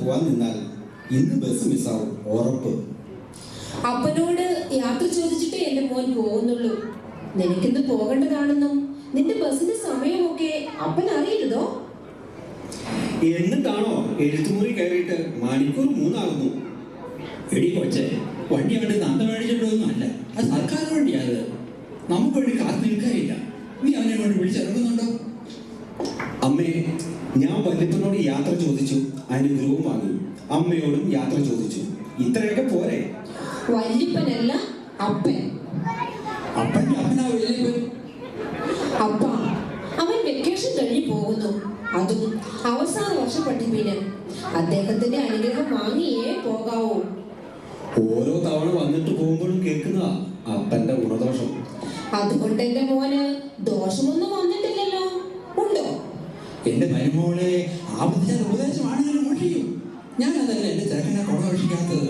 പോവാൻ നിന്നാൽ ഇന്ന് ബസ് മിസ്സാവും, ഉറപ്പ്. അപ്പനോട് യാത്ര ചോദിച്ചിട്ടേ എന്റെ മോൻ പോകുന്നുള്ളൂ. നിനക്കിന്ന് പോകേണ്ടതാണെന്നും നിന്റെ ബസിന്റെ സമയമൊക്കെ അപ്പൻ അറിയരുതോ? എന്നിട്ടാണോ എഴുത്തുമുറി കയറിയിട്ട് മണിക്കൂർ 3 ആകുന്നു? എടി കൊച്ചെ, വണ്ടി അവിടെ നന്ദ മേടിച്ചിട്ടൊന്നും അല്ല, അത് സർക്കാർ വണ്ടിയാണ്. നമുക്ക് വേണ്ടി കാത്തു നിൽക്കാനില്ല. നീ അവനെ കൊണ്ട് വിളിച്ചിറങ്ങുന്നുണ്ടോ? അമ്മേ, ഞാൻ വല്യപ്പനോട് യാത്ര ചോദിച്ചു, അനുഗ്രഹവും വാങ്ങി. അമ്മയോടും യാത്ര ചോദിച്ചു. ഇത്രയൊക്കെ പോരെ? വല്യപ്പനല്ല, അപ്പൻ. അപ്പൻ്റെ അപ്പനാ വല്യപ്പൻ. അപ്പ അവൻ വെക്കേഷൻ കഴിഞ്ഞ് പോകുന്നു, അതും അവസാന വർഷ പഠിപ്പിന്. അദ്ദേഹത്തിന്റെ അനുഗ്രഹം വാങ്ങിയേ പോകാവൂ. ഓരോ തവണ വന്നിട്ട് പോകുമ്പോഴും കേൾക്കുന്നതാ അപ്പന്റെ ഗുണദോഷം. അതുകൊണ്ട് എന്റെ മോന് ദോഷമൊന്നും വന്നിട്ടില്ലല്ലോ, ഉണ്ടോ? എന്റെ മരുമോളെ ആപത്തിച്ച ഉപദേശമാണെങ്കിലും മുഷിക്കും. ഞാൻ അതല്ല എന്റെ ചെറുക്കനെ ഗുണദോഷിക്കാത്തത്.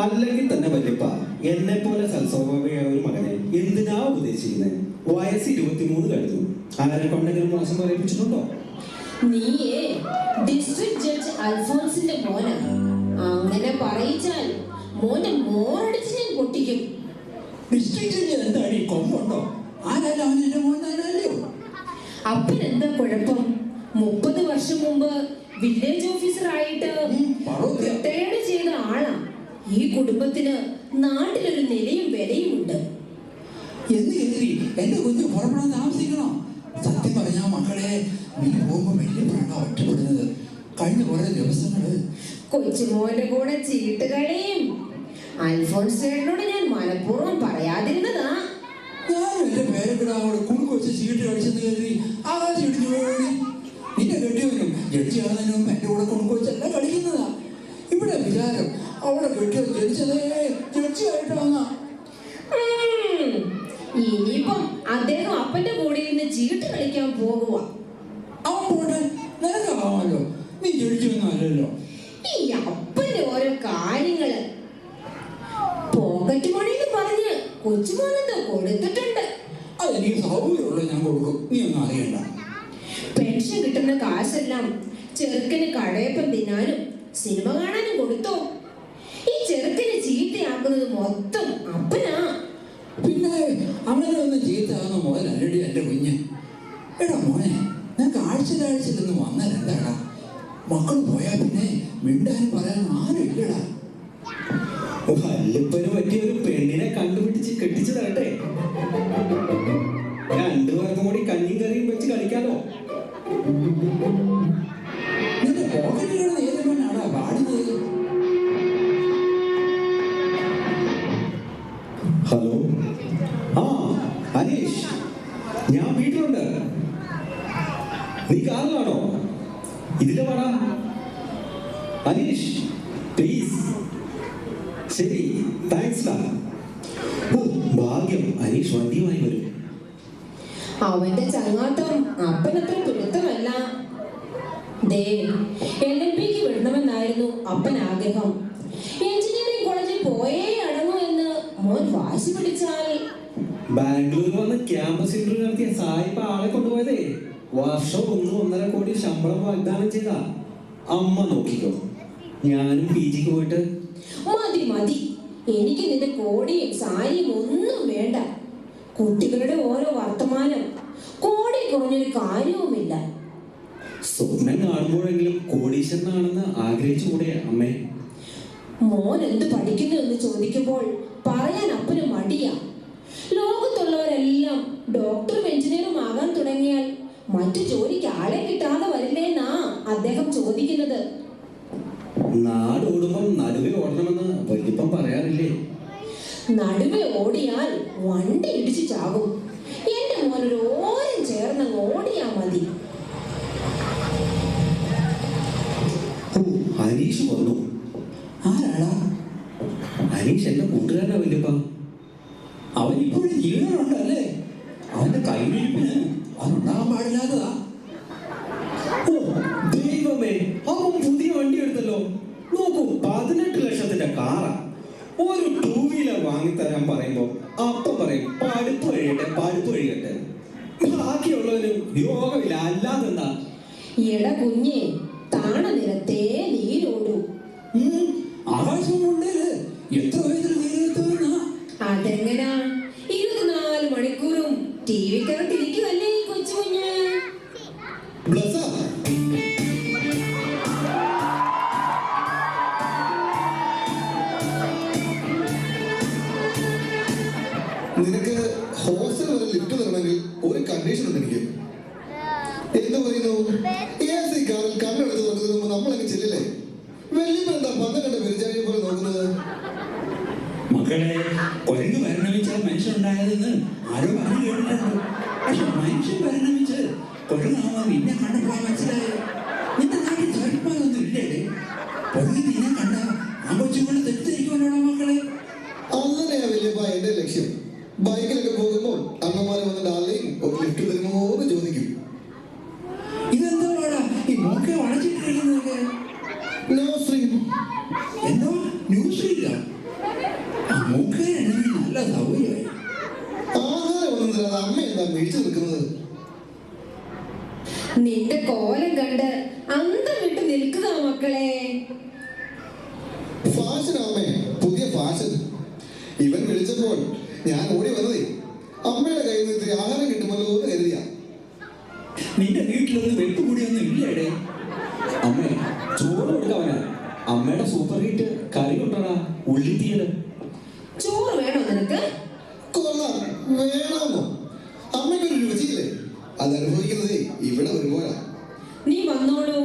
അല്ലെങ്കിൽ തന്നെ വല്യപ്പ, എന്നെ പോലെ സൽസ്വഭാവിയായ ഒരു മകനെ എന്തിനാ ഉപദേശിക്കുന്നത്? വയസ്സ് 23 കഴിഞ്ഞു. ആരെ കൊണ്ടെങ്കിലും മോശം പറയിപ്പിച്ചിട്ടുണ്ടോ? നീയേ ഡിസ്ട്രിക്ട് ജഡ്ജ് അൽഫോൺസിന്റെ മോനാ. അങ്ങനെ പറയിച്ചാൽ മോനെ മോറടിച്ച് ഞാൻ പൊട്ടിക്കും. ഡിസ്ട്രിക്റ്റിൽ എന്താണ് ഈ കൊമ്പുണ്ടോ? ആരാലും അവൻ എന്റെ മോൻ തന്നെയല്ലോ. അപ്പൻ എന്താ കുഴപ്പം? 30 വർഷം മുമ്പ് വില്ലേജ് ഓഫീസർ ആയിട്ട് റിട്ടയർഡ് ചെയ്ത ആളാ. ഈ കുടുംബത്തിന് നാട്ടിലൊരു നിലയും വിലയും ഉണ്ട്. എന്ന് കരുതി എന്റെ കുഞ്ഞ് പുറപ്പെടാൻ താമസിക്കണോ? സത്യം പറഞ്ഞാ മക്കളെ, നീ പോകുമ്പോ വലിയപ്പോഴാണ് ഒറ്റപ്പെടുന്നത്. കഴിഞ്ഞ കുറെ ദിവസങ്ങള് കൊച്ചുമോന്റെ കൂടെ ചീട്ടുകളയും. അൽഫോൺസ് ചേട്ടനോട് ഞാൻ മനഃപൂർവ്വം പറയാതിരുന്നതാ. ഞാൻ എന്റെ പേരക്കിടാവോട് കുറുക്കൊച്ച് ചീട്ട് കളിച്ചെന്ന് കരുതി ആകാശം ഇടിഞ്ഞു പോയി. നിന്നെ കെട്ടിയവനും ജഡ്ജിയാകുന്നതിന് മുമ്പ് എന്റെ കൂടെ കുറുക്കൊച്ചല്ല കളിക്കുന്നതാ. ഇവിടെ വിചാരം അവിടെ കെട്ടിയത് ജനിച്ചതേ ജഡ്ജിയായിട്ടാണ്. ഇനിയിപ്പം അദ്ദേഹം അപ്പന്റെ കൂടെ ഇരുന്ന് ചീട്ട് കളിക്കാൻ പോകുക. അവൻ പോട്ടെ, നിനക്കാവാമല്ലോ. നീ ജഡ്ജിയൊന്നും അല്ലല്ലോ. ഈ അപ്പന്റെ ഓരോ കാര്യങ്ങള് പോക്കറ്റ് മണിന്ന് പറഞ്ഞ് കൊച്ചുമോനെന്തോ കൊടുത്തിട്ടുണ്ട്. അതെനിക്ക് സൗകര്യമുള്ള ഞാൻ കൊടുക്കും, നീ ഒന്നും അറിയണ്ട. പെൻഷൻ കിട്ടുന്ന കാശെല്ലാം ചെറുക്കന് കടയപ്പം തിന്നാനും സിനിമ കാണാനും കൊടുത്തോ? ഈ ചെറുക്കന് ചീത്തയാക്കുന്നത് മൊത്തം അപ്പനാ. പിന്നെ അവനെ ഒന്നും ചീത്തയാകുന്ന മുതലല്ലടി എന്റെ കുഞ്ഞ്. എടാ മോനെ, നിനക്ക് ആഴ്ചയിലൊന്ന് വന്നാൽ എന്താടാ? മക്കൾ പോയാൽ പിന്നെ മിണ്ടാനും പറയാനും ആരും ഇല്ലടാ. വല്യപ്പന് പറ്റിയ ഒരു പെണ്ണിനെ കണ്ടുപിടിച്ച് കെട്ടിച്ചു തരട്ടെ. 2 പേർക്കും കൂടി കഞ്ഞിയും കറിയും വെച്ച് കളിക്കാലോ. നിന്റെ പോക്കറ്റുകളുടെ ഏത് പെണ്ണാടാ പാടുന്നത്? ഹലോ, ആ അനീഷ്, ഞാൻ വീട്ടിലുണ്ട്. നീ കാറിലാണോ? ഇതിലെ വേടാ അനീഷ്, പ്ലീസ്. ശരി, താങ്ക്സ്. ഭാഗ്യം, അനീഷ് വണ്ടിയുമായി വരും. അവന്റെ ചങ്ങാത്തം അപ്പനത്ര പിടുത്തമല്ല. LLBക്ക് വിടണമെന്നായിരുന്നു അപ്പൻ ആഗ്രഹം. എഞ്ചിനീയറിംഗ് കോളേജിൽ പോയേ അടങ്ങൂ എന്ന് മോൻ വാശി പിടിച്ചാൽ ബാംഗ്ലൂർ വന്ന് ക്യാമ്പസ് ഇന്റർവ്യൂ നടത്തിയ സായിപ്പ് ആളെ കൊണ്ടുപോയതേ വർഷം 1-1.5 കോടി ശമ്പളം വാഗ്ദാനം ചെയ്ത. അമ്മ നോക്കിക്കോ, ഞാനും PGക്ക് പോയിട്ട്. മതി മതി, എനിക്ക് നിന്റെ കോടിയും സാരിയും ഒന്നും വേണ്ട. കുട്ടികളുടെ ഓരോ വർത്തമാനം കോടി കുറഞ്ഞൊരു കാര്യവുമില്ല. സ്വപ്നം കാണുമ്പോഴെങ്കിലും കോടീശ്വരനാണെന്ന് ആഗ്രഹിച്ചുകൂടെ അമ്മേ? മോൻ എന്ത് പഠിക്കുന്നു എന്ന് ചോദിക്കുമ്പോൾ പറയാൻ അപ്പന് മടിയാ. ലോകത്തുള്ളവരെല്ലാം ഡോക്ടറും എഞ്ചിനീയറും ആകാൻ തുടങ്ങിയാൽ മറ്റു ജോലിക്ക് ആളെ കിട്ടാതെ വരില്ലേന്നാ അദ്ദേഹം ചോദിക്കുന്നത്. നാട് ഓടുമ്പം നടുവേ ഓടണമെന്ന് വല്യപ്പൻ പറയാറില്ലേ? നടുവേ ഓടിയാൽ വണ്ടി ഇടിച്ചു ചാകും. എന്റെ മോനൊരു ഓരം ചേർന്നങ്ങ് ഓടിയാ മതി. അനീഷ് വന്നു. ആരാടാ? അനീഷ് എന്റെ കൂട്ടുകാരനാ വല്യപ്പ. അവൻ ഇപ്പോഴും ജീവനുണ്ടല്ലേ? അവന്റെ കൈവിരിപ്പിന് അവനുണ്ടാകാൻ പാടില്ലാത്തതാ. ദൈവമേ, അവൻ പുതിയ വണ്ടി എടുത്തല്ലോ. നോക്കൂ, 18 ലക്ഷത്തിന്റെ കാറാ. ഒരു 2 വീലർ വാങ്ങിത്തരാൻ പറയുമ്പോ അപ്പം പറയും പഠിപ്പ് കഴിയട്ടെ. ബാക്കിയുള്ളവന് യോഗമില്ല, അല്ലാതെന്താ? എട കുഞ്ഞെ, താണ നിലത്തേ നീര് മക്കളെ, കുരങ്ങ് പരിണമിച്ചാൽ മനുഷ്യനുണ്ടായതെന്ന് ആരോ പറഞ്ഞു കേട്ടിട്ടുണ്ട്. പക്ഷെ മനുഷ്യൻ പരിണമിച്ച് കുരങ്ങാവാൻ നിന്നെ കണ്ടപ്പോഴാ മനസ്സിലായത്. നിന്റെ നാട്ടിൽ ചാടിപ്പാതൊന്നും ഇല്ലേ? കുരങ്ങ് നിന്നെ കണ്ട ആ കൊച്ചുകൊണ്ട് തെറ്റിദ്ധരിക്കുമല്ലോടാ മക്കളെ. അങ്ങനെയാ വലിയപ്പ എന്റെ ലക്ഷ്യം. ബൈക്കിലൊക്കെ പോകുമ്പോൾ അമ്മമാരെ വന്ന് ഡാർലിംഗ് ഒരു ലിഫ്റ്റ് തരുമോ എന്ന് ചോദിക്കും. ഇതെന്താ പാടാ ഈ മൂക്കെ വളച്ചിട്ടിരിക്കുന്നതൊക്കെ? എന്തോ ന്യൂസിലില്ല. ആ മൂക്കെ നല്ല സൗകര്യമായി. ആഹാരം ഒന്നും തരാതെ അമ്മ എന്താ മേടിച്ചു നിൽക്കുന്നത്? നിന്റെ കോലം കണ്ട് അന്തം വിട്ട് നിൽക്കുക മക്കളെ. ഫാഷൻ അമ്മേ, പുതിയ ഫാഷൻ. ഇവൻ വിളിച്ചപ്പോൾ ഞാൻ ഓടി വന്നതേ അമ്മയുടെ കയ്യിൽ നിന്ന് ഇത്തിരി ആഹാരം കിട്ടുമല്ലോ എന്ന് കരുതിയാ. നിന്റെ വീട്ടിലൊന്നും വെട്ടുകൂടിയൊന്നും ഇല്ലേടേ? അമ്മേ, ചോറ് കൊടുക്കവനാ. അമ്മയുടെ സൂപ്പർ ഹീറ്റ് കറി കൊണ്ടടാ, ഉള്ളിത്തീയത്. ചോറ് വേണോ നിനക്ക്? കൊള്ളാം, വേണമോ? അമ്മയ്ക്കൊരു രുചിയില്ലേ? അത് അനുഭവിക്കുന്നതേ ഇവിടെ വരുമ്പോഴാ. നീ വന്നോളൂ.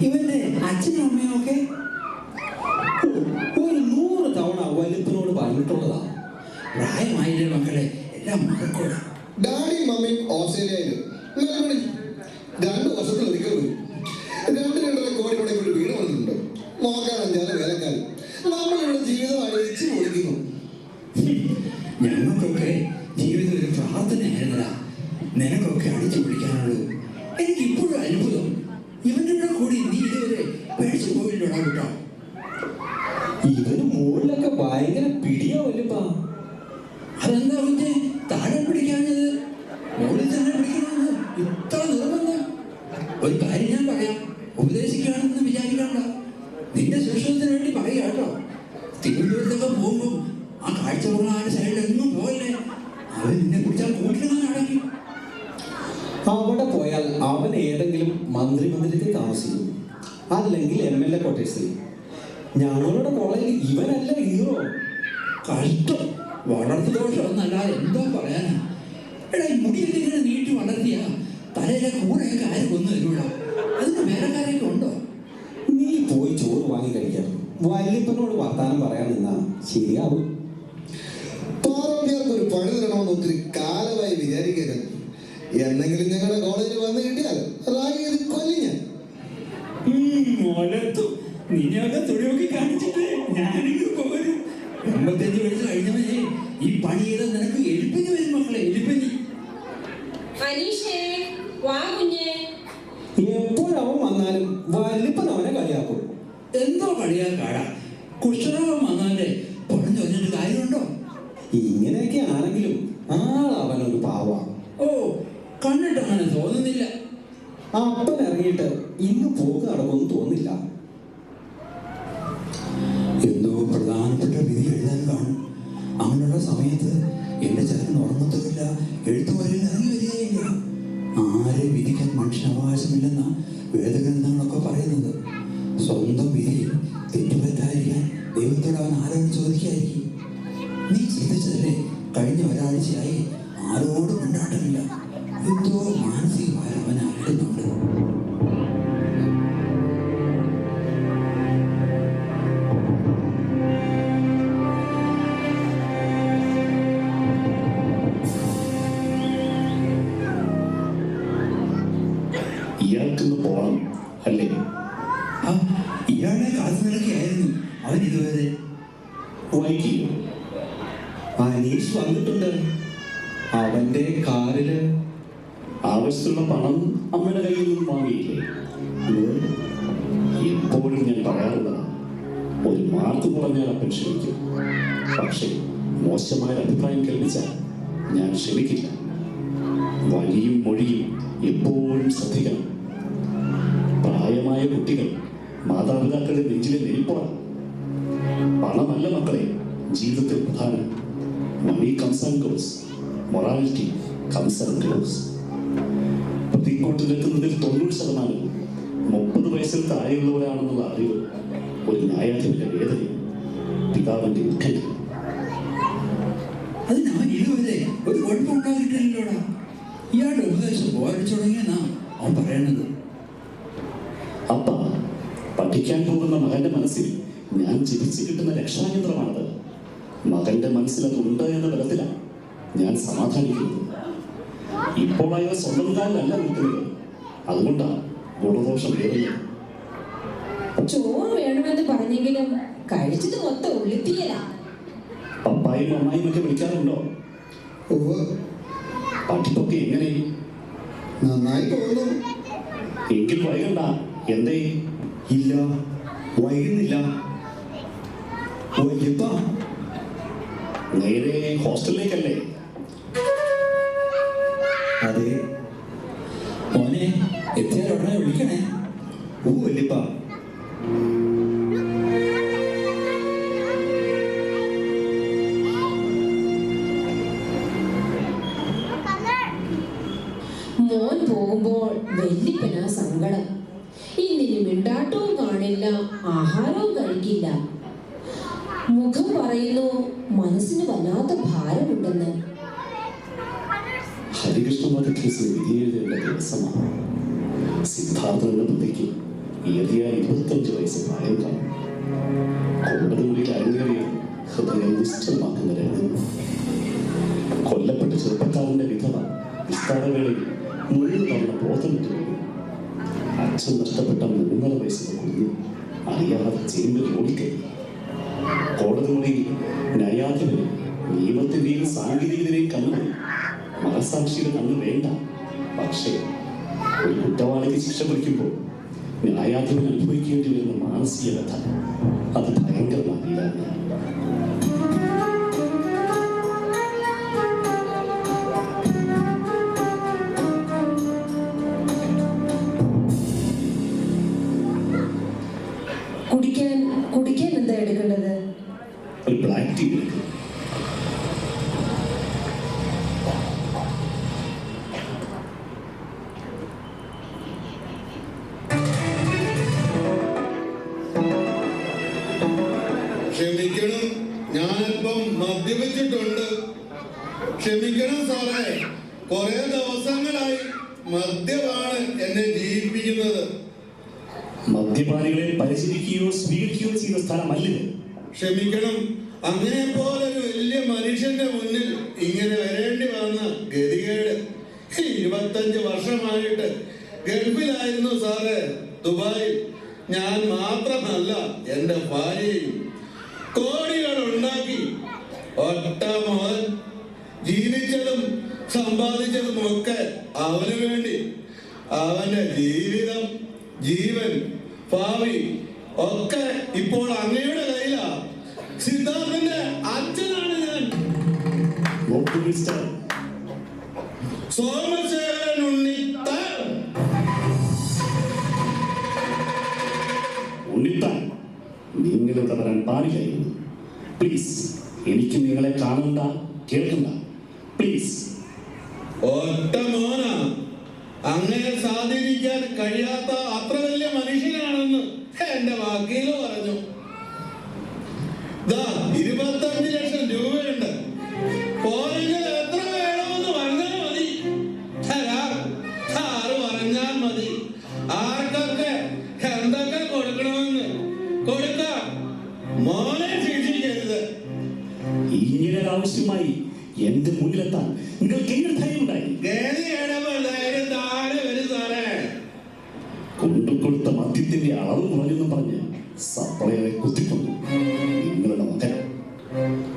ഇവന്റെ അച്ഛനും അമ്മയും ഒക്കെ ഒരു 100 തവണ വലിപ്പനോട് പറഞ്ഞിട്ടുള്ളതാ. പ്രായമായില്ലേ മക്കളെ, എല്ലാം മറക്കൂടാ. ഡാഡിയും മമ്മിയും ഓസ്ട്രേലിയയിലും മെൽബണിൽ 2 വർഷത്തിലൊരിക്കൽ വരും. 2-2.5 കോടി കൂടെ ഒരു വീട് വന്നിട്ടുണ്ട്. നോക്കാൻ 5 വേലക്കാരും. നമ്മളിവിടെ ജീവിതം അടിച്ചു പൊളിക്കുന്നു. ഞങ്ങൾക്കൊക്കെ ജീവിതം ഒരു പ്രാർത്ഥനയായിരുന്നടാ. നിനക്കൊക്കെ അടിച്ചു പിടിക്കാനുള്ളൂ. എനിക്ക് ഇപ്പോഴും അത്ഭുതം, ഇവന്റെ കൂടി നീ ഇതുവരെ പേടിച്ചു പോയില്ലോടാ കേട്ടോ. ഇവന് മുകളിലൊക്കെ ഭയങ്കര പിടിയാ വല്യപ്പാ. അതെന്താ കുഞ്ഞെ താഴെ പിടിക്കാഞ്ഞത്? മുകളിൽ തന്നെ പിടിക്കണമെന്ന് ഇത്ര നിർബന്ധം? ഒരു കാര്യം ഞാൻ പറയാം, ഉപദേശിക്കുകയാണെന്ന് വിചാരിക്കണ്ട. നിന്റെ സുരക്ഷിതത്തിന് വേണ്ടി പറയുക കേട്ടോ. തിരുവനന്തപുരത്തൊക്കെ പോകുമ്പോൾ ആ കാഴ്ച പോകുന്ന സൈഡിൽ എങ്ങും പോകല്ലേ. അവൻ നിന്നെ പിടിച്ചാൽ കൂട്ടിലെങ്ങനെ അടക്കി. അവിടെ പോയാൽ അവൻ ഏതെങ്കിലും മന്ത്രിമന്ദിരത്തിൽ താമസിക്കും, അല്ലെങ്കിൽ MLA ക്വാർട്ടേഴ്സിൽ. ഞങ്ങളുടെ കോളേജിൽ ഇവനല്ല ഹീറോ. കഷ്ടം, വളർത്തു ദോഷം എന്നല്ലാതെ എന്തോ പറയാനാ. എടാ, ഈ മുടിയൊക്കെ ഇങ്ങനെ നീട്ടി വളർത്തിയ തലയിലെ കൂടെയൊക്കെ ആരും കൊന്നു തരൂടാ. അതിന് വേറെക്കാരൊക്കെ ഉണ്ടോ? നീ പോയി ചോറ് വാങ്ങി കഴിക്കാം. വല്യപ്പനോട് വർത്താനം പറയാൻ നിന്നാ ശരിയാവും. പാറോട്ടിയാർക്ക് ഒരു പണി തരണമെന്ന് ഒത്തിരി കാലമായി വിചാരിക്കരുത്. എന്നെങ്കിലും ഞങ്ങളുടെ കോളേജിൽ വന്ന് കിട്ടിയാൽ റാഗി ചെയ്ത് കൊല്ലി ഞാൻ. നിന്നെയൊക്കെ തുണിയൊക്കെ കാണിച്ചിട്ട് ഞാനിങ്ങ് പോരും. 85 വയസ്സ് കഴിഞ്ഞവനെ ഈ പണി ചെയ്ത നിനക്ക് എലിപ്പനി വരും മക്കളെ, എലിപ്പനി. അനീഷേ, വാ കുഞ്ഞേ. എപ്പോഴവൻ വന്നാലും വല്യപ്പൻ അവനെ കളിയാക്കും. എന്തോ കളിയാക്കാടാ? കുഷ്ഠരോഗം വന്നാലേ പണം ചൊല്ലിട്ട് കാര്യമുണ്ടോ? ഇങ്ങനെയൊക്കെ ആണെങ്കിലും അവനൊരു പാവ. ഓ, കണ്ടിട്ട് അങ്ങനെ തോന്നുന്നില്ല. അപ്പൻ ഇറങ്ങിയിട്ട് ഇന്ന് പോക്ക് നടക്കുമെന്ന് തോന്നില്ല. എന്തോ പ്രധാനപ്പെട്ട വിധി എഴുതാൻ കാണും. അങ്ങനെയുള്ള സമയത്ത് എന്റെ ചെറുക്കൻ ഉറങ്ങത്തുമില്ല, എഴുത്തുവരയിൽ ഇറങ്ങി വരികയില്ല. ആരെ വിധിക്കാൻ മനുഷ്യനവകാശമില്ലെന്ന വേദഗ്രന്ഥങ്ങളൊക്കെ പറയുന്നത്. സ്വന്തം വിധിയിൽ തെറ്റുപറ്റാതിരിക്കാൻ ദൈവത്തോട് അവൻ ആരോട് ചോദിക്കായിരിക്കും. നീ ശ്രദ്ധിച്ചതല്ലേ, കഴിഞ്ഞ ഒരാഴ്ചയായി ആരോടും ഉണ്ടാട്ടമില്ല. എന്തോ മാനസികമായ അവൻ അലട്ടുന്നുണ്ട്. ഇയാൾക്കൊന്ന് പോകണം അല്ലേ? ആ, ഇയാളെ കാത്തു നിൽക്കുകയായിരുന്നു അവൻ ഇതുവരെ. വൈകിയോ? അനീഷ് വന്നിട്ടുണ്ട്. അവന്റെ കാറില് ആവശ്യമുള്ള പണം അമ്മയുടെ കയ്യിൽ നിന്നും വാങ്ങിയില്ലേ? എപ്പോഴും ഞാൻ പറയാറുള്ളതാണ്, ഒരു മാർക്ക് കുറഞ്ഞാൽ അപ്പൻ ക്ഷമിക്കും. പക്ഷേ മോശമായ അഭിപ്രായം കേൾപ്പിച്ചാൽ ഞാൻ ക്ഷമിക്കില്ല. വഴിയും മൊഴിയും എപ്പോഴും ശ്രദ്ധിക്കണം. പ്രായമായ കുട്ടികൾ മാതാപിതാക്കളുടെ നെഞ്ചിലെ നെരിപ്പാണ്. പണമല്ല മക്കളെ ജീവിതത്തിൽ പ്രധാനം. Money comes and goes, morality comes and goes. പ്രതിക്കൂട്ട് നിൽക്കുന്നതിൽ 90% 30 വയസ്സിൽ താഴെയുള്ളവരാണെന്നുള്ള അറിവ് ഒരു ന്യായാധിപന്റെ വേദനയും പിതാവിന്റെ ഉത്കണ്ഠ. അതിന് അവൻ ഇതുവരെ ഒരു കുഴപ്പമുണ്ടാക്കിയിട്ടില്ലല്ലോടാ. ഇയാളുടെ ഉപദേശം പോരടിച്ചു തുടങ്ങിയെന്നാ അവൻ പറയണത്. അപ്പ പഠിക്കാൻ പോകുന്ന മകന്റെ മനസ്സിൽ ഞാൻ ജപിച്ച് കിട്ടുന്ന രക്ഷായന്ത്രമാണത്. മകന്റെ മനസ്സിൽ അത് ഉണ്ട് എന്ന ബലത്തിലാണ് ഞാൻ സമാധാനിക്കുന്നത്. ഇപ്പോൾ അയാൾ സ്വന്തം കാലിലല്ല നിൽക്കുന്നത്, അതുകൊണ്ടാണ് ഗുണദോഷം ഏറുന്നത്. ചോറ് വേണമെന്ന് പറഞ്ഞെങ്കിലും കഴിച്ചത് മൊത്തം ഉള്ളിത്തീയലാ. പപ്പായും അമ്മായും ഒക്കെ വിളിക്കാറുണ്ടോ? ഓ, പഠിപ്പൊക്കെ എങ്ങനെ? നന്നായി പോകുന്നു. എങ്കിൽ വൈകണ്ട. എന്തേ? ഇല്ല, വൈകുന്നില്ല. വല്യപ്പ, നേരെ ഹോസ്റ്റലിലേക്കല്ലേ? അതെ. മോനെ എത്തിയാൽ ഉടനെ വിളിക്കണേ. ഓ വല്യപ്പ. മോൻ പോകുമ്പോൾ വല്യപ്പനാ സങ്കടം. ഇന്നിനി മിണ്ടാട്ടവും കാണില്ല, ആഹാരവും കഴിക്കില്ല. മുഖം പറയുന്നു മനസ്സിന് വല്ലാത്ത ഭാരമുണ്ടെന്ന്. ഹരികൃഷ്ണ വധക്കേസ് വിധിയെഴുതേണ്ട ദിവസമാണ്. സിദ്ധാർത്ഥ എന്ന പ്രതിക്ക് ഏറിയ 25 വയസ്സ് പ്രായം കാണും. കോടതി മുറിയിൽ അരങ്ങേറിയ ഹൃദയം നിശ്ചലമാക്കുന്ന രംഗം. കൊല്ലപ്പെട്ട ചെറുപ്പക്കാരന്റെ വിധവ വിസ്താരവേളയിൽ 3 തവണ ബോധമിട്ട് വീണു. അച്ഛൻ നഷ്ടപ്പെട്ട 3.5 വയസ്സുള്ള കുഞ്ഞു അറിയാതെ ചേമ്പിൽ ഓടിക്കഴിഞ്ഞു. കോടതി മുറിയിൽ ന്യായാധിപന് നിയമത്തിന്റെയും സാങ്കേതികതയും കണ്ണു. മനസാക്ഷിയുടെ കണ്ണ് വേണ്ട. പക്ഷേ ഒരു കുറ്റവാളിക്ക് ശിക്ഷ വിളിക്കുമ്പോൾ ന്യായാധിപൻ അനുഭവിക്കേണ്ടി വരുന്ന മാനസിക വ്യഥ അത് ഭയങ്കരമാകില്ല. കുടിക്കാൻ എന്താ എടുക്കേണ്ടത്? ഒരു ബ്ലാക്ക് ടീ എടുക്കും. ക്ഷമിക്കണം, ഞാനിപ്പം മദ്യപിച്ചിട്ടുണ്ട്. ക്ഷമിക്കണം സാറേ, കുറെ ദിവസങ്ങളായി മദ്യമാണ് എന്നെ ജീവിപ്പിക്കുന്നത്. മദ്യപാനികളെ പരിശീലിക്കുകയോ സ്വീകരിക്കുകയോ ചെയ്യുന്ന സ്ഥലമല്ലിത്. ക്ഷമിക്കണം, അങ്ങനെ പോലൊരു വലിയ മനുഷ്യന്റെ മുന്നിൽ ഇങ്ങനെ വരേണ്ടി വന്ന ഗതികേട്. 25 വർഷമായിട്ട് ഗൾഫിലായിരുന്നു സാറേ, ദുബായിൽ. ഞാൻ മാത്രമല്ല എൻ്റെ ഭാര്യയും കോടികൾ ഉണ്ടാക്കി. ഒറ്റ മോൻ. ജീവിച്ചതും സമ്പാദിച്ചതും ഒക്കെ അവന് വേണ്ടി. അവന്റെ ജീവിതം, ജീവൻ, ഭാവി ഒക്കെ ഇപ്പോൾ അങ്ങയുടെ കയ്യിലാ. സിദ്ധാർത്ഥന്റെ അച്ഛനാണ് ഞാൻ. നോക്കൂ മിസ്റ്റർ, സോമശേഖരൻ ഉണ്ണിത്താൻ. ഉണ്ണിത്താൻ, നിങ്ങളിവിടെ വരാൻ പാടില്ലായിരുന്നു. പ്ലീസ്, എനിക്ക് നിങ്ങളെ കാണണ്ട, കേൾക്കണ്ട. പ്ലീസ്. ഒറ്റ മോനാ. അങ്ങനെ സ്വാധീനിക്കാൻ കഴിയാത്ത അത്ര വലിയ മനുഷ്യനാണെന്ന് എന്റെ വക്കീല് പറഞ്ഞു. 25 ലക്ഷം രൂപയുണ്ട്. പോരെങ്കിൽ എത്ര വേണമെന്ന് പറഞ്ഞാൽ മതി. സാറ് പറഞ്ഞാൽ മതി. ആർക്കൊക്കെ എന്തൊക്കെ കൊടുക്കണമെന്ന് കൊടുക്കാം. മോനെ ശിക്ഷിക്കരുത്. ഇങ്ങനെ ആവശ്യമായി എന്റെ മുന്നിലെത്താൻ നിങ്ങൾക്ക് എങ്ങനെ ധൈര്യമുണ്ടായി? കൊണ്ടുകൊടുത്ത മദ്യത്തിന്റെ അളവ് കുറഞ്ഞെന്നും പറഞ്ഞ് സപ്ലയറെ കുത്തിക്കൊണ്ടു. നിങ്ങളുടെ മകൻ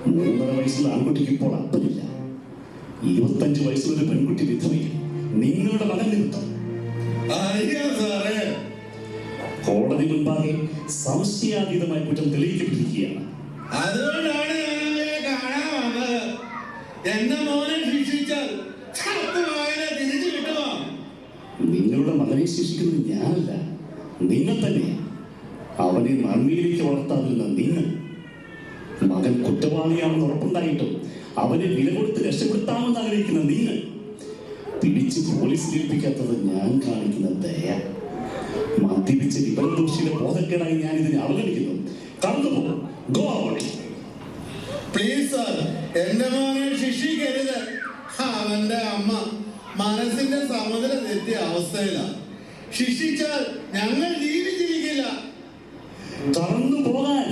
3.5 വയസ്സുള്ള ആൺകുട്ടിക്ക് ഇപ്പോൾ അപ്പനില്ല. 25 വയസ്സുള്ള ഒരു പെൺകുട്ടി വിധവയിൽ നിങ്ങളുടെ മകൻ നിമിത്തം കോടതി മുൻപാകെ സംശയാതീതമായ കുറ്റം തെളിയിക്കപ്പെട്ടിരിക്കുകയാണ്. അതുകൊണ്ടാണ് ഞാൻ കാണാൻ വന്നത്. എന്റെ മോനെ ശിക്ഷിച്ചാൽ തിരിച്ചു കിട്ടുമോ? നിങ്ങളുടെ മകനെ ശിക്ഷിക്കുന്നത് ഞാനല്ല, നിങ്ങൾ തന്നെ. അവനെ നന്ദിയിലേക്ക് വളർത്താതിരുന്ന നിങ്ങൾ. മകൻ കുറ്റവാളിയാണെന്ന് ഉറപ്പുണ്ടായിട്ടും അവനെ വില കൊടുത്ത് രക്ഷപ്പെടുത്താമെന്ന് ആഗ്രഹിക്കുന്ന നിങ്ങൾ. പിടിച്ച് പോലീസിൽ ഏൽപ്പിക്കാത്തത് ഞാൻ കാണിക്കുന്ന ദയ. മദ്യപിച്ച വിവരദോഷിയുടെ ബോധക്കേടായി ഞാൻ ഇതിനെ അവഗണിക്കുന്നു. കടന്നുപോകും. Go out. പ്ലീസ് സാർ, എന്റെ മോനെ ശിക്ഷിക്കരുത്. അവന്റെ അമ്മ മനസ്സിന്റെ സമനില തെറ്റിയ അവസ്ഥയിലാണ്. ശിക്ഷിച്ചാൽ ഞങ്ങൾ ജീവിച്ചിരിക്കില്ല. കടന്നു പോകാൻ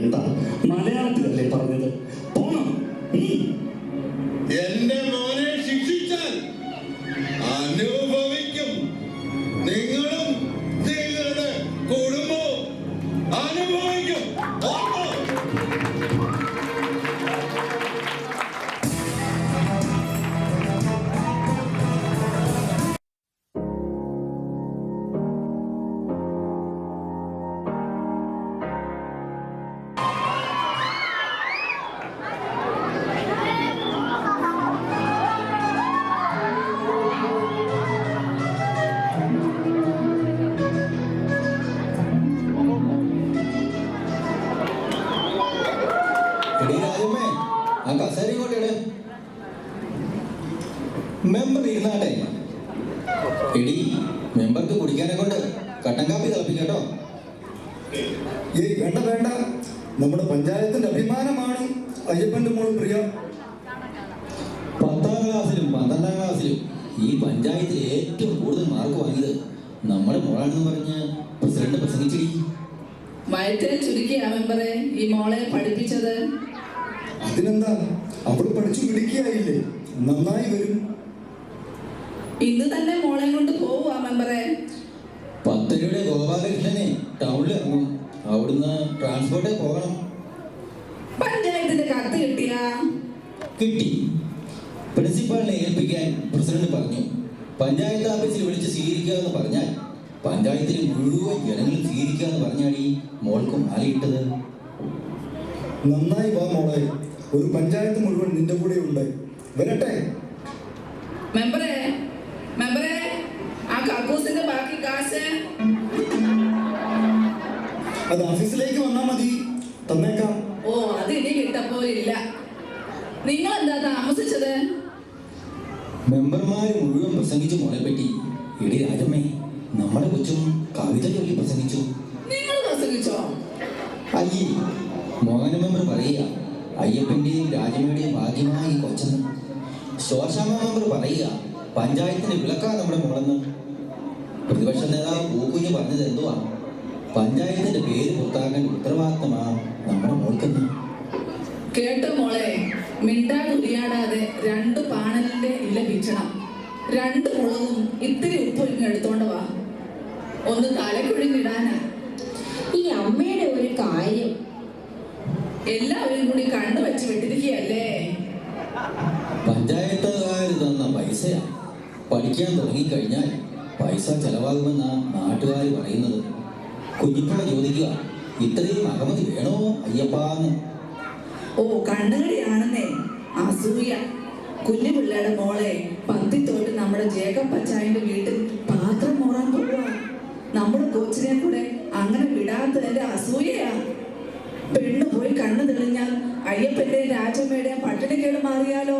എന്താ മലയാളത്തിലല്ലേ പറഞ്ഞത്? പോണം. എന്റെ മോനെ ശിക്ഷിച്ചാൽ അനുഭവിക്കും. നിങ്ങളും നിങ്ങളുടെ കുടുംബവും അനുഭവിക്കും. എടീ രാജമ്മേ, ആ കസേര ഇങ്ങോട്ട് ഇട്. മെമ്പർ ഇരുന്നാട്ടെ. എടി, മെമ്പർക്ക് കുടിക്കാനെ കൊണ്ട് കട്ടൻ കാപ്പി തിളപ്പിക്കട്ടോ. ഏയ് വേണ്ട വേണ്ട, നമ്മുടെ പഞ്ചായത്തിന്റെ അഭിമാനമാണ് അയ്യപ്പന്റെ മോൾ പ്രിയ. 10ാം ക്ലാസ്സിലും 12ാം ക്ലാസ്സിലും ഈ പഞ്ചായത്തിൽ ഏറ്റവും കൂടുതൽ മാർക്ക് വാങ്ങിയത് നമ്മുടെ മോളാണെന്ന് പറഞ്ഞ് പ്രസിഡന്റ് പ്രസംഗിച്ചിടി. വയറ്റിൽ ചുരുക്കിയാ മെമ്പറെ ഈ മോളെ പഠിപ്പിച്ചത്. അതിനെന്താ, അവൾ പഠിച്ചു മിടുക്കിയായില്ലേ, നന്നായി വരും. ഇന്ന് തന്നെ മോളെ കൊണ്ട് പോവുക മെമ്പറെ. 10യുടെ ഗോപാലകൃഷ്ണനെ ടൗണിൽ ഇറങ്ങും. അവിടുന്ന് ട്രാൻസ്പോർട്ടിൽ പോകണം. പഞ്ചായത്തിന്റെ കത്ത് കിട്ടിയ കിട്ടി. പ്രിൻസിപ്പാളിനെ ഏൽപ്പിക്കാൻ പ്രസിഡന്റ് പറഞ്ഞു. പഞ്ചായത്ത് ഓഫീസിൽ വിളിച്ച് സ്വീകരിക്കുക എന്ന് പറഞ്ഞാൽ പഞ്ചായത്തിലെ മുഴുവൻ ജനങ്ങളും സ്വീകരിക്കുക എന്ന് പറഞ്ഞാണ് ഈ മോൾക്ക് മാലയിട്ടത്. നന്നായി വാ മോളെ, ഒരു പഞ്ചായത്ത് മുഴുവൻ നിന്റെ കൂടെ ഉണ്ട്. വരട്ടെ. മെമ്പറെ മെമ്പറെ, ആ കക്കൂസിന്റെ ബാക്കി കാശ് അത് ഓഫീസിലേക്ക് വന്നാ മതി, തന്നേക്കാം. ഓ, അത് ഇനി കിട്ടപ്പോയില്ല. നിങ്ങൾ എന്താ താമസിച്ചത്? മെമ്പർമാർ മുഴുവൻ പ്രസംഗിച്ചു മോളെ പറ്റി. എടി രാജമ്മേ, നമ്മുടെ കൊച്ചും കവിത ചൊല്ലി പ്രസംഗിച്ചു. നിങ്ങൾ പ്രസംഗിച്ചോ? അയ്യേ, മോഹന മെമ്പർ പറയുക അയ്യപ്പന്റെയും രാജമ്മയുടെയും ഭാഗ്യമായി കൊച്ചെന്ന്. ശോശാമ്മ മെമ്പർ പറയുക പഞ്ചായത്തിന് വിളക്കാ നമ്മുടെ മോളെന്ന്. പ്രതിപക്ഷ നേതാവ് പൂക്കുഞ്ഞ് പറഞ്ഞത് എന്തുവാ, പഞ്ചായത്തിന്റെ പേര് പുറത്താക്കാൻ ഉത്തരവാദിത്തമാ നമ്മുടെ മോൾക്കെന്ന്. കേട്ടോ മോളെ, മിണ്ടാതെ ഉരിയാടാതെ 2 പാണലിന്റെ ഇല പിച്ചണം. 2 മുളകും ഇത്തിരി ഉപ്പും ഇങ്ങ് എടുത്തോണ്ട് വാ. ഒന്ന് തലക്കുഴിഞ്ഞിടാനാ. ഈ അമ്മയുടെ ഒരു കാര്യം, എല്ലാവരും കൂടി കണ്ണു വെച്ച് വിട്ടിരിക്കുകയല്ലേ. പഞ്ചായത്തുകാർ തന്ന പൈസയാ. പഠിക്കാൻ തുടങ്ങിക്കഴിഞ്ഞാൽ പൈസ ചെലവാകുമെന്നാ നാട്ടുകാർ പറയുന്നത്. കുഞ്ഞിപ്പിള്ള ചോദിക്കുക, ഇത്രയും അഹമതി വേണോ അയ്യപ്പാന്ന്. ഓ, കണ്ണുകടിയാണെന്നേ, അസൂയ. കുഞ്ഞു പിള്ളയുടെ മോളെ 10 തോട്ട് നമ്മുടെ ജേക്കബ് പച്ചായന്റെ വീട്ടിൽ പാത്രം മോറാൻ പോവാ. നമ്മുടെ കൊച്ചിനെ കൂടെ അങ്ങനെ വിടാത്തതിന്റെ അസൂയയാ. പെണ്ണ് പോയി കണ്ണു തെളിഞ്ഞാൽ അയ്യപ്പന്റെയും രാജമ്മയുടെയും പട്ടിണിക്കേട് മാറിയാലോ.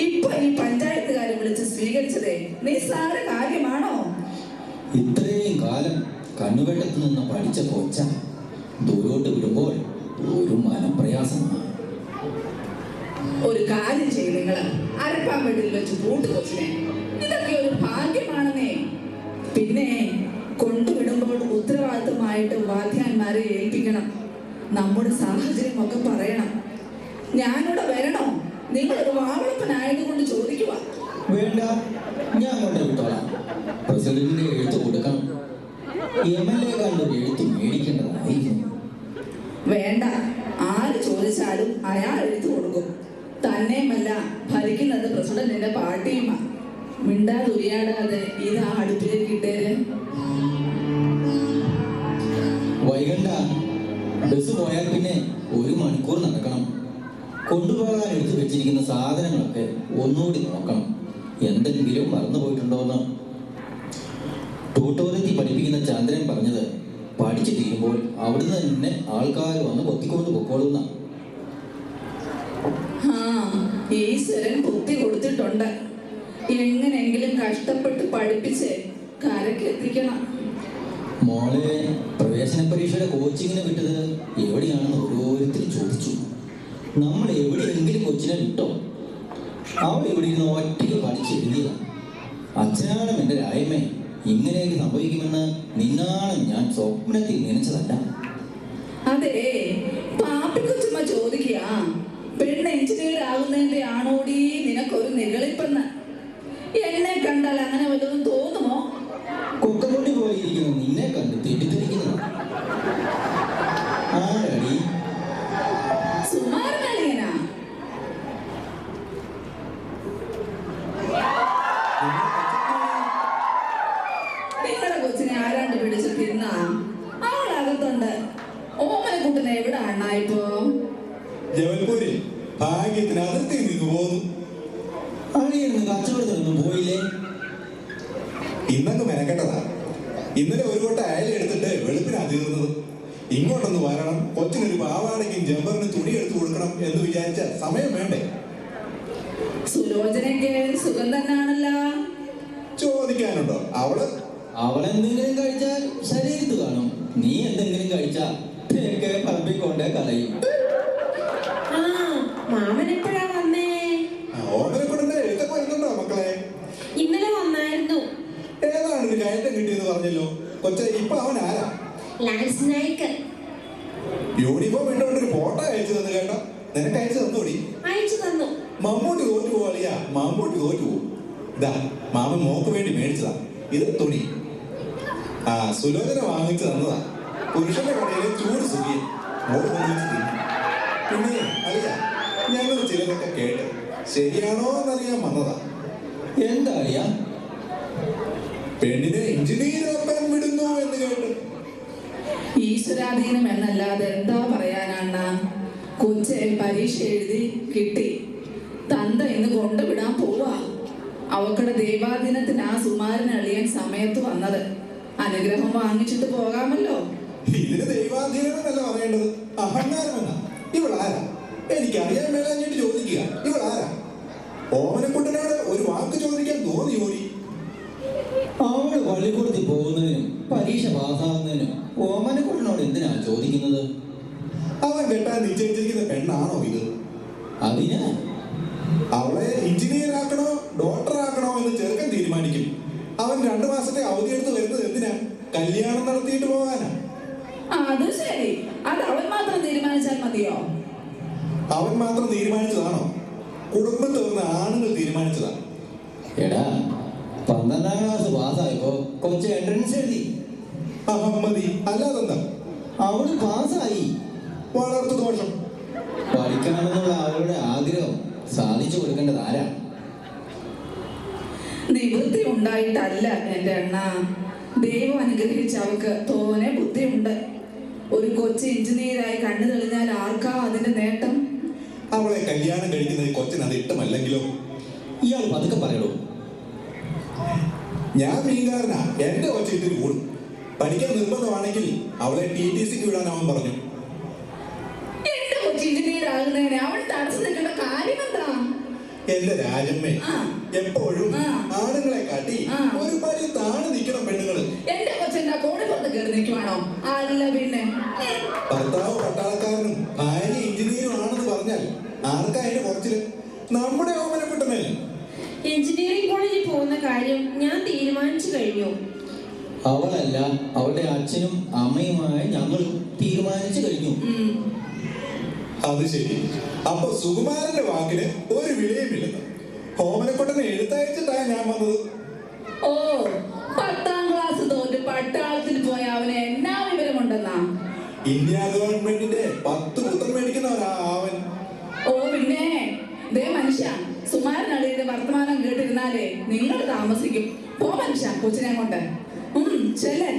ഇപ്പൊ ഈ പഞ്ചായത്തുകാരെ വിളിച്ച് സ്വീകരിച്ചതേ നിസ്സാര കാര്യമാണോ? ഇത്രയും കാലം കണ്ണുവെട്ടത്ത് നിന്ന് പഠിച്ച കൊച്ച ദൂരോട്ട് വിടുമ്പോൾ ഒരു മനപ്രയാസമാണ്. ഒരു കാര്യം ചെയ്യും, നിങ്ങൾ അരപ്പാൻ വീട്ടിൽ വെച്ച് പൂട്ട് കൊച്ചിനെ. ഇതൊക്കെ ഒരു ഭാഗ്യമാണെന്നേ. പിന്നെ കൊണ്ടുവിടുമ്പോൾ ഉത്തരവാദിത്തമായിട്ട് വാദ്യാന്മാരെ ഏൽപ്പിക്കണം. നമ്മുടെ സാഹചര്യം ഒക്കെ പറയണം. ഞാനിവിടെ വരണോ? നിങ്ങളൊരു വാവളപ്പനായതുകൊണ്ട് ചോദിക്കുക. വേണ്ട, ഞാൻ കൊണ്ട് വിട്ടോളാം. പ്രസിഡന്റിന്റെ എഴുത്ത് കൊടുക്കണം. MLA കണ്ടൊരു എഴുത്ത് മേടിക്കേണ്ടതായിരുന്നു. വേണ്ട, ആര് ചോദിച്ചാലും അയാൾ എഴുത്ത് കൊടുക്കും. തന്നെയുമല്ല, ഭരിക്കുന്നത് പ്രസിഡന്റിന്റെ പാർട്ടിയുമാ. മിണ്ടാതെ ഉരിയാടാതെ ഇത് ആ അടുപ്പിലേക്ക് ഇട്ടേര്. വൈകണ്ട, ബസ് പോയാൽ പിന്നെ 1 മണിക്കൂർ നടക്കണം. കൊണ്ടുപോകാൻ എടുത്തു വെച്ചിരിക്കുന്ന സാധനങ്ങളൊക്കെ ഒന്നുകൂടി നോക്കണം, എന്തെങ്കിലും മറന്നു പോയിട്ടുണ്ടോന്ന്. ട്യൂട്ടോറിയത്തിൽ പഠിപ്പിക്കുന്ന ചന്ദ്രൻ പറഞ്ഞത് പഠിച്ചു തീരുമ്പോൾ അവിടുന്ന് തന്നെ ആൾക്കാർ വന്ന് കൊത്തിക്കൊണ്ട് പൊക്കോളുന്ന. ഈശ്വരൻ ബുദ്ധി കൊടുത്തിട്ടുണ്ട്. എങ്ങനെയെങ്കിലും കഷ്ടപ്പെട്ട് പഠിപ്പിച്ച് കരക്ക് എത്തിക്കണം. മോളെ പ്രവേശന പരീക്ഷയുടെ കോച്ചിങ്ങിന് വിട്ടത് എവിടെയാണെന്ന് ഓരോരുത്തരും ചോദിച്ചു. നമ്മൾ എവിടെയെങ്കിലും കൊച്ചിനെ വിട്ടോ? അവൾ ഇവിടെ ഇരുന്ന് ഒറ്റയ്ക്ക് പഠിച്ചെഴുതിയതാ. അച്ഛനാണ് എൻ്റെ രായമേ, ഇങ്ങനെയൊക്കെ സംഭവിക്കുമെന്ന് നിന്നാണ് ഞാൻ സ്വപ്നത്തിൽ നനച്ചതല്ല. അതെ, പാപ്പിക്ക് ചുമ്മാ ചോദിക്കുക, പെണ്ണ് എഞ്ചിനീയർ ആകുന്നതിന്റെ ആണോടി നിനക്കൊരു നിഗളിപ്പെന്ന്. എന്നെ കണ്ടാൽ അങ്ങനെ വല്ലതും തോന്നുമോ? കൊക്കപ്പൊട്ടി പോലെ ഇരിക്കുന്നു നിന്നെ കണ്ട് തെറ്റിദ്ധരിക്കുന്നു. ആരടി? സുമാരനളിയനാ. നിങ്ങളുടെ കൊച്ചിനെ ആരാണ്ട് പിടിച്ച് തിന്നാ? അവളകത്തുണ്ട്. ഓമനക്കുട്ടനെ എവിടെ അണ്ണാ ഇപ്പോ? ജബൽപൂരിൽ ഭാഗ്യത്തിന് അതിർത്തി നിന്ന് പോന്നു. അളിയൊന്നും കച്ചവടത്തിനൊന്നും പോയില്ലേ? ഇന്നങ്ങ് മെനക്കെട്ടതാ. ഇന്നലെ ഒരു കൊട്ട അയല എടുത്തിട്ട് വെളുപ്പിനാ തീർന്നത്. ഇങ്ങോട്ടൊന്ന് വരണം, കൊച്ചിനൊരു പാവാടയ്ക്കും ജമ്പറിന് തുണി എടുത്തു കൊടുക്കണം എന്ന് വിചാരിച്ച സമയം വേണ്ടേ? സുലോചനയ്ക്ക് സുഖം തന്നെയാണല്ലോ. ചോദിക്കാനുണ്ടോ? അവളെന്തെങ്കിലും കഴിച്ചാൽ ശരീരത്ത് കാണും. നീ എന്തെങ്കിലും കഴിച്ചാൽ പറമ്പിക്കൊണ്ടേ കളയും. ആ, മാമൻ എപ്പോഴാ വന്നേ? ഓമനക്കുടന്റെ എഴുത്തൊക്കെ വരുന്നുണ്ടോ മക്കളെ? ഇന്നലെ വന്നായിരുന്നു. ഏതാണ് ഒരു കയറ്റം കിട്ടിയെന്ന് പറഞ്ഞല്ലോ. കൊച്ചെ, ഇപ്പൊ അവൻ ആരാ? ലാൻസ് നായിക്ക് യൂണിഫോം ഇട്ടുകൊണ്ടൊരു ഫോട്ടോ അയച്ചു തന്നു കേട്ടോ. നിനക്ക് അയച്ചു തന്നോടി? അയച്ചു തന്നു. മമ്മൂട്ടി തോറ്റു പോവാളിയാ, മമ്മൂട്ടി തോറ്റു പോകും. ഇതാ മാമൻ മോക്ക് വേണ്ടി മേടിച്ചതാ. ഇത് തുണി. ആ, സുലോചന വാങ്ങിച്ചു തന്നതാ. പുരുഷന്റെ കടയിലെ ചൂട് സുഖിയൻ. മോള് കൊണ്ടുവച്ച് തിന്നു. പിന്നെ അളിയ, ഞങ്ങൾ ചിലതൊക്കെ കേട്ട് ശരിയാണോ എന്നറിയാൻ വന്നതാ. എന്താ അളിയാ? പെണ്ണിനെ എഞ്ചിനീയർ ആക്കാൻ വിടുന്നു എന്ന് കേട്ട്. ഈശ്വരാധീനം എന്നല്ലാതെ എന്താ പറയാനാണ്? കൊച്ചെ പരീക്ഷ എഴുതി കിട്ടി. തന്ത ഇന്ന് കൊണ്ടുവിടാൻ പോവാ. അവക്കടെ ദൈവാധീനത്തിന് ആ സുമാരൻ അളിയൻ സമയത്ത് വന്നത്. അനുഗ്രഹം വാങ്ങിച്ചിട്ട് പോകാമല്ലോ. ഇതിന് ദൈവാധീനം എന്നല്ല പറയേണ്ടത്, അഹങ്കാരമെന്നാ. ഇവളാരാ? എനിക്കറിയാൻ മേലാഞ്ഞിട്ട് ചോദിക്കുക. ഇവളാരാ? ഓമനക്കുട്ടനോട് ഒരു വാക്ക് ചോദിക്കാൻ തോന്നി ഓടി. അവള് പള്ളിക്കൂടത്തിൽ പോകുന്നതിനും പരീക്ഷ പാസ്സാകുന്നതിനും ഓമനക്കുട്ടനോട് എന്തിനാ ചോദിക്കുന്നത്? അവൻ കെട്ടാൻ നിശ്ചയിച്ചിരിക്കുന്ന പെണ്ണാണോ ഇത്? അതിന് അവളെ എഞ്ചിനീയർ ആക്കണോ ഡോക്ടർ ആക്കണോ എന്ന് ചെറുക്കൻ തീരുമാനിക്കും. അവൻ 2 മാസത്തെ അവധി എടുത്ത് വരുന്നത് എന്തിനാ? കല്യാണം നടത്തിയിട്ട് പോകാനാ. അത് ശരി. അത് അവൻ മാത്രം തീരുമാനിച്ചാൽ മതിയോ? അവൻ മാത്രം തീരുമാനിച്ചതാണോ? കുടുംബത്തിൽ വന്ന ആണുങ്ങൾ തീരുമാനിച്ചതാ. എടാ, 12ാം ക്ലാസ് പാസ്സായപ്പോ കൊച്ചു എൻട്രൻസ് എഴുതി. അഹമ്മതി അല്ലാതെന്താ? അവള് പാസ്സായി. വളർത്തു ദോഷം. പഠിക്കണമെന്നുള്ള അവളുടെ ആഗ്രഹം സാധിച്ചു കൊടുക്കേണ്ടത് ആരാ? നിവൃത്തി ഉണ്ടായിട്ടല്ല എന്റെ അണ്ണ. ദൈവം അനുഗ്രഹിച്ച അവൾക്ക് തോനെ ബുദ്ധിയുണ്ട്. ഒരു കൊച്ചു എഞ്ചിനീയറായി കണ്ണു തെളിഞ്ഞാൽ ആർക്കാ അതിന്റെ നേട്ടം? അവളെ കല്യാണം കഴിക്കുന്നത് കൊച്ചിന് അത് ഇഷ്ടമല്ലെങ്കിലോ? ഇയാൾ പതുക്കെ പറയണോ? ഞാൻ മീൻകാരനാ. എന്റെ കൊച്ചു ഇതിന് കൂടും. പഠിക്കാൻ നിർബന്ധമാണെങ്കിൽ അവളെ TTCക്ക് വിടാൻ അവൻ പറഞ്ഞു. എന്റെ കൊച്ചു എഞ്ചിനീയർ ആകുന്നതിന് അവൻ തടസ്സം നിൽക്കേണ്ട കാര്യം എന്താ? എന്റെ രാജമ്മേ, എപ്പോഴും ആ. ആണുങ്ങളെ കാട്ടി ആ. ഒരു പടി താഴെ നിൽക്കണം പെണ്ണുങ്ങള്. എന്റെ കൊച്ചെന്താ കോടിപ്പുറത്ത് കയറി നിൽക്കുവാണോ? അല്ല പിന്നെ. ഭർത്താവ് പട്ടാളക്കാരനും ഭാര്യ എഞ്ചിനീയറും ആണെന്ന് പറഞ്ഞാൽ ആർക്കാ അതിന്റെ കുറച്ചില്? നമ്മുടെ ഓമനക്കുട്ടനെ. എഞ്ചിനീയറിംഗ് കോളേജിൽ പോകുന്ന കാര്യം ഞാൻ തീരുമാനിച്ചു കഴിഞ്ഞു. അവളല്ല, അവളുടെ അച്ഛനും അമ്മയുമായ ഞങ്ങളും തീരുമാനിച്ചു കഴിഞ്ഞു. അത് ശരി. അപ്പൊ സുകുമാരന്റെ വാക്കിന് ഒരു വിലയുമില്ലെന്ന് ഓമനക്കുട്ടനെ എഴുത്തയച്ചിട്ടാ ഞാൻ വന്നത്. ഓ, 10ാം ക്ലാസ് തോറ്റ് പട്ടാളത്തിൽ പോയ അവന് എന്നാ വിവരമുണ്ടെന്നാ? ഇന്ത്യ ഗവൺമെന്റിന്റെ 10 പുത്രം മേടിക്കുന്നവരാ അവൻ. ഓ പിന്നെ, ദേ മനുഷ്യ, സുമാരൻ അളിയുടെ വർത്തമാനം കേട്ടിരുന്നാലേ നിങ്ങൾ താമസിക്കും. പോ മനുഷ്യ, കൊച്ചിനെ കൊണ്ട്. ചെല്ലൻ.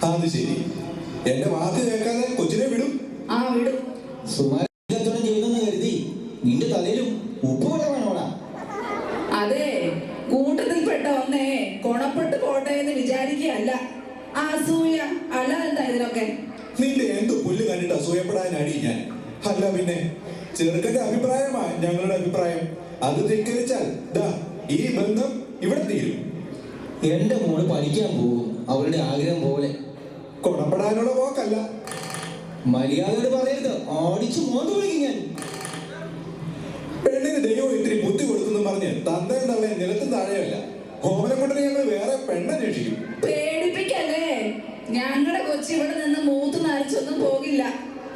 അത് ശരി. എന്റെ വാക്ക് കേൾക്കാതെ കൊച്ചിനെ വിടും? ആ, വിടും. സുമാരൻ കച്ചവടം ചെയ്യുന്നെന്ന് കരുതി നിന്റെ തലയിലും ഉപ്പ് വേണോടാ. അതെ, കൂട്ടത്തിൽപ്പെട്ട ഒന്നേ കൊണപ്പെട്ട് പോട്ടെ എന്ന് വിചാരിക്കുകയല്ല. അസൂയ അല്ലാതെന്താ ഇതിനൊക്കെ? നിന്റെ എന്ത് പുല്ല് കണ്ടിട്ട് അസൂയപ്പെടാനടി ഞാൻ. അല്ല പിന്നെ, ചെറുക്കന്റെ അഭിപ്രായമാ ഞങ്ങളുടെ അഭിപ്രായം. അത് ധിക്കരിച്ചാൽ ദാ ഈ ബന്ധം ഇവിടെ തീരും. എന്റെ മോള് പഠിക്കാൻ പോകും, അവളുടെ ആഗ്രഹം പോലെ. കൊണപ്പെടാനുള്ള പോക്കല്ല. മര്യാദയോട് പറയരുത്, ഓടിച്ചു മോന്ത് വിളിക്കും ഞാൻ. പെണ്ണിന് ദൈവം ഇത്തിരി ബുദ്ധി കൊടുത്തെന്ന് പറഞ്ഞ് തന്തയും തള്ളയും നിലത്തും താഴെയല്ല. ഓമനക്കുട്ടനെ ഞങ്ങൾ വേറെ പെണ്ണന്വേഷിക്കും. പേടിപ്പിക്കല്ലേ? ഞങ്ങളുടെ കൊച്ചി ഇവിടെ നിന്ന് മൂത്ത് വിചാരിച്ചൊന്നും പോകില്ല.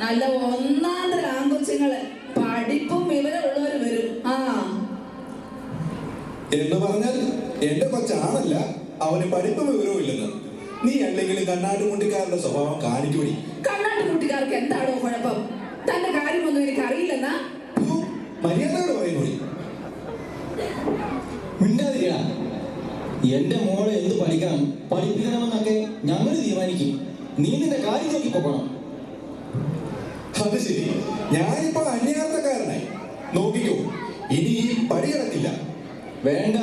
നല്ല ഒന്നാന്തര ആൺകൊച്ചുങ്ങള്, പഠിപ്പും വിവരമുള്ളവര് വരും. എന്ന് പറഞ്ഞാൽ എന്റെ കൊച്ചാണല്ല, അവന് പഠിപ്പും വിവരവും ഇല്ലെന്ന്. നീ അല്ലെങ്കിലും കണ്ണാട്ടുകുട്ടിക്കാരുടെ സ്വഭാവം കാണിക്കൂടി. കണ്ണാട്ടുകുട്ടിക്കാർക്ക് എന്താണോ കുഴപ്പം? തന്റെ കാര്യമൊന്നും എനിക്ക് അറിയില്ലെന്നാ? മര്യാദയോട് പറയുന്നു. മിണ്ടാതിരിക്ക. എന്റെ മോളെ എന്ത് പഠിക്കണം പഠിപ്പിക്കണമെന്നൊക്കെ ഞങ്ങൾ തീരുമാനിക്കും. നീ നിന്റെ കാര്യം നോക്കി പോകണം. അത് ശരി, ഞാനിപ്പോൾ അന്യാർത്ഥക്കാരനായി. നോക്കിക്കോ, ഇനി ഈ പടി കിടക്കില്ല. വേണ്ട,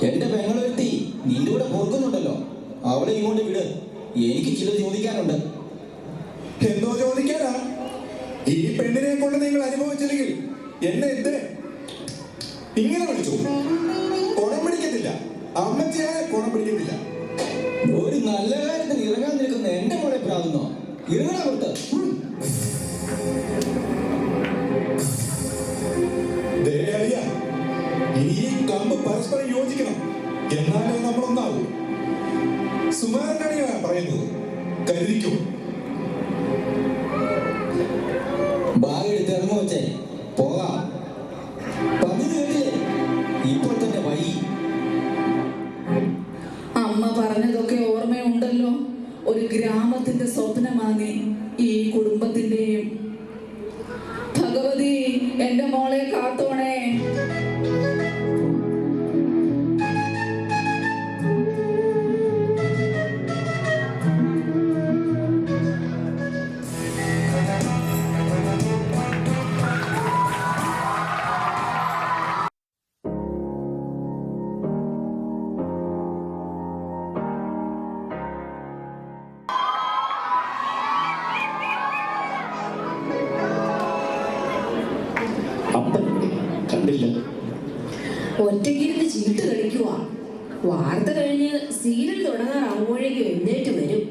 എന്റെ പെങ്ങളെത്തി നിന്റെ കൂടെ പൊറുക്കുന്നുണ്ടല്ലോ, അവളെ ഇങ്ങോട്ട് വിട്. എനിക്ക് ചിലത് ചോദിക്കാനുണ്ട്. എന്തോ ചോദിക്കാനാ? ഈ പെണ്ണിനെ കൊണ്ട് നിങ്ങൾ അനുഭവിച്ചില്ലെങ്കിൽ എന്നെ എന്ത് ഇങ്ങനെ വിളിച്ചു? കുണം പിടിക്കത്തില്ല, അമ്മച്ചിയായ കുണം പിടിക്കത്തില്ല. ഒരു നല്ല കാര്യത്തിന് ഇറങ്ങാൻ നിൽക്കുന്ന എന്റെ മോളെ പ്രാകുന്നോ? ഇറങ്ങാൻ കൊടുത്ത് ഇനി ഈ കമ്പ് പരസ്പരം യോജിക്കണം, എന്നാലേ നമ്മളൊന്നാവൂ. സുമാരനാണ് പറയുന്നത്, കരുതിക്കും. ബാഗ് എടുത്ത് ഇറങ്ങി വെച്ചേ, പോകാം. പകുതി കേട്ടില്ലേ? ഇപ്പോൾ തന്നെ വഴി. അമ്മ പറഞ്ഞതൊക്കെ ഓർമ്മയുണ്ടല്ലോ. ഒരു ഗ്രാമത്തിന്റെ സ്വപ്നമാണ് ഈ കുടുംബത്തിന്റെയും. ഭഗവതി, എന്റെ മോളെ കാത്തോണേ. കണ്ടില്ല. ഒറ്റയ്ക്കിരുന്ന് ചീട്ട് കളിക്കുക. വാർത്ത കഴിഞ്ഞ് സീരിയൽ തുടങ്ങാറാവുമ്പോഴേക്കും എഴുന്നേറ്റ് വരും.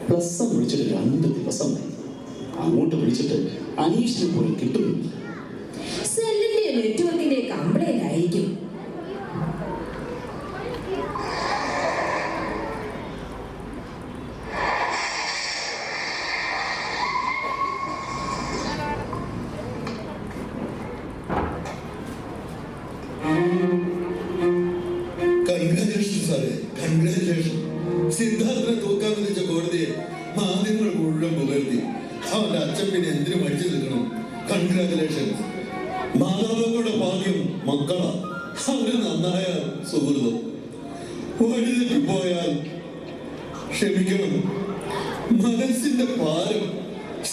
പ്ലസ് വിളിച്ചിട്ട് 2 ദിവസം അങ്ങോട്ട് വിളിച്ചിട്ട് അനീഷിനെ പോലും കിട്ടുന്നില്ല. സെല്ലിന്റെ നെറ്റ്വർക്കിന്റെ കംപ്ലൈന്റ് ആയിരിക്കും. കൺഗ്രാജുലേഷൻ സാറേ, കൺഗ്രാജുലേഷൻ. സിദ്ധാർത്ഥനെ തൂക്കാൻ വിധിച്ച കോടതിയെ മാധ്യമങ്ങൾ മുഴുവൻ പുകഴ്ത്തി. അവന്റെ അച്ഛൻ പിന്നെ എന്തിനു മടിച്ചു നിൽക്കണം? കൺഗ്രാജുലേഷൻ. മാതാപിതാക്കളുടെ ഭാഗ്യം മക്കളാ. അവര് നന്നായ സുഹൃതം. വഴിതെറ്റിപ്പോയാൽ ക്ഷമിക്കണം. മനസ്സിന്റെ ഭാരം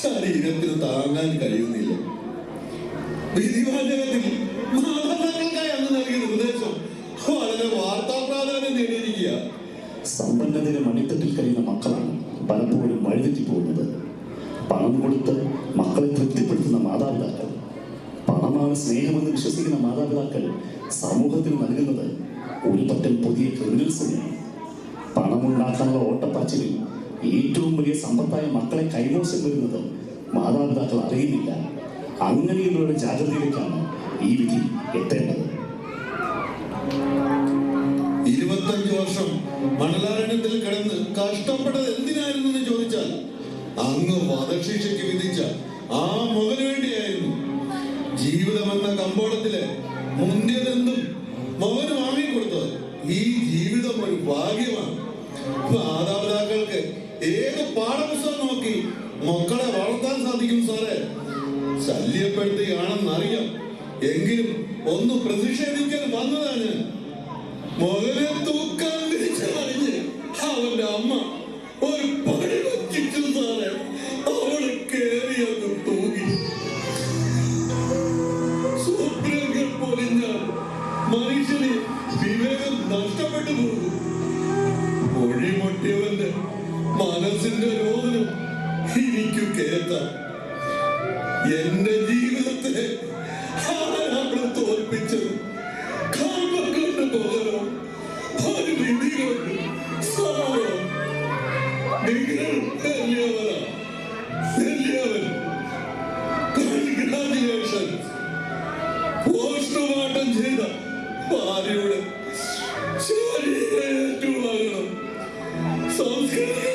ശരീരത്തിന് താങ്ങാൻ കഴിയുന്നില്ല. വിധിവാചകത്തിൽ മാതാപിതാക്കൾക്കായി അന്ന് നൽകിയ നിർദ്ദേശം വളരെ വാർത്താ പ്രാധാന്യം നേടിയിരിക്കുക. സമ്പന്നതയുടെ മണിത്തട്ടിൽ കഴിയുന്ന മക്കളാണ് പലപ്പോഴും വഴിതെറ്റി പോകുന്നത്. പണം കൊടുത്ത് മക്കളെ തൃപ്തിപ്പെടുത്തുന്ന മാതാപിതാക്കൾ, പണമാണ് സ്നേഹമെന്ന് വിശ്വസിക്കുന്ന മാതാപിതാക്കൾ സമൂഹത്തിന് നൽകുന്നത് ഒരു പറ്റം പുതിയ ക്രിമിനൽസിനെയാണ്. പണമുണ്ടാക്കാനുള്ള ഓട്ടപ്പാച്ചിലിൽ ഏറ്റവും വലിയ സമ്പത്തായ മക്കളെ കൈമോശം വരുന്നത് മാതാപിതാക്കൾ അറിയുന്നില്ല. അങ്ങനെയുള്ള ജാഗ്രതയിലേക്കാണ് ഈ വിധി എത്തേണ്ടത്. 25 വർഷം മണലാരണ്യത്തിൽ കിടന്ന് കഷ്ടപ്പെട്ടത് എന്തിനായിരുന്നു എന്ന് ചോദിച്ചാൽ അങ്ങ് വധശിക്ഷയ്ക്ക് വിധിച്ച ആ മകന് വേണ്ടിയായിരുന്നു. ജീവിതമെന്ന കമ്പോളത്തിലെ മുന്തിയതെന്തും മകന് വാങ്ങിക്കൊടുത്തത്. ഈ ജീവിതം ഒരു ഭാഗ്യമാണ്. മാതാപിതാക്കൾക്ക് ഏത് പാഠപുസ്തകം നോക്കി മക്കളെ വളർത്താൻ സാധിക്കും സാറേ? ശല്യപ്പെടുത്തുകയാണെന്നറിയാം, എങ്കിലും ഒന്ന് പ്രതിഷേധിക്കാൻ വന്നതാണ്. മകനെ തൂക്കാൻ വിളിച്ചറിഞ്ഞ് അവന്റെ അമ്മ ഒരു പടി വച്ചിട്ടു സാറേ. അവള് കേറിയൊന്ന് തൂങ്ങി. സ്വപ്നങ്ങൾ പൊലിഞ്ഞാൽ മനുഷ്യന് വിവേകം നഷ്ടപ്പെട്ടു പോകും. ഒഴിമൊട്ടിയവന്റെ മനസ്സിന്റെ രോദനം എനിക്ക് കേൾക്കാം. എന്റെ ജീവിതത്തെ ആരാണ് തോൽപ്പിച്ചത്? കർമ്മം കൊണ്ട് പകരം ഒരു വിധി കൊണ്ട് സാരം. നിങ്ങൾ വലിയവനാ, വലിയവൻ. കൺഗ്രാജുലേഷൻ. പോസ്റ്റ്മോർട്ടം ചെയ്ത ഭാര്യയുടെ ശരീരം ഏറ്റുവാങ്ങണം. സംസ്കരിക്കണം.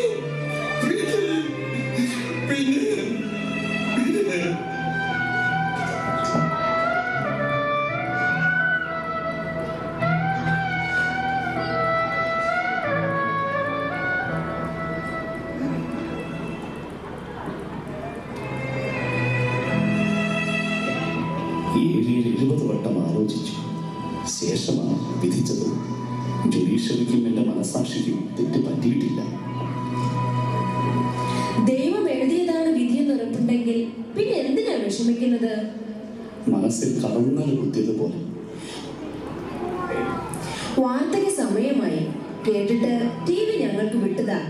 70 വട്ടം ആലോചിച്ചു. ശേഷമാണ് വിധിച്ചത്. ജുഡീഷ്യറിക്കും എൻ്റെ മനസാക്ഷിക്കും തെറ്റ് പറ്റിയിട്ടില്ല. ദൈവം എഴുതിയതാണ് വിധിയെന്ന് ഉറപ്പുണ്ടെങ്കിൽ പിന്നെ എന്തിനാ വിഷമിക്കുന്നത്? മനസ്സിൽ കറങ്ങൽ കുത്തിയതുപോലെ. വാർത്തയ്ക്ക് സമയമായി. കേട്ടിട്ട് TV ഞങ്ങൾക്ക് വിട്ടതാ.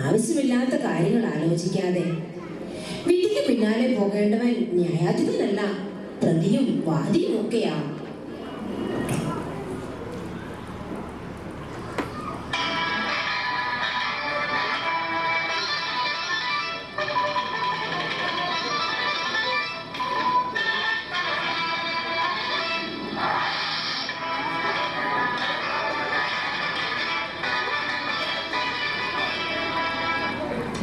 ആവശ്യമില്ലാത്ത കാര്യങ്ങൾ ആലോചിക്കാതെ. വിധിക്ക് പിന്നാലെ പോകേണ്ടവൻ ന്യായാധിപനല്ല, പ്രതിയും വാദിയും ഒക്കെയാ.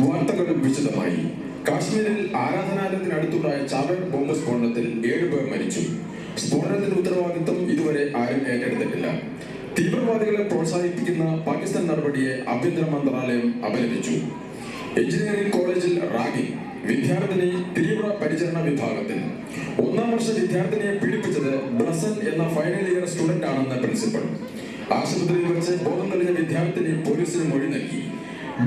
വാർത്തകൾ വിശദമായി. കാശ്മീരിൽ ആരാധനാലയത്തിനടുത്തുണ്ടായ ചാവേർ ബോംബ് സ്ഫോടനത്തിൽ 7 പേർ മരിച്ചു. സ്ഫോടനത്തിന്റെ ഉത്തരവാദിത്വം ഇതുവരെ ആരും ഏറ്റെടുത്തിട്ടില്ല. തീവ്രവാദികളെ പ്രോത്സാഹിപ്പിക്കുന്ന പാകിസ്ഥാൻ നടപടിയെ ആഭ്യന്തര മന്ത്രാലയം അപലപിച്ചു. എഞ്ചിനീയറിംഗ് കോളേജിൽ റാഗിംഗ്. വിദ്യാർത്ഥിനി തീവ്ര പരിചരണ വിഭാഗത്തിൽ. 1ാം വർഷ വിദ്യാർത്ഥിനിയെ പീഡിപ്പിച്ചത് ബ്ലസൻ എന്ന ഫൈനൽ ഇയർ സ്റ്റുഡന്റ് ആണെന്ന് പ്രിൻസിപ്പൽ. ആശുപത്രിയിൽ വെച്ച് ബോധം തെളിഞ്ഞ വിദ്യാർത്ഥിനി പോലീസിന് മൊഴി നൽകി.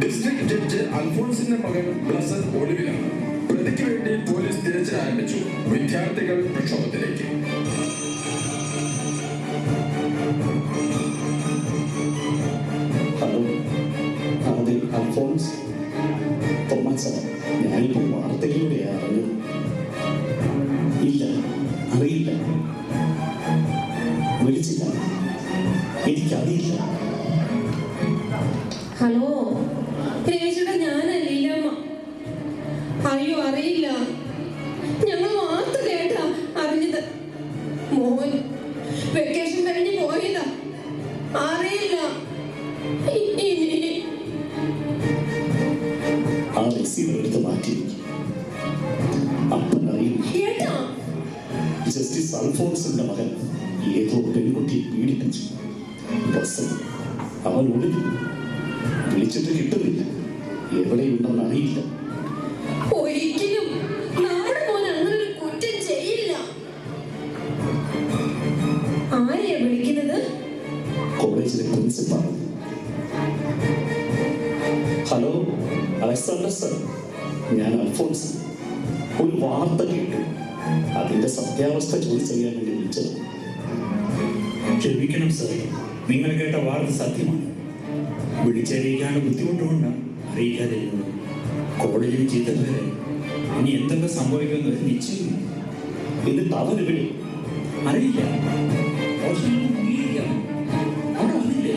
ഡിസ്ട്രിക്ട് ജഡ്ജ് അൽഫോൺസിന്റെ മകൻ ബ്ലസൻ ഒളിവിലാണ്. പ്രതിക്ക് വേണ്ടി പോലീസ് തിരച്ചിൽ ആരംഭിച്ചു. വിദ്യാർത്ഥികൾ പ്രക്ഷോഭത്തിലേക്ക്. ഹലോ, അതെ അൽഫോൺസ്. തോമസ്, ഞാനിപ്പോൾ വാർത്തയിലൂടെയാണ് അറിഞ്ഞത്. ഇല്ല, അറിയില്ല. വിളിച്ചില്ല, എനിക്കറിയില്ല. ഹലോ രമേശേട്ടാ, ഞാനല്ലീലമ്മ. അയ്യോ, അറിയില്ല. ഞങ്ങൾ വാർത്ത കേട്ടാ അറിഞ്ഞത്. മോൻ വെക്കേഷൻ കഴിഞ്ഞ് പോയതാ. അറിയില്ല. ആ റിസീവർ എടുത്ത് മാറ്റി. അപ്പൻ അറിയില്ല. ജസ്റ്റിസ് അൽഫോൺസിന്റെ മകൻ ഏതോ പെൺകുട്ടിയെ പീഡിപ്പിച്ചു. ബസ് അവൻ ഒളിഞ്ഞു. വിളിച്ചിട്ട് കിട്ടുന്നില്ല. എവിടെയുണ്ടെന്ന് അറിയില്ല. ഒരിക്കലും നമ്മുടെ മോൻ അങ്ങനെ ഒരു കുറ്റം ചെയ്യില്ല. ആരെയാ വിളിക്കുന്നത്? കോളേജിലെ പ്രിൻസിപ്പാൾ. ഹലോ അലക്സാണ്ടർ സർ, ഞാൻ അൽഫോൺസ്. ഒരു വാർത്ത കേട്ടു. അതിന്റെ സത്യാവസ്ഥ ചോദിച്ചറിയാൻ വേണ്ടി വിളിച്ചത്. ക്ഷമിക്കണം സർ, നിങ്ങൾ കേട്ട വാർത്ത സത്യമാണ്. വിളിച്ചറിയിക്കാനുള്ള ബുദ്ധിമുട്ടുകൊണ്ടാണ് അറിയിക്കാതിരുന്നത്. കോളേജിൽ ചീത്ത പേരെ. ഇനി എന്തൊക്കെ സംഭവിക്കുന്നത് നിശ്ചയില്ല. എന്നിട്ട് അവന് വിളി. അറിയില്ല. ഹോസ്റ്റലിൽ മുങ്ങിയിരിക്കാം. അവിടെ വന്നില്ലേ?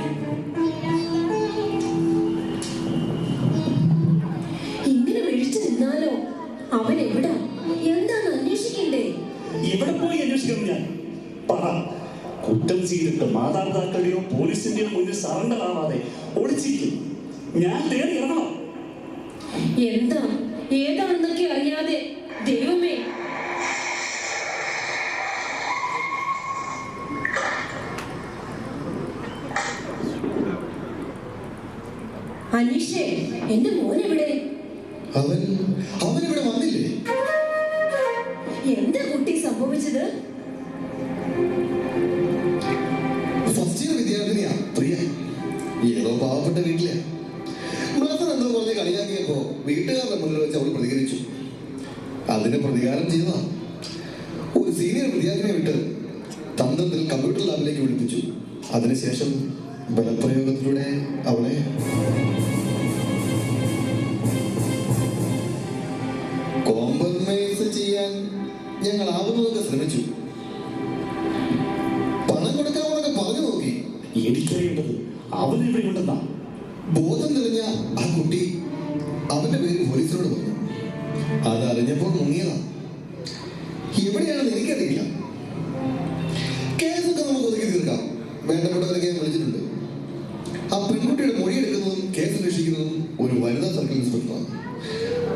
ഇങ്ങനെ വിളിച്ചു നിന്നാലോ? അവൻ എവിടാ? എന്താണ് അന്വേഷിക്കണ്ടേ? ഇവിടെ പോയി അന്വേഷിക്കണം. ഞാൻ പറ. കുറ്റം ചെയ്തിട്ട് മാതാപിതാക്കളുടെയോ പോലീസിന്റെയോ മുന്നിൽ സറണ്ടർ ആവാതെ ഒളിച്ചിരിക്കും. ഞാൻ തേടി ഇറങ്ങണം. എന്താ ഏതാണെന്നൊക്കെ അറിയാതെ. ദൈവമേ, അനീഷേ, എന്റെ മോൻ എവിടെ? അവനിവിടെ വന്നില്ലേ? എന്താ കുട്ടി സംഭവിച്ചത്? ഫസ്റ്റ് ഇയർ വിദ്യാർത്ഥിനിയാ പ്രിയ. ഏതോ പാവപ്പെട്ട വീട്ടിലെ ബ്ലസൻ എന്തോ പറഞ്ഞ് കളിയാക്കിയപ്പോ വീട്ടുകാരുടെ മുന്നിൽ വെച്ച് അവൾ പ്രതികരിച്ചു. അതിന് പ്രതികാരം ചെയ്തതാ. ഒരു സീനിയർ വിദ്യാർത്ഥിനിയെ വിട്ട് തന്ത്രത്തിൽ കമ്പ്യൂട്ടർ ലാബിലേക്ക് വിളിപ്പിച്ചു. അതിനുശേഷം ബലപ്രയോഗത്തിലൂടെ അവളെ കോംപ്രമൈസ് ചെയ്യാൻ ഞങ്ങൾ ആവുന്നതൊക്കെ ശ്രമിച്ചു. പണം കൊടുക്കാമെന്നൊക്കെ പറഞ്ഞു നോക്കി. എനിക്കറിയേണ്ടത് അവനെവിടെ ഉണ്ടെന്നാ. ബോധം തെളിഞ്ഞ ആ കുട്ടി അവന്റെ പേര് പോലീസിനോട് പറഞ്ഞു. അതറിഞ്ഞപ്പോൾ മുങ്ങിയതാ. എവിടെയാണെന്ന് എനിക്കറിയില്ല. കേസൊക്കെ നമുക്ക് ഒതുക്കി തീർക്കാം. വേണ്ടപ്പെട്ടവരൊക്കെ ഞാൻ വിളിച്ചിട്ടുണ്ട്. ആ പെൺകുട്ടിയുടെ മൊഴിയെടുക്കുന്നതും കേസ് അന്വേഷിക്കുന്നതും ഒരു വനിതാ സർക്കിൾ ഇൻസ്പെക്ടറാണ്.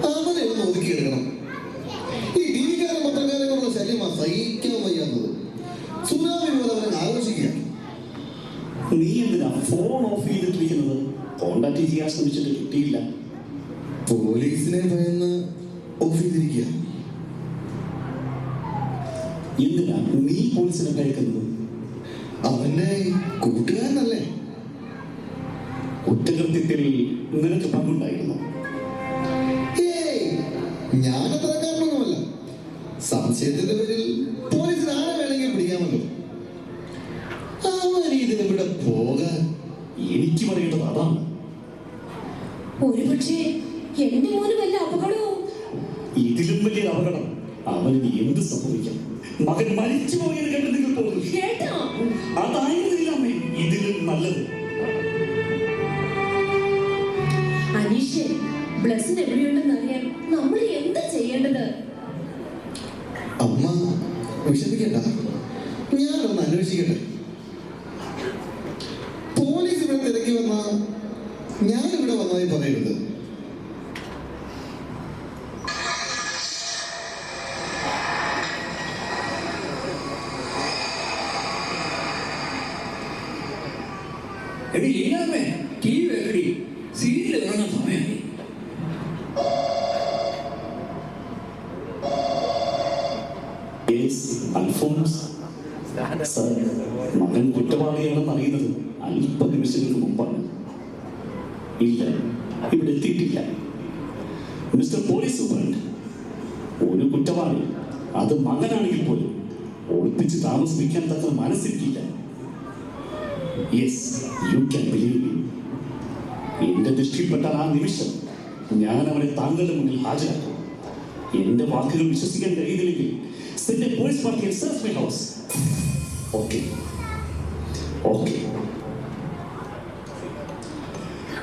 അവനെ ഒന്ന് ഒതുക്കിയെടുക്കണം. ഈ ടിവിക്കാരൻ പത്രക്കാരങ്ങളുള്ള ശല്യമാ സഹിക്കാൻ വയ്യാത്തത്. സുനാമി പോലെ അവനെ ആഘോഷിക്കുക. നീ എന്തിനാ ഫോൺ ഓഫ് ചെയ്തിട്ടിരിക്കുന്നത്? കോണ്ടാക്ട് ചെയ്യാൻ ശ്രമിച്ചിട്ട് കിട്ടിയില്ല. പോലീസിനെ ഭയന്ന് ഓഫ് ചെയ്തിരിക്കുക. എന്തിനാ നീ പോലീസിനെ ഭയക്കുന്നത്? അവന്റെ കൂട്ടുകാരനല്ലേ? കുറ്റകൃത്യത്തിൽ നിനക്ക് പങ്കുണ്ടായിരുന്നു? ഏയ്, ഞാനത്രക്കാരനൊന്നുമല്ല. സംശയത്തിന്റെ പേരിൽ പോലീസിന് ആരെ വേണമെങ്കിൽ പിടിക്കാമല്ലോ. അവൻ ഇതിനെവിടെ പോകാൻ? എനിക്ക് പറയേണ്ടത് അതാണ്. ഒരുപക്ഷെ എന്റെ മോന് വല്ല അപകടവും. ഇതിലും വലിയ അപകടം അവന് എന്ത് സംഭവിക്കാം? മകൻ മരിച്ചു പോയത് കണ്ട് നിങ്ങൾ പോകുന്നു. കേട്ടോ? അതായിരുന്നില്ല അമ്മേ ഇതിലും നല്ലത്. അനീഷ്, ബ്ലസ്സിന് എവിടെയുണ്ടെന്ന് അറിയാൻ നമ്മൾ എന്താ ചെയ്യേണ്ടത്? അമ്മ വിഷമിക്കണ്ട, ഞാനൊന്ന് അന്വേഷിക്കട്ടെ. പോലീസ് ഇവിടെ തിരക്കി വന്ന ഞാനിവിടെ വന്നതായി പറയരുത്. എടി ലീലാമ്മേ, ടി വി വെക്കടി, സീരിയൽ ഇറങ്ങാൻ സമയമായി. അൽഫോൺസ് സർ, മകൻ കുറ്റവാളിയാണെന്ന് അറിയുന്നത് അല്പനിമിഷങ്ങൾക്ക് മുമ്പാണ്. ഇല്ല, ഇവിടെ എത്തിയിട്ടില്ല. മിസ്റ്റർ പോലീസ് സൂപ്രണ്ട്, ഒരു കുറ്റവാളി, അത് മകനാണെങ്കിൽ പോലും ഒളിപ്പിച്ച് താമസിപ്പിക്കാൻ തക്ക മനസ്സിരിക്കില്ല. Yes, you can believe me. എന്റെ ദൃഷ്ടിയിൽപ്പെട്ട ആ നിമിഷം ഞാൻ അവനെ താങ്കളുടെ മുന്നിൽ ഹാജരാക്കും. എന്റെ വാക്കുകൾ വിശ്വസിക്കാൻ കഴിയുന്നില്ലെങ്കിൽ send a police party and search my house. Okay.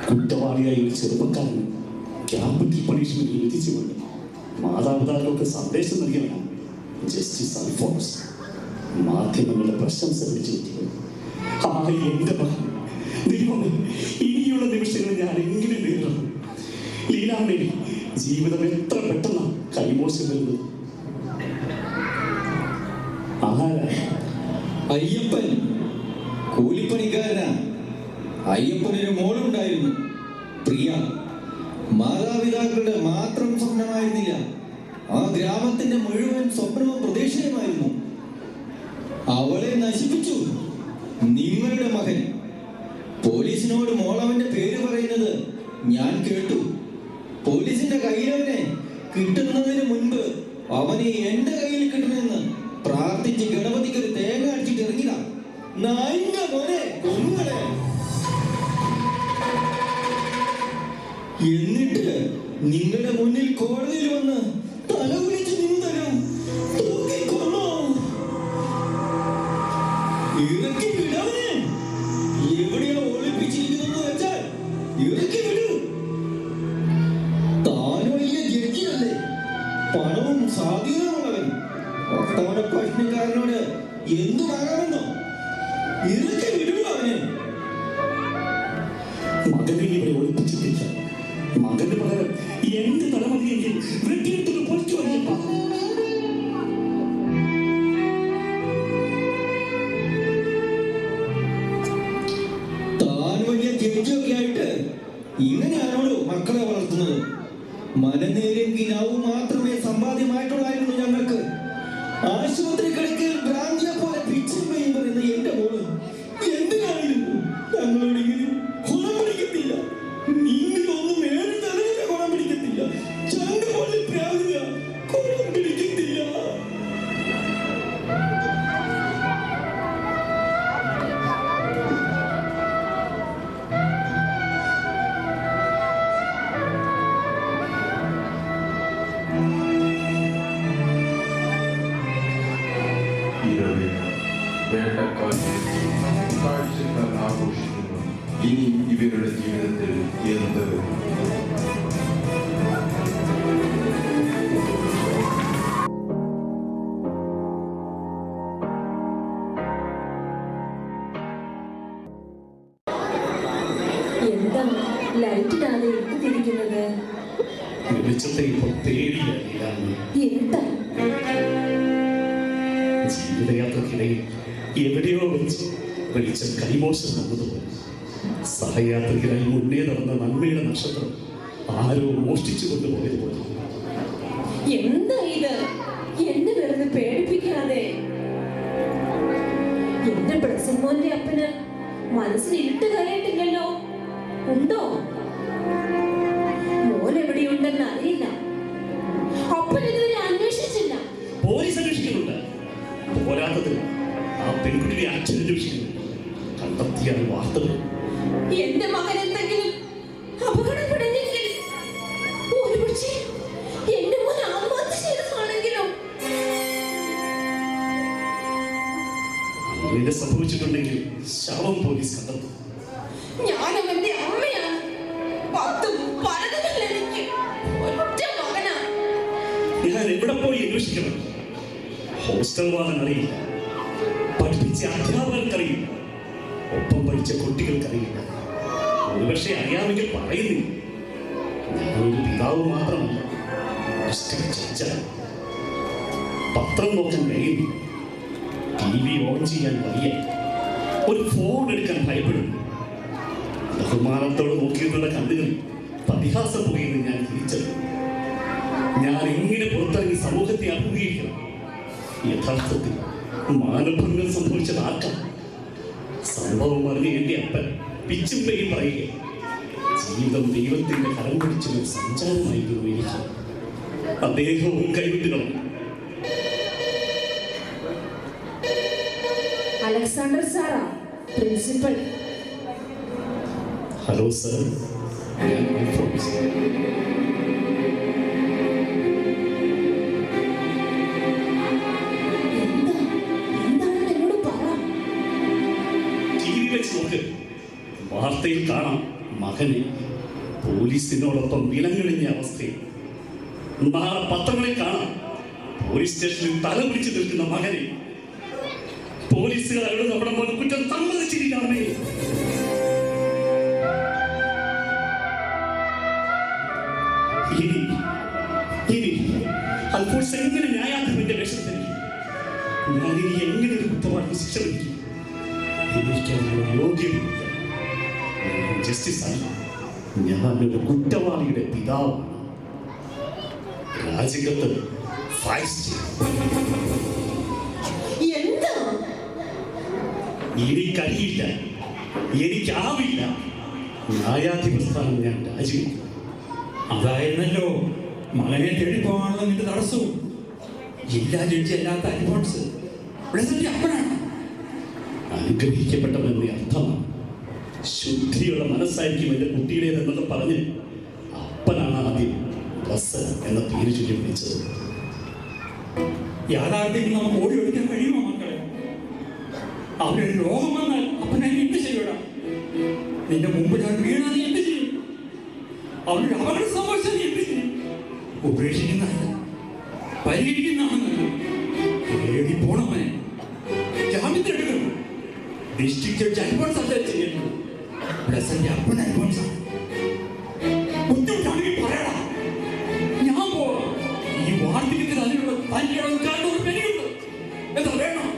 കുറ്റവാളിയായ ഒരു ചെറുപ്പക്കാരന് ക്യാപിറ്റൽ പണിഷ്മെന്റ് വിധിച്ചുകൊണ്ട് മാതാപിതാക്കൾക്ക് സന്ദേശം നൽകിയവനാണ് ജസ്റ്റിസ് അൽഫോൺസ്. മാധ്യമങ്ങളുടെ പ്രശംസ പിടിച്ചു എന്റെ മകൻ. ദൈവമേ, ഇനിയുള്ള നിമിഷങ്ങൾ ഞാൻ എങ്ങനെ നേരിടണം? ലീലാമ്മേ, ജീവിതം എത്ര പെട്ടെന്നാണ് കൈമോശം വരുന്നത്. അയ്യപ്പൻ കൂലിപ്പണിക്കാരനാ. അയ്യപ്പനൊരു മോളുണ്ടായിരുന്നു, പ്രിയ. മാതാപിതാക്കളുടെ മാത്രം സ്വപ്നമായിരുന്നില്ല, ആ ഗ്രാമത്തിന്റെ മുഴുവൻ സ്വപ്നവും പ്രതീക്ഷയുമായിരുന്നു. അവളെ നശിപ്പിച്ചു നിങ്ങളുടെ മകൻ. പോലീസിനോട് മോളവന്റെ പേര് പറയുന്നത് ഞാൻ കേട്ടു. പോലീസിന്റെ കയ്യിലവനെ കിട്ടുന്നതിന് മുൻപ് അവനെ എന്റെ കയ്യിൽ കിട്ടണമെന്ന് പ്രാർത്ഥിച്ച് ഗണപതിക്ക് ഒരു തേങ്ങ അടിച്ചിട്ട് ഇറങ്ങിയതാ. നായിന്റെ മോനെ കൊന്നുകളെ. എന്നിട്ട് നിങ്ങളുടെ മുന്നിൽ കോടതിയിൽ വന്ന് തലകുലിച്ച് നിന്നരും തൂക്കിക്കൊന്നു. ഇറക്കി വിടവനെ. എവിടെയോ ഒളിപ്പിച്ചിരിക്കുന്നു വെച്ചാൽ ഇറക്കി വിടൂ. താൻ വലിയ ജഡ്ജിയല്ലേ, പണവും സ്വാധീനമുള്ളവൻ. വർത്തമാന പ്രശ്നക്കാരനോട് എന്തു പറയാമെന്നോ? ഇറക്കി വിടൂ അവനെ. മകനെ ഇവിടെ ഒളിപ്പിച്ചിട്ടില്ല. മകന് പകരം എന്റെ തലമതിയെങ്കിൽ വെട്ടിയിട്ടൊരു പൊളിച്ചു വരില്ല. താൻ വലിയ ജഡ്ജിയൊക്കെ ആയിട്ട് ഇങ്ങനെയാണോ മക്കളെ വളർത്തുന്നത്? മനനേരും കിനാവും മാത്രമേ സമ്പാദ്യമായിട്ടുള്ളായിരുന്നു ഞങ്ങൾക്ക്. ആശുപത്രി കിടക്കയിൽ ഭ്രാന്തിയെ പോലെ പിച്ചും പെയ്യും പറയുന്ന എന്റെ മോള് എന്തിനായിരുന്നു ഞങ്ങളോട് ഇങ്ങനെ ഗുണം പിടിക്കത്തില്ല? നിങ്ങളൊന്നും ഏഴ് തലവരെ ഗുണം പിടിക്കത്തില്ല. ചണ്ട് പോലെ പ്രാവുക ഗുണം പിടിക്കത്തില്ല. കാഴ്ചക്കാർ ആഘോഷിക്കുന്നു. ഇനി ഇവരുടെ ജീവിതത്തിൽ എന്ത്? എന്താ ലൈറ്റിനാണ് എടുത്തിരിക്കുന്നത്? വെളിച്ചത്തെ ഇപ്പോൾ പേടിയാണ്. എന്താ ജീവിതയാത്രക്കിടയിൽ എവിടെയോ വെച്ച് വെളിച്ചം കൈമോശം വന്നതുപോലെ സഹയാത്രികരായി മുന്നേ നടന്ന നന്മയുടെ നക്ഷത്രം ആരോ മോഷ്ടിച്ചു കൊണ്ടുപോയതുപോലെ. എന്താ ഇത്? എന്നെ വെറുതെ പേടിപ്പിക്കാതെ. അപ്പന് മനസ്സിൽ ഇരുട്ട് കയറിയിട്ടില്ലല്ലോ? ഉണ്ടോ? മോൻ എവിടെയുണ്ടെന്ന് അറിയില്ല. അപ്പൻ ഇതുവരെ അന്വേഷിച്ചില്ല. പോലീസ് അന്വേഷിക്കുന്നുണ്ട്. പോരാത്തത് ആ പെൺകുട്ടിയെ അച്ഛൻ അന്വേഷിക്കുന്നുണ്ട്. കണ്ടെത്തിയാണ് വാർത്തകൾ. എന്റെ മകൻ എന്തെങ്കിലും അപകടപ്പെടുന്നെങ്കിൽ, ഒരുപക്ഷെ എന്റെ മോൻ ആത്മഹത്യ ചെയ്തതാണെങ്കിലോ? അങ്ങനെ സംഭവിച്ചിട്ടുണ്ടെങ്കിൽ ശവം പോലീസ് കണ്ടെത്തും. ഞാൻ അവന്റെ അമ്മയാണ്. 10 പലതല്ല എനിക്ക്. ഒറ്റ മകനാ. ഞാൻ എവിടെ പോയി അന്വേഷിക്കണം? ഹോസ്റ്റൽ വാർഡൻ അറിയില്ല, പഠിപ്പിച്ച അധ്യാപകർക്കറിയില്ല, ഒപ്പം പഠിച്ച കുട്ടികൾക്കറിയില്ല. ഒരുപക്ഷെ അറിയാമെങ്കിൽ പറയുന്നില്ല. ഞാനൊരു പിതാവ് മാത്രമല്ല, പത്രം നോക്കാൻ കഴിയുന്നു, TV ഓൺ ചെയ്യാൻ വയ്യ, ഒരു ഫോൺ എടുക്കാൻ ഭയപ്പെടുന്നു. ബഹുമാനത്തോട് നോക്കിയിട്ടുള്ള കണ്ണുകൾ പരിഹാസം പോയെന്ന് ഞാൻ തിരിച്ചറിഞ്ഞു. ഞാൻ എങ്ങനെ പുറത്തിറങ്ങി സമൂഹത്തെ അഭിമുഖീകരിക്കണം? യഥാർത്ഥത്തിൽ മാനഭംഗം സംഭവിച്ചത് ആർക്കാണ്? സംഭവം അറിഞ്ഞ് എന്റെ അപ്പൻ പിച്ചും പേയും പറയുക, ജീവിതം ദൈവത്തിന്റെ കരം പിടിച്ചൊരു സഞ്ചാരമായിരുന്നു എനിക്ക്. അദ്ദേഹവും കൈവിട്ട് കളഞ്ഞു. അലക്സാണ്ടർ സാറാ പ്രിൻസിപ്പൽ. ഹലോ സർ, വാർത്തയിൽ കാണാം മകനെ പോലീസിനോടൊപ്പം വിലങ്ങണിഞ്ഞ അവസ്ഥയിൽ. നാളെ പത്രങ്ങളിൽ കാണാം പോലീസ് സ്റ്റേഷനിൽ തല പിടിച്ചു നിൽക്കുന്ന മകനെ. പോലീസുകാരോട് നമ്മുടെ മകൻ കുറ്റം സമ്മതിച്ചിരിക്കണമേ. ഇനി അൽഫോൺസ് എങ്ങനെ ന്യായാധിപന്റെ വേഷം ധരിക്കും? ഞാനിനി എങ്ങനെ ഒരു കുറ്റവാളിക്ക് ശിക്ഷ വിധിക്കും? എനിക്കതിനുള്ള യോഗ്യതയില്ല. ജസ്റ്റിസ് അല്ല, ഞാനൊരു കുറ്റവാളിയുടെ പിതാവാണ്. രാജിക്കത്ത് എനിക്കറിയില്ല, എനിക്കാവില്ല. ന്യായാധിപ സ്ഥാനം ഞാൻ രാജിവെക്കും. അതായിരുന്നല്ലോ മകനെ തേടിപ്പോകാനുള്ള നിന്റെ തടസ്സവും. ജില്ലാ ജഡ്ജി അല്ലാത്ത അൽഫോൺസ് ഇവിടെ അപ്പനാണ്. അനുഗ്രഹിക്കപ്പെട്ടവന്റെ അർത്ഥമാണ് ശുദ്ധിയുള്ള മനസ്സായിരിക്കും എന്റെ കുട്ടിയുടേതെന്നൊക്കെ പറഞ്ഞ് അപ്പനാണ് ആദ്യം ബസ് എന്ന പേര് ചൊല്ലി വിളിച്ചത്. യാഥാർത്ഥ്യത്തിൽ നമുക്ക് ഓടി ഒഴിക്കാൻ കഴിയുമോ മക്കളെ? അവരൊരു രോഗം വന്നാൽ അപ്പനെ എന്ത് ചെയ്യണം? നിന്റെ മുമ്പ് ഞാൻ വീണാ നീ എന്ത് ചെയ്യും? അവനൊരു അപകടം സംഭവിച്ചാൽ നീ എന്ത് ചെയ്യും? ഉപേക്ഷിക്കുന്നതല്ല, പരിഹരിക്കുന്നതാണെന്നല്ലോ. ഏടി പോണവനെ ജാമ്യത്തിലെടുക്കണം. ഡിസ്ട്രിക്ട് ജഡ്ജി അൽഫോൺസ് അല്ല ചെയ്യുന്നത്. പ്രസന്റ് അപ്പൻ അൽഫോൺസാണ്. ബുദ്ധിമുട്ടാണെങ്കിൽ പറയടാ, ഞാൻ പോവാം. ഈ വാർദ്ധക്യത്തിൽ അതിനുള്ള തല്ലികളും കാരണം പെരുകുന്നു. എന്താ വേണം?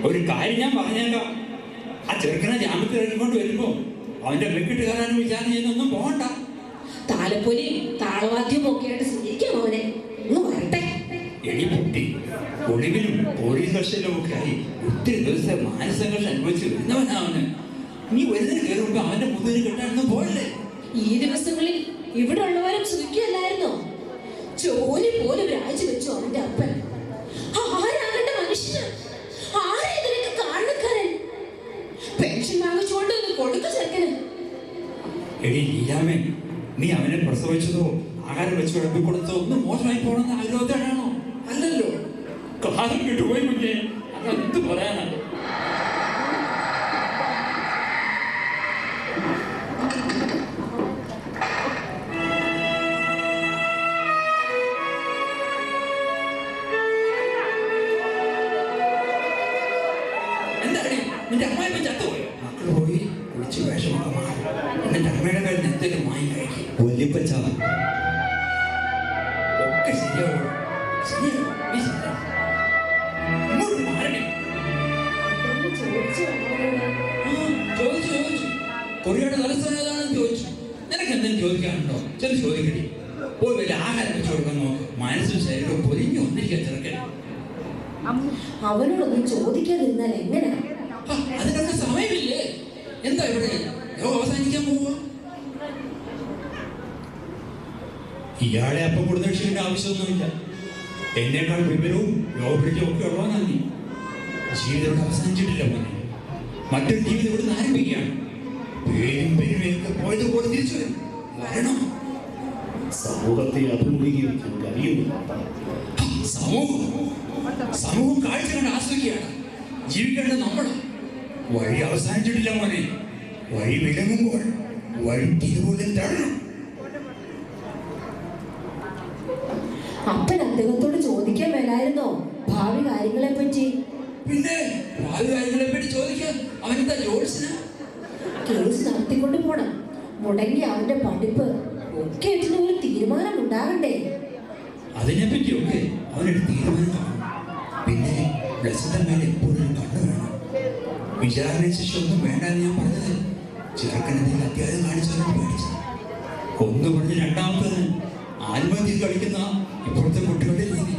ഒരു കാര്യം ഞാൻ പറഞ്ഞേക്കാം. ആ ചെറുക്കനെ ജാമ്യത്തിൽ ഇറങ്ങിക്കൊണ്ട് വരുമ്പോ അവന്റെ വെക്കിട്ട് കയറാനും വിചാരം ചെയ്യുന്നൊന്നും പോകണ്ട. താലപ്പൊലിയും താളവാദ്യവും ഒക്കെ ആയിട്ട് സ്വീകരിക്കാം അവനെ. ഒന്ന് വരട്ടെ. എടി പൊട്ടി, ഒളിവിലും പോലീസ് കസ്റ്റഡിയിലും ഒക്കെ ആയി ഒത്തിരി ദിവസം മാനസംഘർഷം അനുഭവിച്ച് വരുന്നവനാവന്. നീ വരുന്നതിന് കയറുമ്പോ അവന്റെ മുതല് കെട്ടാനൊന്നും പോയല്ലേ? ഈ ദിവസങ്ങളിൽ ഇവിടെ ഉള്ളവരും സുഖിക്കല്ലായിരുന്നോ? ജോലി പോലും രാജിവെച്ചു അവന്റെ അപ്പൻ. ആരാകേണ്ട മനുഷ്യന്? ആരാ ഇതിനൊക്കെ കാരണക്കാരൻ? പെൻഷൻ വാങ്ങിച്ചുകൊണ്ട് കൊടുക്ക ചെറുക്കന്. എടി ലീലാമേ, നീ അവനെ പ്രസവിച്ചതോ ആഹാരം വെച്ച് വിളമ്പിക്കൊടുത്തോ ഒന്നും മോശമായി പോകണമെന്ന് ആഗ്രഹത്തിലാണോ? അല്ലല്ലോ. കാലം കിട്ടുപോയി മുന്നേ അതെന്ത് പറയാനാണ്? ചത്തുപോയോ? മക്കള് പോയി കുളിച്ച് വേഷമൊക്കെ മാറി എന്നിട്ട് അമ്മയുടെ കയ്യിൽ നിന്ന് എന്തെങ്കിലും വാങ്ങി കഴിക്കും. വല്യപ്പച്ച ഒക്കെ ശരിയാവും. ശരിയാവും. നീ ശരിയാവും. ഇങ്ങോട്ട് മാറണേ. ചോദിച്ചു ചോദിച്ചു കൊറിയയുടെ തലസ്ഥാനം ഏതാണെന്ന് ചോദിച്ചു. നിനക്ക് എന്തെങ്കിലും ചോദിക്കാനുണ്ടോ? ചെന്ന് ചോദിക്കടി. പോയി വലിയ ആഹാരം വെച്ച് കൊടുക്കാൻ നോക്ക്. മനസ്സും ശരീരവും പൊരിഞ്ഞു വന്നിരിക്കാൻ ചെറുക്കൻ. അവനോടൊന്നും ചോദിക്കാതിരുന്നാൽ എങ്ങനെയാ? അതിനൊക്കെ സമയമില്ലേ? എന്താ ഇവിടെ അവസാനിക്കാൻ പോവുക? ഇയാളെ അപ്പം കൊടുത്തേണ്ട ആവശ്യമൊന്നുമില്ല. എന്നേക്കാൾ വിവരവും യോപിടിച്ചും ഒക്കെ ഉള്ളവനാണ് നീ. ജീവിതം ഇവിടെ അവസാനിച്ചിട്ടില്ല മോനെ. മറ്റൊരു ജീവിതം ഇവിടുന്ന് ആരംഭിക്കുകയാണ്. പേരും പെരുമയൊക്കെ പോയതുപോലെ തിരിച്ചു വരണം. സമൂഹത്തെ അഭിമുഖീകരിക്കാൻ കഴിയുന്നില്ല. സമൂഹം കാഴ്ച കണ്ട് ആസ്വദിക്കുകയാണ്. ജീവിക്കേണ്ടത് നമ്മളാ. വഴി അവസാനിച്ചിട്ടില്ല മോനെ. വഴി വിലങ്ങുമ്പോൾ വഴി തിരുവോലും തരണം. അപ്പൻ അദ്ദേഹത്തോട് ചോദിക്കാൻ മേലായിരുന്നോ ഭാവി കാര്യങ്ങളെ പറ്റി? പിന്നെ ഭാവി കാര്യങ്ങളെ പറ്റി ചോദിക്കാൻ അവനെന്താ ജോത്സ്യന? കേസ് നടത്തിക്കൊണ്ട് പോണം. മുടങ്ങി അവന്റെ പഠിപ്പ് ഒക്കെ ആയിട്ട് ഒരു തീരുമാനം ഉണ്ടാകണ്ടേ? അതിനെപ്പറ്റിയൊക്കെ അവനൊരു തീരുമാനം കാണും. പിന്നെ ബ്ലസ്സിന്റെ മേലെ എപ്പോഴും കണ്ണു വേണം. വിചാരണ ശിക്ഷ ഒന്നും വേണ്ടെന്ന് ഞാൻ പറഞ്ഞത് ചെറുക്കനെന്തെങ്കിലും അത്യാവശ്യം കാണിച്ചാലും പേടിച്ചത്. ഒന്ന് പറഞ്ഞ് രണ്ടാമത്തത് ആത്മഹത്യ കളിക്കുന്ന ഇപ്പോഴത്തെ കുട്ടികളുടെ രീതി.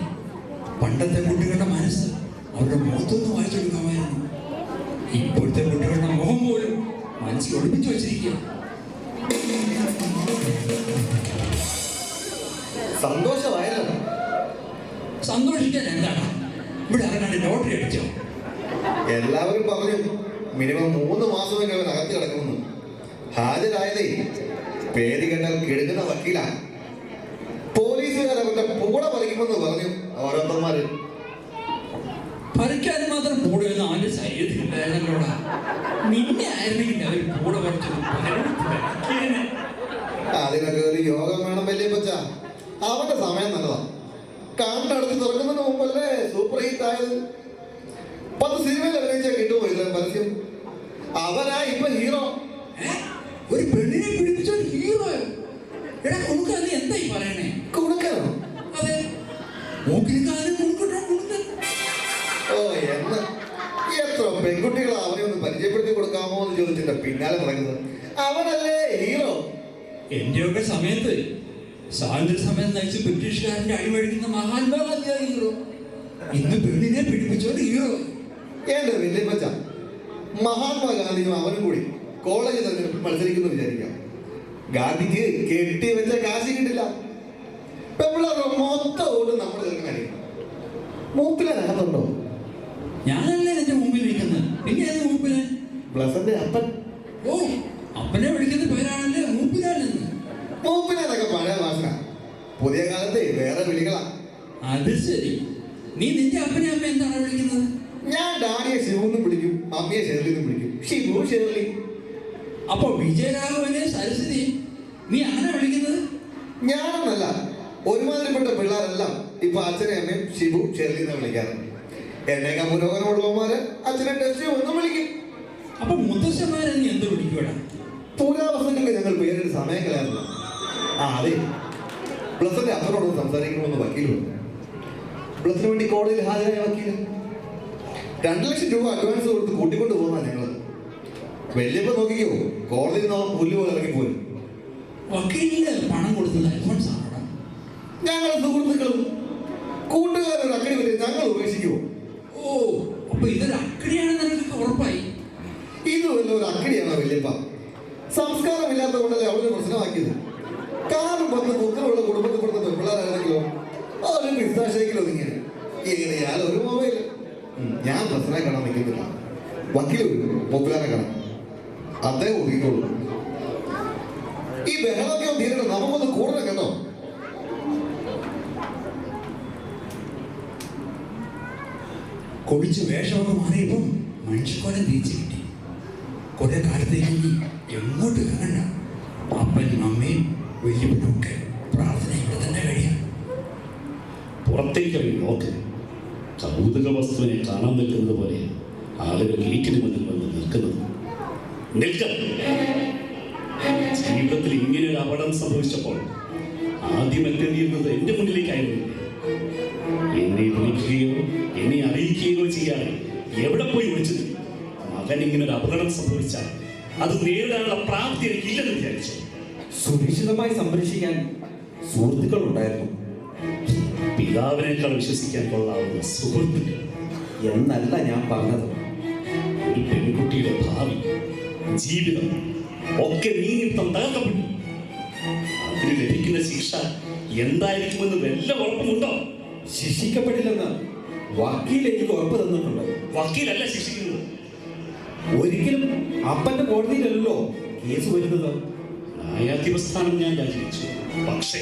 പണ്ടത്തെ കുട്ടികളുടെ മനസ്സ് അവരുടെ മുഖത്തൊന്ന് വായിച്ചെടുക്കാമായിരുന്നു. ഇപ്പോഴത്തെ കുട്ടികളുടെ മുഖം പോലും മനസ്സിൽ ഒളിപ്പിച്ചു വെച്ചിരിക്കുക. സന്തോഷമായല്ലോ. സന്തോഷിക്കാൻ എന്താണ്? ഇവിടെ ആരാണ്ട് ലോട്ടറി അടിച്ചോ? എല്ലാവരും പറഞ്ഞു മിനിമം 3 മാസമെങ്കിലും അവൻ അകത്ത് കിടക്കുമെന്ന്. ഹാജരായതേ പേര് കേട്ടാൽ കിടങ്ങുന്ന വക്കീലാണ്. പോലീസുകാർ അവന്റെ പൂട പറിക്കുമെന്ന് പറഞ്ഞു ഓരോരുത്തന്മാര്. പറിക്കാൻ മാത്രം പൂടയൊന്നും അവന്റെ ശരീരത്തിൽ വേദനയോടാ. നിന്നെ ആയിരുന്നെങ്കിൽ അവർ പൂട പറിച്ചു. അതിനൊക്കെ ഒരു യോഗം വേണം വല്യപ്പച്ച. അവന്റെ സമയം നല്ലതാ. കണ്ണടച്ച് തുറക്കുന്നതിന് മുമ്പല്ലേ സൂപ്പർ ഹിറ്റ് ആയത്. 10 സിനിമയിൽ അഭിനയിച്ചാൽ കിട്ടുമോ ഇത്ര പരസ്യം? അവനാ ഇപ്പൊ ഹീറോ. ഒരു പെണ്ണിനെ പിടിപ്പിച്ച ഹീറോയോ? എടാ കൊടുക്കാൻ നീ എന്തായി പറയണേ? കൊടുക്കാനോ? അതെ, മൂക്കിൽക്കാരൻ കൊടുക്കട്ടോ കൊടുക്കാൻ. ഓ എന്ന് എത്ര പെൺകുട്ടികൾ അവനെ ഒന്ന് പരിചയപ്പെടുത്തി കൊടുക്കാമോ എന്ന് ചോദിച്ചിട്ട് പിന്നാലെ നടക്കുന്നത്. അവനല്ലേ ഹീറോ. എന്റെയൊക്കെ സമയത്ത് സ്വാതന്ത്ര്യ സമയം നയിച്ച് ബ്രിട്ടീഷുകാരന്റെ അടിമഴിക്കുന്ന മഹാത്മാഗാന്ധിയാ ഹീറോ. ഇന്ന് പെണ്ണിനെ പിടിപ്പിച്ചോണ്ട് ഹീറോ. എന്റെ വല്യപ്പച്ച, മഹാത്മാഗാന്ധിയും അവനും കൂടി കോളേജ് തെരഞ്ഞെടുപ്പ് മത്സരിക്കുന്നു വിചാരിക്കാം. ഗാന്ധിക്ക് കെട്ടി വെച്ച കാശ് കിട്ടില്ല. പെമ്പിള്ളേരുടെ മൊത്തം ഓട് നമ്മുടെ ചെറുക്കനായിരിക്കും. മൂപ്പിലകത്തുണ്ടോ? ഞാനല്ലേ എന്റെ മുമ്പിൽ നിൽക്കുന്നത്. പിന്നെ ഏത് മൂപ്പിലൻ? ബ്ലസന്റെ അപ്പൻ. ഓ, അപ്പനെ വിളിക്കുന്ന പേരാണല്ലേ മൂപ്പിലാനെന്ന്. മൂപ്പിലെന്നൊക്കെ പഴയ ഭാഷ. പുതിയ കാലത്ത് വേറെ വിളികളാ. അത് ശരി. നീ നിന്റെ അപ്പനെ അമ്മ എന്താണ് വിളിക്കുന്നത്? ഞാൻ ഡാഡിയെ ശിവെന്നും വിളിക്കും, അമ്മയെ ഷെർലി എന്നും വിളിക്കും. ഷിബു, ഷെർലി. അപ്പൊ വിജയരാഘവനെ സരസ്വതി നീ അങ്ങനെ വിളിക്കുന്നത്? ഞാനെന്നല്ല, ഒരുമാതിരിപ്പെട്ട പിള്ളേരെല്ലാം ഇപ്പൊ അച്ഛനെ അമ്മയും ഷിബു, ഷെർലി എന്ന് വിളിക്കാറ്. എന്നേക്കാൾ പുരോഗമനമുള്ളവന്മാര് അച്ഛനെ ടെസ്റ്റ് എന്നും വിളിക്കും. അപ്പൊ മുത്തശ്ശന്മാരെ നീ എന്ത് വിളിക്കൂടാ? പുരാവസങ്ങളിൽ ഞങ്ങൾ പേരിട്ട് സമയം കളയാറില്ല. അതെ, പ്ലസിന്റെ അച്ഛനോടൊന്ന് സംസാരിക്കണമെന്ന് വക്കീൽ വന്നു. പ്ലസിന് വേണ്ടി കോടതിയിൽ ഹാജരായ വക്കീൽ 2 ലക്ഷം രൂപ അഡ്വാൻസ് കൊടുത്ത് കൂട്ടിക്കൊണ്ട് പോകുന്ന ഞങ്ങള്. വലിയപ്പോ നോക്കിക്കോ, കോടതിയിൽ നിന്ന് പുല്ല് പോലെ ഇറങ്ങിപ്പോലും. വക്കീലിന് പണം കൊടുത്തത് അഡ്വാൻസ് ആണോ? ഞങ്ങളെ സുഹൃത്തുക്കളും കൂട്ടുകാരൊരു അക്കടി പറ്റി ഞങ്ങൾ ഉപേക്ഷിക്കുമോ? ഓ, അപ്പൊ ഇതൊരു അക്കടിയാണെന്ന് എനിക്ക് ഉറപ്പായി. ഇത് വല്ല ഒരു അക്കടിയാണോ വല്യപ്പ? സംസ്കാരമില്ലാത്ത കൊണ്ടല്ലേ അവിടെ പ്രശ്നമാക്കിയത്. കാറും 10 കുക്കറുള്ള കുടുംബത്തിൽ കൊടുത്ത പെൺപിള്ളേരാണെങ്കിലോ ഒരു പിസ്താശേക്കിലോ ഇങ്ങനെ ഞാൻ ഒരു മൊബൈൽ. ഞാൻ പ്രശ്നം കാണാൻ നിൽക്കുന്നില്ല. വക്കീൽ മൊബൈലാനെ കാണാം. അദ്ദേഹം ഒതുക്കിക്കോളൂ. ഈ ബഹളമൊക്കെ തീരണം. നമുക്കൊന്ന് കൂടണം കേട്ടോ. കൊടിച്ച് വേഷമൊക്കെ മാറിയപ്പം മനുഷ്യക്കൊലം തിരിച്ചു കിട്ടി. കുറെ കാലത്തേക്ക് നീ എങ്ങോട്ട് ഇറങ്ങണ്ട. അപ്പനും അമ്മയും വലിയവരൊക്കെ പ്രാർത്ഥന ഇവിടെ തന്നെ കഴിയാം. പുറത്തേക്ക് നോക്ക്. കൗതുക വസ്തുവിനെ കാണാൻ നിൽക്കുന്നത് പോലെ ആളുകൾ ഗേറ്റിന് മുന്നിൽ വന്ന് നിൽക്കുന്നത്. ജീവിതത്തിൽ ഇങ്ങനെ ഒരു അപകടം സംഭവിച്ചപ്പോൾ ആദ്യം എത്തേണ്ടിയിരുന്നത് എന്റെ മുന്നിലേക്കായിരുന്നു. എന്നെ വിളിക്കുകയോ എന്നെ അറിയിക്കുകയോ ചെയ്യാതെ എവിടെ പോയി വിളിച്ചത്? മകൻ ഇങ്ങനെ ഒരു അപകടം സംഭവിച്ചാൽ അത് നേരിടാനുള്ള പ്രാപ്തി എനിക്കില്ലെന്ന് വിചാരിച്ചു. സുരക്ഷിതമായി സംരക്ഷിക്കാൻ സുഹൃത്തുക്കൾ ഉണ്ടായിരുന്നു. പിതാവിനേക്കാൾ വിശ്വസിക്കാൻ കൊള്ളാവുന്ന സുഹൃത്തുക്കൾ എന്നല്ല ഞാൻ പറഞ്ഞത്. ഒരു പെൺകുട്ടിയുടെ ഭാവി, ജീവിതം ഒക്കെ നീ നിമിത്തം തകർക്കപ്പെട്ടു. അതിന് ലഭിക്കുന്ന ശിക്ഷ എന്തായിരിക്കുമെന്ന് വല്ല ഉറപ്പുമുണ്ടോ? ശിക്ഷിക്കപ്പെടില്ലെന്ന് വക്കീൽ എനിക്ക് ഉറപ്പ് തന്നിട്ടുണ്ട്. വക്കീലല്ല ശിക്ഷിക്കുന്നത്. ഒരിക്കലും അപ്പന്റെ കോടതിയിലല്ലോ കേസ് വരുന്നത്. ന്യായാധിപസ്ഥാനം ഞാൻ രാജിവെച്ചു. പക്ഷേ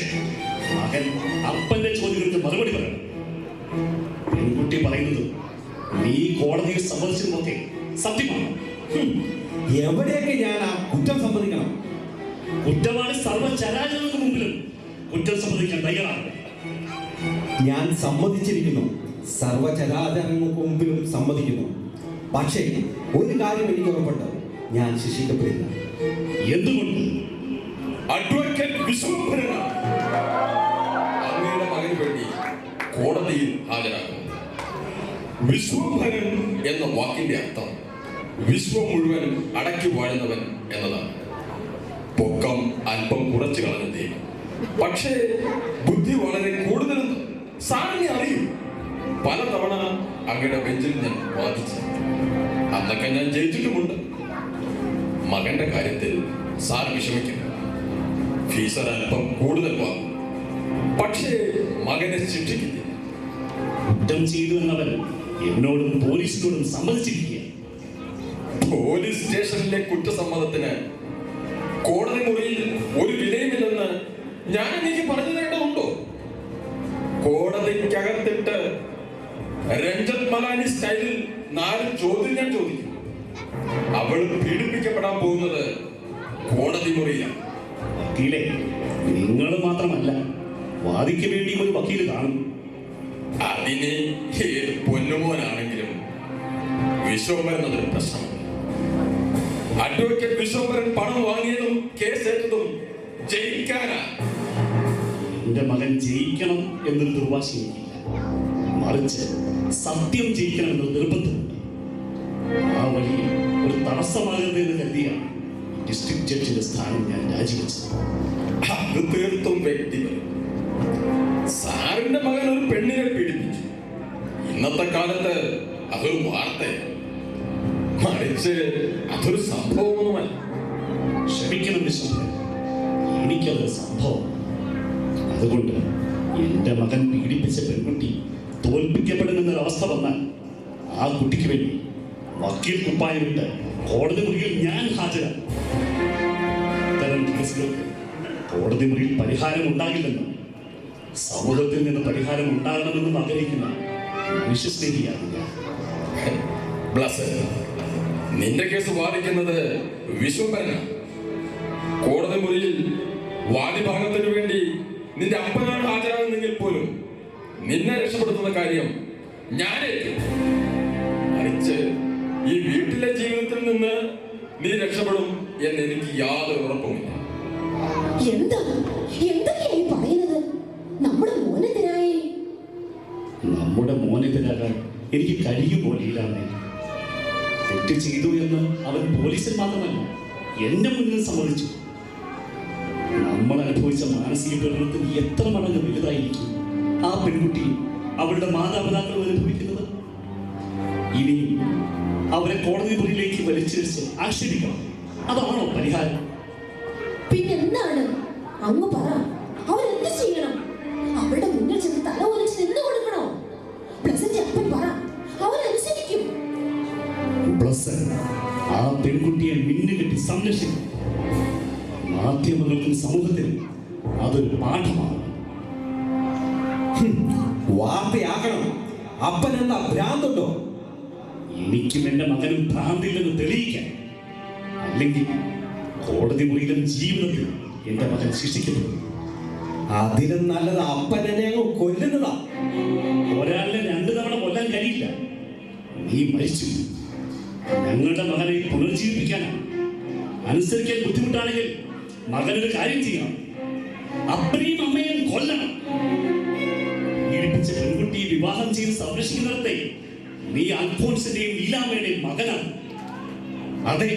മകൻ അപ്പന്റെ ചോദ്യങ്ങൾക്ക് മറുപടി പറയണം. പെൺകുട്ടി പറയുന്നത് നീ കോടതിയിൽ സമ്മതിച്ചതുമൊക്കെ സത്യമാണ്. എവിടെയൊക്കെ ഞാൻ ആ കുറ്റം സമ്മതിക്കണം? കുറ്റവാളി സർവ്വചരാചരങ്ങൾക്ക് മുമ്പിലും കുറ്റം സമ്മതിക്കാൻ തയ്യാറാണ്. ഞാൻ സമ്മതിച്ചിരിക്കുന്നു, സർവചരാചരങ്ങൾക്ക് മുമ്പിലും സമ്മതിക്കുന്നു. പക്ഷേ ഒരു കാര്യം എനിക്ക് ഉറപ്പുണ്ട്, ഞാൻ ശിക്ഷിക്കപ്പെടില്ല. എന്തുകൊണ്ട്? അഡ്വക്കേറ്റ് വിശ്വംഭരൻ അങ്ങയുടെ മകന് വേണ്ടി കോടതിയിൽ ഹാജരാകുന്നു. വിശ്വംഭരൻ എന്ന വാക്കിന്റെ അർത്ഥം വിശ്വം മുഴുവൻ അടക്കി വാഴുന്നവൻ എന്നതാണ്. പൊക്കം അല്പം കുറച്ചു കളഞ്ഞതേ, പക്ഷേ ബുദ്ധി വളരെ കൂടുതലെന്ന് സാറിനെ അറിയും. പലതവണ അങ്ങയുടെ ബെഞ്ചിൽ ഞാൻ വാദിച്ചു. അന്നൊക്കെ ഞാൻ ജയിച്ചിട്ടുമുണ്ട്. മകന്റെ കാര്യത്തിൽ സാർ വിഷമിക്കുന്നു. ഫീസർ അല്പം കൂടുതൽ വാങ്ങും, പക്ഷേ മകനെ ശിക്ഷിക്കില്ല. കുറ്റം ചെയ്തു എന്നവൻ എന്നോടും പോലീസിനോടും സമ്മതിച്ചിരിക്കുക. പോലീസ് സ്റ്റേഷനിലെ കുറ്റസമ്മതത്തിന് കോടതി മുറിയിൽ ഒരു വിലയുമില്ലെന്ന് ഞാൻ എനിക്ക് പറഞ്ഞു തരേണ്ടതുണ്ടോ? കോടതിക്കകത്തിട്ട് രഞ്ജത് മലാനി സ്റ്റൈലിൽ 4 ചോദ്യം ഞാൻ ചോദിക്കും. അവൾ പീഡിപ്പിക്കപ്പെടാൻ പോകുന്നത് കോടതി മുറിയിലാണ്. വക്കീലെ, നിങ്ങൾ മാത്രമല്ല, വാദിക്ക് വേണ്ടി ഒരു വക്കീൽ കാണും. അതിന് ഏത് പൊന്നുമോനാണെങ്കിലും വിശ്വംഭരൻ അതൊരു പ്രശ്നമാണ്. അഡ്വക്കേറ്റ് വിശ്വംഭരൻ പണം വാങ്ങിയതും കേസേറ്റതും ജയിക്കാനാ. എന്റെ മകൻ ജയിക്കണം എന്നൊരു ദുർവാശി എനിക്കില്ല. മറിച്ച് സത്യം ജയിക്കണം എന്നൊരു നിർബന്ധമുണ്ട്. ആ വഴിയിൽ ഒരു തടസ്സമാകരുതെന്ന് കരുതിയാണ് ഡിസ്ട്രിക്ട് ജഡ്ജിന്റെ സ്ഥാനം ഞാൻ രാജിവെച്ചത്. അത് തീർത്തും വ്യക്തിപരം. സാറിന്റെ മകൻ ഒരു പെണ്ണിനെ പീഡിപ്പിച്ചു. ഇന്നത്തെ കാലത്ത് അതൊരു വാർത്തയാണ്, മറിച്ച് അതൊരു സംഭവമൊന്നുമല്ല. ക്ഷമിക്കണം വിശ്വംഭരൻ, എനിക്കതൊരു സംഭവം. അതുകൊണ്ട് എന്റെ മകൻ പീഡിപ്പിച്ച പെൺകുട്ടി തോൽപ്പിക്കപ്പെടുമെന്നൊരവസ്ഥ വന്നാൽ ആ കുട്ടിക്ക് വേണ്ടി വക്കീൽ കുപ്പായമിട്ട് കോടതി മുറിയിൽ ഞാൻ ഹാജരാകും. ഇത്തരം കേസുകൾക്ക് കോടതി മുറിയിൽ പരിഹാരം ഉണ്ടാകില്ലെന്നും സമൂഹത്തിൽ നിന്ന് പരിഹാരം ഉണ്ടാകണമെന്നും ആഗ്രഹിക്കുന്ന മനുഷ്യസ്നേഹിയാണ് ഞാൻ. നിന്റെ കേസ് വാദിക്കുന്നത് വിശ്വംഭരനാണ്. കോടതി മുറിയിൽ വാദിഭാഗത്തിന് വേണ്ടി നിന്റെ അപ്പനാണ് ഹാജരാകുന്നെങ്കിൽ പോലും നിന്നെ രക്ഷപ്പെടുത്തുന്ന കാര്യം ഞാനേക്കും. മറിച്ച് ഈ വീട്ടിലെ ജീവിതത്തിൽ നിന്ന് നീ രക്ഷപ്പെടും എന്ന് എനിക്ക് യാതൊരു ഉറപ്പുമില്ല. എന്തൊക്കെയായി പറയുന്നത്? നമ്മുടെ മോനെതിരാകാൻ എനിക്ക് കഴിയുമ്പോൾ ഇല്ലാതെ തെറ്റ് ചെയ്തു എന്ന് അവൻ പോലീസിൽ മാത്രമല്ല എന്റെ മുന്നിൽ സമ്മതിച്ചു. നമ്മൾ അനുഭവിച്ച മാനസിക പീഡനത്തിന് എത്ര മടങ്ങ് വലുതായിരിക്കും ആ പെൺകുട്ടി അവളുടെ മാതാപിതാക്കൾ അനുഭവിക്കുന്നത്. ഇനിയും അവരെ കോടതി മുറിയിലേക്ക് വലിച്ചിരിച്ച് ആക്ഷേപിക്കണം. അതാണോ പരിഹാരം? പിന്നെന്താണ്? അങ്ങ് പറ, അവരെന്ത് ചെയ്യണം? അവരുടെ മുന്നിൽ ചെന്ന് തല ഒലിച്ച് നിന്ന് കൊടുക്കണോ? പ്ലസന്റ് അപ്പൻ പറ, അവരനുസരിക്കും. ആ പെൺകുട്ടിയെ മിന്നുകെട്ടി സംരക്ഷിക്കും. മാധ്യമങ്ങൾക്കും സമൂഹത്തിനും അതൊരു പാഠമാണ്. വാർത്തയാക്കണം. അപ്പൻ എന്താ ഭ്രാന്തുണ്ടോ? എനിക്കും എന്റെ മകനും ഭ്രാന്തില്ലെന്ന് തെളിയിക്കാൻ. അല്ലെങ്കിൽ കോടതി മുറിയിലും ജീവിതത്തിലും എന്റെ മകൻ ശിക്ഷിക്കപ്പെടും. അതിലും നല്ലത് അപ്പൻ എന്നെ അങ്ങ് കൊല്ലുന്നതാ. ഒരാളിനെ 2 തവണ കൊല്ലാൻ കഴിയില്ല. നീ മരിച്ചു, ഞങ്ങളുടെ മകനെ പുനർജീവിപ്പിക്കാനാണ്. അനുസരിക്കാൻ ബുദ്ധിമുട്ടാണെങ്കിൽ മകനൊരു കാര്യം ചെയ്യണം, അപ്പനെയും അമ്മയും കൊല്ലണം. പീഡിപ്പിച്ച പെൺകുട്ടിയെ വിവാഹം ചെയ്ത് സംരക്ഷിക്കുന്നിടത്തെ നീ അൽഫോൺസിന്റെയും ലീലാമ്മയുടെയും മകനാണ്. അതെ,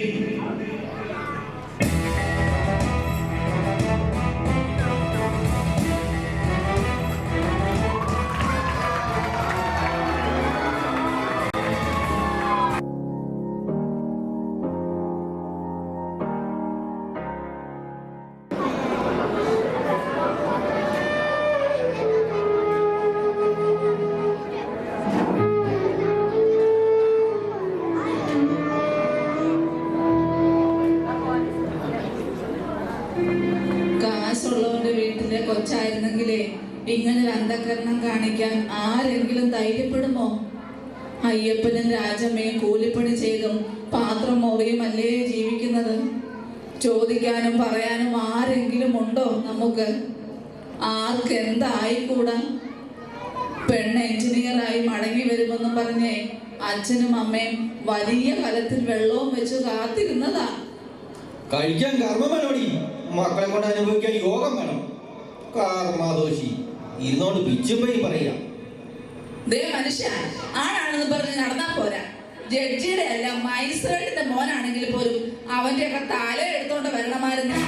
കാശുള്ളവന്റെ വീട്ടിലെ കൊച്ചായിരുന്നെങ്കിലേ ഇങ്ങനെ ഒരു അന്ധകരണം കാണിക്കാൻ ആരെങ്കിലും ധൈര്യപ്പെടുമോ? അയ്യപ്പനും രാജമ്മയും കൂലിപ്പണി ചെയ്തും പാത്രം മുറിയുമല്ലേ ജീവിക്കുന്നത്. ചോദിക്കാനും പറയാനും ആരെങ്കിലും ഉണ്ടോ നമുക്ക്? ആർക്ക് എന്തായിക്കൂടാ? പെണ്ണ് എഞ്ചിനീയറായി മടങ്ങി വരുമെന്നും പറഞ്ഞേ അച്ഛനും അമ്മയും വലിയ കലത്തിൽ വെള്ളവും വെച്ച് കാത്തിരുന്നതാ. കഴിക്കാൻ കർമ്മം വേണോടി, മക്കളെ കൊണ്ട് അനുഭവിക്കാൻ യോഗം വേണം. കർമാദോഷി ഇരുന്നോണ്ട് പിച്ചുമ്പയി പറയാം. ദേ മനുഷ്യ, ആണാണെന്ന് പറഞ്ഞ് നടന്നാ പോരാ. ജഡ്ജിയുടെ അല്ല മൈസേട്ടിന്റെ മോനാണെങ്കിൽ പോലും അവന്റെ ഒക്കെ തല എടുത്തോണ്ട് വരണമായിരുന്നു.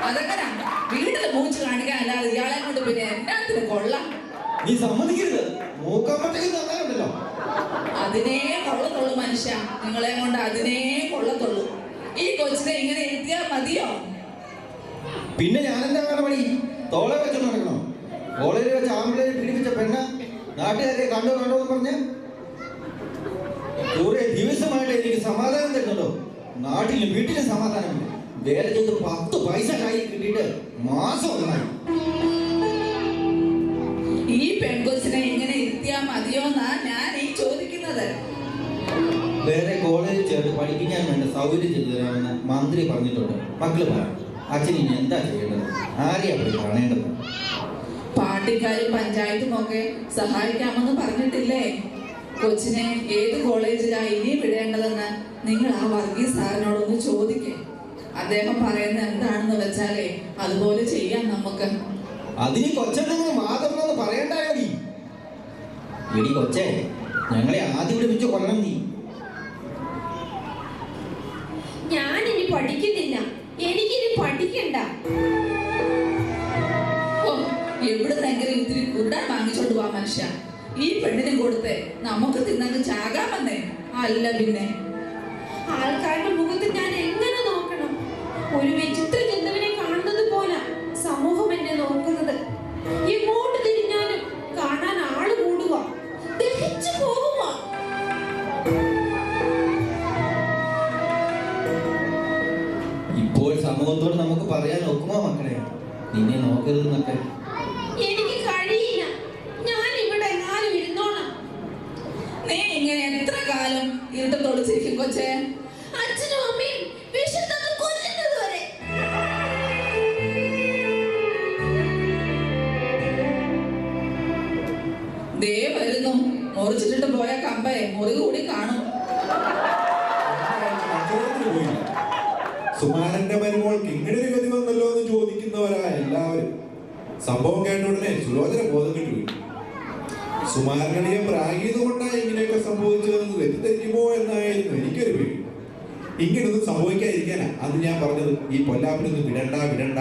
അതെങ്ങനെ വീട്ടിൽ മൂച്ച് കാണിക്കാൻ അല്ലാതെ ഇയാളെ കൊണ്ട് പിന്നെ എന്നാത്തിന് കൊള്ളാം. നീ സമ്മതിക്കരുത്, മൂക്കമ്മട്ടേക്ക് തന്നാലുണ്ടല്ലോ. അതിനേ കൊള്ളത്തുള്ളൂ മനുഷ്യ, നിങ്ങളെ കൊണ്ട് അതിനേ കൊള്ളത്തുള്ളൂ. ഈ കൊച്ചിനെ ഇങ്ങനെ എത്തിയാ മതിയോ? പിന്നെ ഞാനെന്താ വേണ്ട പണി? തോളെ വെച്ച് നടക്കണോ? കോളേജിൽ വെച്ച് ആമ്പിളേരെ പീഡിപ്പിച്ച പെണ്ണ നാട്ടുകാരെ കണ്ടോ എന്ന് പറഞ്ഞ് കുറെ ദിവസമായിട്ട് എനിക്ക് സമാധാനം തരുന്നുണ്ടോ? നാട്ടിലും വീട്ടിലും സമാധാനമില്ല. വേറെ ചെയ്ത് 10 പൈസ കയ്യിൽ കിട്ടിയിട്ട് മാസം ഒന്നായി. ഈ പെൺകൊച്ചിനെ ഇങ്ങനെ ഇരുത്തിയാ മതിയോന്നാ ഞാൻ ഈ ചോദിക്കുന്നത്. വേറെ കോളേജിൽ ചേർത്ത് പഠിപ്പിക്കാൻ വേണ്ട സൗകര്യം ചെയ്തു തരാമെന്ന് മന്ത്രി പറഞ്ഞിട്ടുണ്ട്. മക്കള് പറ, അച്ഛൻ ഇനി എന്താ ചെയ്യേണ്ടത്? ആരെയാ പോയി കാണേണ്ടത്? പാർട്ടിക്കാരും പഞ്ചായത്തും ഒക്കെ സഹായിക്കാമെന്ന് പറഞ്ഞിട്ടില്ലേ? കൊച്ചിനെ ഏത് കോളേജിലാ ഇനി വിടേണ്ടതെന്ന് നിങ്ങൾ ആ വർഗീസ് സാറിനോടൊന്ന് ചോദിക്കേ. അദ്ദേഹം പറയുന്നത് എന്താണെന്ന് വെച്ചാലേ അതുപോലെ ചെയ്യാം നമുക്ക്. അതിന് കൊച്ചെന്തെങ്കിലും മാതൃന്ന് പറയണ്ടായോടി? എടി കൊച്ചേ, ഞങ്ങളെ ആദ്യം വിളിപ്പിച്ച് കൊല്ലണം നീ. ഞാനിനി പഠിക്കുന്നില്ല, എനിക്കിനി പഠിക്കണ്ട. എവിടുന്നെങ്കിലും ഇത്തിരി കുണ്ടാൻ വാങ്ങിച്ചോണ്ട് പോവാ മനുഷ്യ. ഈ പെണ്ണിനെ കൊടുത്ത് നമുക്ക് തിന്നങ്ങ് ചാകാമെന്നേ. അല്ല പിന്നെ ആൾക്കാരുടെ മുഖത്ത് ഞാൻ എങ്ങനെ നോക്കണം? ഒരു വിചിത്ര ജന്തുവിനെ കാണുന്നത് പോലെ സമൂഹം എന്നെ നോക്കുന്നത്. എങ്ങോട്ട് തിരിഞ്ഞാലും കാണാൻ ആള് കൂടുക, ദഹിച്ചു പോകുക. ഇപ്പോൾ സമൂഹത്തോട് നമുക്ക് പറയാൻ ഒക്കുമോ മക്കളെ, നിന്നെ നോക്കരുതെന്നൊക്കെ? എനിക്ക് കഴിയില്ല, ഞാൻ ഇവിടെ എങ്ങാനും ഇരുന്നോണം. നീ ഇങ്ങനെ എത്ര കാലം ഇരുട്ടത്തൊളിച്ചിരിക്കും കൊച്ചേ? അച്ഛനും അമ്മയും വിശന്നൊക്കെ കൊല്ലുന്നത് വരെ. ദേ വരുന്നു, മുറിച്ചിട്ടിട്ട് പോയ കമ്പയെ മുറി കൂടി കാണും. സുമാരന്റെ മരുമോൾക്ക് ഇങ്ങനെ ഒരു ഗതി വന്നല്ലോ എന്ന് ചോദിക്കുന്നവരാ എല്ലാവരും. സംഭവം കേട്ട ഉടനെ സുലോചന ബോധം കിട്ടി. സുമാരനടിയെ പ്രാഗീത് കൊണ്ടാണ് ഇങ്ങനെയൊക്കെ സംഭവിച്ചതെന്ന് തെറ്റിദ്ധരിക്കുമോ എന്നായിരുന്നു എനിക്കൊരു പേടി. ഇങ്ങനൊന്നും സംഭവിക്കാതിരിക്കാനാ അന്ന് ഞാൻ പറഞ്ഞത് ഈ പൊല്ലാപ്പിനൊന്നും വിടണ്ട.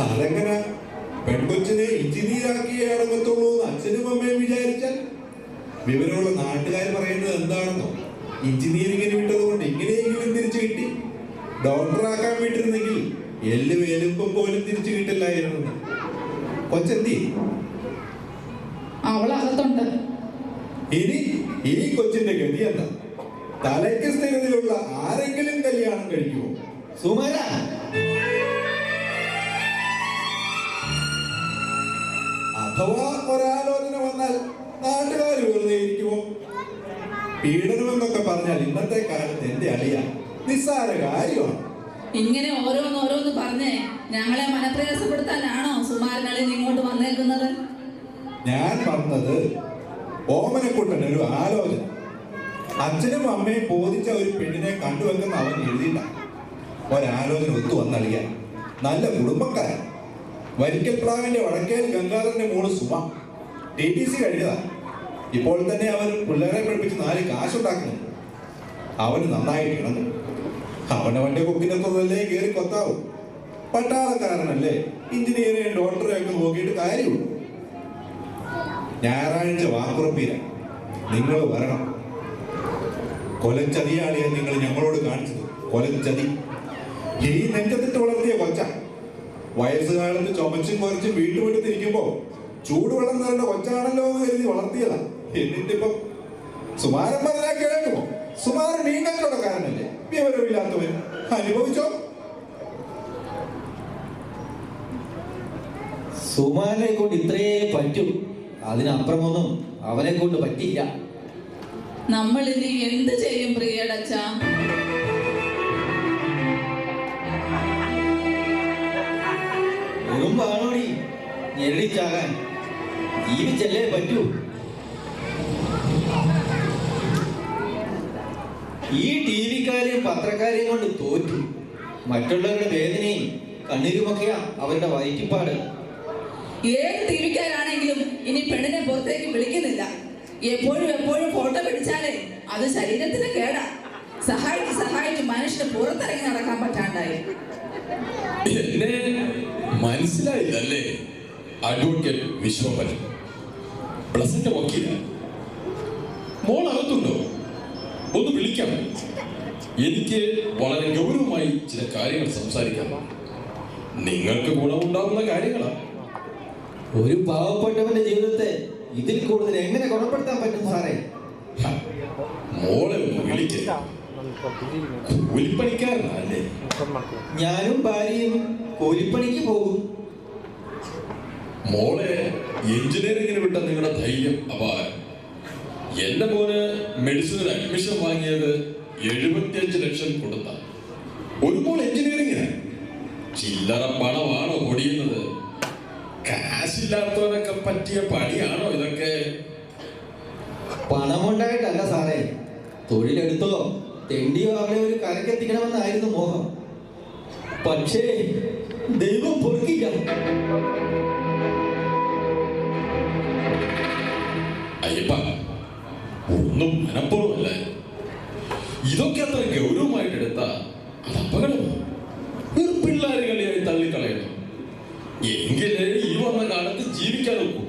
അതെങ്ങനെ പെൺകൊച്ചിനെ എഞ്ചിനീയറാക്കിയേ അടങ്ങത്തുള്ളൂ എന്ന് അച്ഛനും അമ്മയും വിചാരിച്ചാൽ? വിവരമുള്ള നാട്ടുകാർ പറയുന്നത് എന്താണെന്നോ? എഞ്ചിനീയറിംഗിന് വിട്ടത് കൊണ്ട് ഇങ്ങനെയെങ്കിലും തിരിച്ചു കിട്ടി. ഡോക്ടറാക്കാൻ വിട്ടിരുന്നെങ്കിൽ എല്ലും എലുമ്പും പോലും തിരിച്ചു കിട്ടില്ലായിരുന്നു. കൊച്ചെന്തി? അവളകത്തുണ്ട്. ഇനി ഈ കൊച്ചിന്റെ ഗതി എന്താ? തലയ്ക്ക് സ്ഥിരതയുള്ള ആരെങ്കിലും കല്യാണം കഴിക്കുമോ? സുമാര, അഥവാ ഒരാലോചന വന്നാൽ നാട്ടുകാർ വെറുതെ ഇരിക്കുമോ? പീഡനമെന്നൊക്കെ പറഞ്ഞാൽ ഇന്നത്തെ കാലത്ത് എന്റെ അളിയ നിസ്സാര കാര്യമാണ്. ഇങ്ങനെ ഓരോന്നോരോന്ന് പറഞ്ഞ് ഞങ്ങളെ മനപ്രയാസപ്പെടുത്താനാണോ സുമാരനളി ഇങ്ങോട്ട് വന്നേക്കുന്നത്? ഞാൻ വന്നത് ഓമനക്കുട്ടൻ ഒരു ആലോചന. അച്ഛനും അമ്മയും ബോധിച്ച ഒരു പെണ്ണിനെ കണ്ടുവെക്കുന്ന അവൻ എഴുതിയില്ല. ഒരാലോചന ഒത്തു വന്നളിയാൻ. നല്ല കുടുംബക്കാരൻ. വരിക്കൽപ്രാവിന്റെ വടക്കേൽ ഗംഗാധരന്റെ മോള് സുമ TTC കഴിഞ്ഞതാ. ഇപ്പോൾ തന്നെ അവൻ പിള്ളേരെ പഠിപ്പിച്ച് 4 കാശുണ്ടാക്കുന്നു. അവന് നന്നായിട്ട് ഇണങ്ങും. അവനവന്റെ കൊക്കിനൊത്തതല്ലേ കയറി കൊത്താവും. പട്ടാളക്കാരനല്ലേ, എഞ്ചിനീയറിംഗ് ഡോക്ടറെ ഒക്കെ നോക്കിയിട്ട് കാര്യമുള്ളൂ. ഞായറാഴ്ച വാക്കുറപ്പീര നിങ്ങൾ വരണം. കൊലച്ചതിയാളിയെ നിങ്ങൾ ഞങ്ങളോട് കാണിച്ചത്. കൊലച്ചതി ഈ നെഞ്ചത്തിട്ട് വളർത്തിയ കൊച്ച. വയസ്സുകാലത്ത് ചുമച്ചും കുറച്ചും വീട്ടുവിട്ടിരിക്കുമ്പോ ചൂടുവെള്ളം നിറഞ്ഞ കൊച്ചാണല്ലോ എന്ന് കരുതി വളർത്തിയതാ. എന്നിട്ടിപ്പം സുമാരൻ പറഞ്ഞാ കേൾക്കുമോ? സുമാരൻ മീൻ കച്ചവടക്കാരനല്ലേ, വിവരമില്ലാത്തവൻ. അനുഭവിച്ചോ? സുമാരനെ കൊണ്ട് ഇത്രേ പറ്റും, അതിനപ്പുറമൊന്നും അവനെ കൊണ്ട് പറ്റില്ല. നമ്മൾ ഇനി എന്ത് ചെയ്യും പ്രിയടച്ച? ഉറുമ്പാണോടി ഞെരടിച്ചാകാൻ? ജീവിച്ചല്ലേ പറ്റൂ. ഈ TV-ക്കാരെയും പത്രക്കാരെയും കൊണ്ട് തോറ്റു. മറ്റുള്ളവരുടെ വേദനയും കണ്ണീരുമൊക്കെയാ അവരുടെ വയറ്റിപ്പാട്. ഏത് TV-ക്കാരാണെങ്കിലും ഇനി പെണ്ണിനെ പുറത്തേക്ക് വിളിക്കുന്നില്ല. എപ്പോഴും ഫോട്ടോ പിടിച്ചാലേ അത് ശരീരത്തിന് കേടാ. സഹായിച്ച് മനുഷ്യന് പുറത്തിറങ്ങി നടക്കാൻ പറ്റാണ്ടായി. എന്നെ മനസ്സിലായില്ലല്ലേ? അഡ്വക്കേറ്റ് വിശ്വപൻ, പ്ലസന്റ് വക്കീല. മോൾ അകത്തുണ്ടോ? ഒന്ന് വിളിക്കാം. എനിക്ക് വളരെ ഗൗരവമായി ചില കാര്യങ്ങൾ സംസാരിക്കാം. നിങ്ങൾക്ക് ഗുണമുണ്ടാകുന്ന കാര്യങ്ങളാണ്. ഒരു പാവപ്പെട്ടവന്റെ ജീവിതത്തെ ഇതിൽ കൂടുതൽ എങ്ങനെ ഗുണപ്പെടുത്താൻ പറ്റും സാറേ? മോളെ ഒന്ന് വിളിക്കാം. കൂലിപ്പണിക്കാരനല്ലേ? ഞാനും ഭാര്യയും കൂലിപ്പണിക്ക് പോകും. മോളെ എഞ്ചിനീയറിംഗിന് വിട്ട നിങ്ങളുടെ ധൈര്യം അപാരം. എന്റെ മോന് മെഡിസിനിൽ അഡ്മിഷൻ വാങ്ങിയത് 75 ലക്ഷം കൊടുത്ത. ഒരു മോൾ എഞ്ചിനീയറിംഗിന് ചില്ലറ പണമാണോ പൊടിയുന്നത്? കാശില്ലാത്തവനൊക്കെ പറ്റിയ പണിയാണോ ഇതൊക്കെ? പണമുണ്ടായിട്ടല്ല സാറേ, തൊഴിലെടുത്തോ തെണ്ടിയോ അവളെ ഒരു കരക്കെത്തിക്കണമെന്നായിരുന്നു മോഹം. പക്ഷേ ദൈവം പൊറുക്കില്ല. അയ്യപ്പ, ഒന്നും മനപ്പുറമല്ല. ഇതൊക്കെ അത്ര ഗൗരവമായിട്ട് എടുത്താ അത് അപകടമാണ്. ഒരു പിള്ളേർ കളിയായി തള്ളിക്കളയണം. എങ്കിലേ ഈ വന്ന കാലത്ത് ജീവിക്കാൻ നോക്കൂ.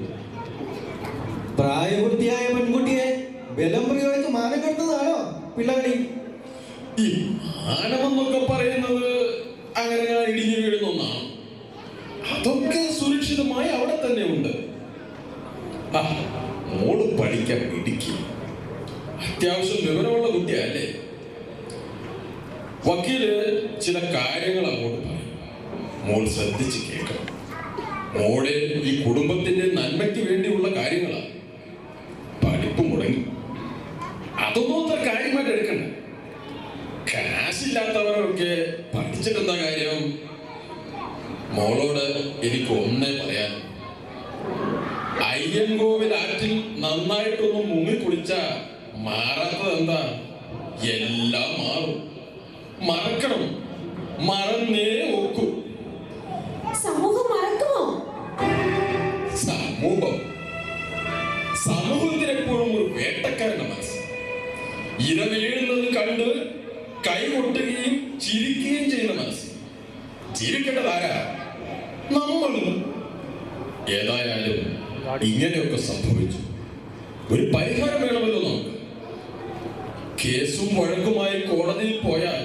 പ്രായപൂർത്തിയായ പെൺകുട്ടിയെ ബലം പ്രയോഗിച്ച് മാനം കെടുത്തതാണോ പിള്ളേടി? ഈ മാനമെന്നൊക്കെ പറയുന്നത് അങ്ങനെ ഞാൻ ഇടിഞ്ഞു വീഴുന്ന ഒന്നാണ്. അതൊക്കെ സുരക്ഷിതമായി അവിടെ തന്നെ ഉണ്ട്. മോള് പഠിക്കാൻ ഇടിക്കുക, അത്യാവശ്യം വിവരമുള്ള കുട്ടിയല്ലേ? വക്കീല് ചില കാര്യങ്ങൾ അങ്ങോട്ട് പറയും. മോൾ ശ്രദ്ധിച്ച് കേൾക്കണം. മോളെ ഈ കുടുംബത്തിന്റെ നന്മയ്ക്ക് വേണ്ടിയുള്ള കാര്യങ്ങളാണ്. പഠിപ്പ് മുടങ്ങി, അതൊന്നും അത്ര കാര്യമായിട്ട് എടുക്കണ്ട. കാശില്ലാത്തവരൊക്കെ പഠിച്ചിട്ടെന്താ കാര്യം? മോളോട് എനിക്ക് ഒന്നേ പറയാൻ, അയ്യൻകോവിൽ ആറ്റിൽ നന്നായിട്ടൊന്ന് മുങ്ങിക്കുളിച്ച മാറാത്തത് എന്താ? എല്ലാം മാറും. മറക്കണം, മറന്നേ ഒക്കൂ. സമൂഹം മറക്കുമോ? സമൂഹത്തിനെപ്പോഴും ഒരു വേട്ടക്കാരന്റെ മനസ്സ്. ഇര വീഴുന്നത് കണ്ട് കൈകൊട്ടുകയും ചിരിക്കുകയും ചെയ്യുന്ന മനസ്സ്. ജീവിക്കേണ്ടത് ആരാ? നമ്മളും. ഏതായാലും ഇങ്ങനെയൊക്കെ സംഭവിച്ചു. ഒരു പരിഹാരം വേണമല്ലോ നമുക്ക്. കേസും വഴക്കുമായി കോടതിയിൽ പോയാൽ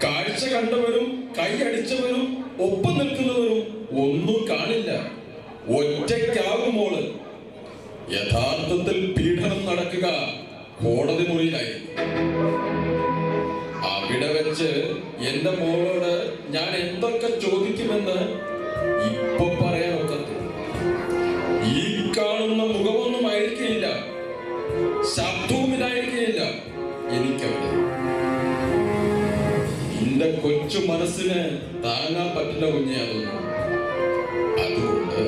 കാഴ്ച കണ്ടവരും കൈയടിച്ചവരും ഒപ്പം നിൽക്കുന്നവരും ഒന്നും കാണില്ല. ഒറ്റയ്ക്കാകുമോള്. യഥാർത്ഥത്തിൽ പീഡനം നടക്കുക കോടതി മുറിയിലായി. അവിടെ വെച്ച് എന്റെ മോളോട് ഞാൻ എന്തൊക്കെ ചോദിക്കുമെന്ന് ഇപ്പൊ പറയാൻ ഒക്കത്തില്ല. ഈ കാണുന്ന മുഖമൊന്നും ആയിരിക്കില്ല, ശബ്ദവും ഇതായിരിക്കില്ല എനിക്കവിടെ. നിന്റെ കൊച്ചു മനസ്സിന് താങ്ങാൻ പറ്റില്ല കുഞ്ഞെ അതൊന്നും. അതുകൊണ്ട്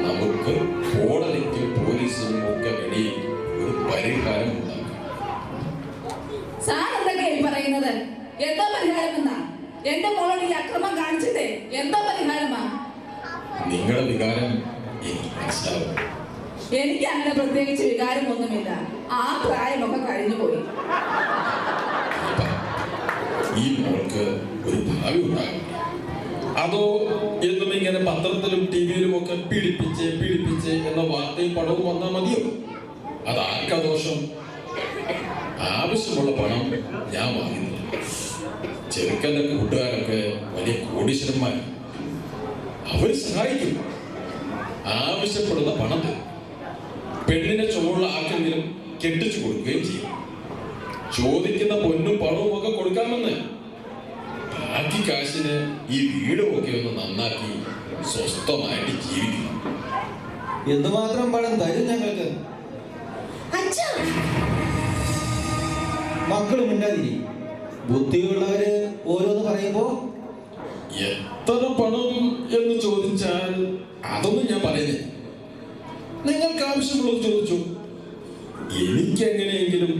നമുക്ക് കോടതിക്കും പോലീസിനും ഒക്കെ വേണ്ടി ഒരു പരിഹാരം ഉണ്ടാക്കാം. പറയുന്നത്? എന്താ പരിഹാരം എന്നാ? എന്റെ മോളോട് ഈ അക്രമം കാണിച്ചിട്ടേ എന്താ പരിഹാരമാ? നിങ്ങളുടെ വികാരം എനിക്ക് മനസ്സിലാവും. എനിക്ക് അങ്ങനെ പ്രത്യേകിച്ച് വികാരമൊന്നുമില്ല. ആ പ്രായമൊക്കെ കഴിഞ്ഞു പോയി. ഈ മോൾക്ക് ഒരു ഭാവി ഉണ്ടാകും. അതോ എന്നും ഇങ്ങനെ പത്രത്തിലും ടിവിയിലും ഒക്കെ പീഡിപ്പിച്ച് എന്ന വാർത്തയും പടവും വന്നാൽ മതിയോ? അതാർക്കാ ദോഷം? ആവശ്യമുള്ള പണം ഞാൻ വാങ്ങുന്നു. ചെറുക്കൻ്റെ കൂട്ടുകാരൊക്കെ വലിയ കോടീശ്വരന്മാർ. അവർ സഹായിക്കും. ആവശ്യപ്പെടുന്ന പണത്തിൽ പെണ്ണിനെ ചുമള്ള ആർക്കെങ്കിലും കെട്ടിച്ചു കൊടുക്കുകയും ചെയ്യും. ചോദിക്കുന്ന പൊന്നും പണവും ഒക്കെ കൊടുക്കാമെന്ന്. ബാക്കി കാശിന് ഈ വീടും ഒക്കെ ഒന്ന് നന്നാക്കി സ്വസ്ഥമായിട്ട് ജീവിക്കും. എന്തുമാത്രം പണം തരും ഞങ്ങൾക്ക്? അച്ഛാ, മക്കളും മിണ്ടാതിരി. ബുദ്ധിയുള്ളവര് ഓരോന്ന് പറയുമ്പോ എത്ര പണം എന്ന് ചോദിച്ചാൽ അതൊന്നും ഞാൻ പറയുന്നില്ല. നിങ്ങൾക്ക് ആവശ്യമുള്ളത് ചോദിച്ചു. എനിക്കെങ്ങനെയെങ്കിലും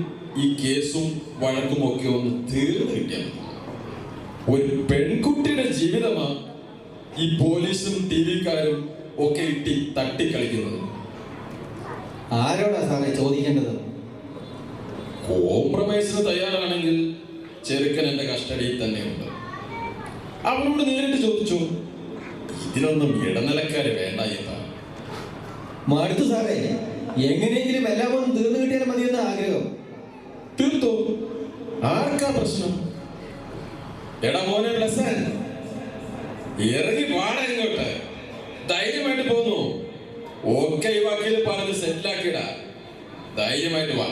ഈ കേസും വഴക്കും ഒക്കെ ഒന്ന് തീർന്നു കിട്ടിയാൽ മതി. ഒരു പെൺകുട്ടിയുടെ ജീവിതമാ ഈ പോലീസും ടി വിക്കാരും ഒക്കെ ഇട്ടി തട്ടിക്കളിക്കുന്നത്. ആരോടാ സാറേ ചോദിക്കേണ്ടത്? കോംപ്രമൈസിന് തയ്യാറാണെങ്കിൽ ചെറുക്കൻ എന്റെ കസ്റ്റഡിയിൽ തന്നെയുണ്ട്. അവനോട് നേരിട്ട് ചോദിച്ചു. ഇതിലൊന്നും ഇടനിലക്കാര് വേണ്ട എന്നാ. മടുത്തു സാറേ. എങ്ങനെയെങ്കിലും എല്ലാം ഒന്ന് തീർന്നു കിട്ടിയാൽ മതിയെന്ന ആഗ്രഹം. തീർത്തോ? ആർക്കാ പ്രശ്നം? എടാ മോനെ ബ്ലസ്സൻ, ഇറങ്ങി പാടാ ഇങ്ങോട്ട്. ധൈര്യമായിട്ട് പോന്നു. ഒക്കെ ഈ വക്കീല് പറഞ്ഞ് സെറ്റിലാക്കിയിടാ. ധൈര്യമായിട്ട് വാ.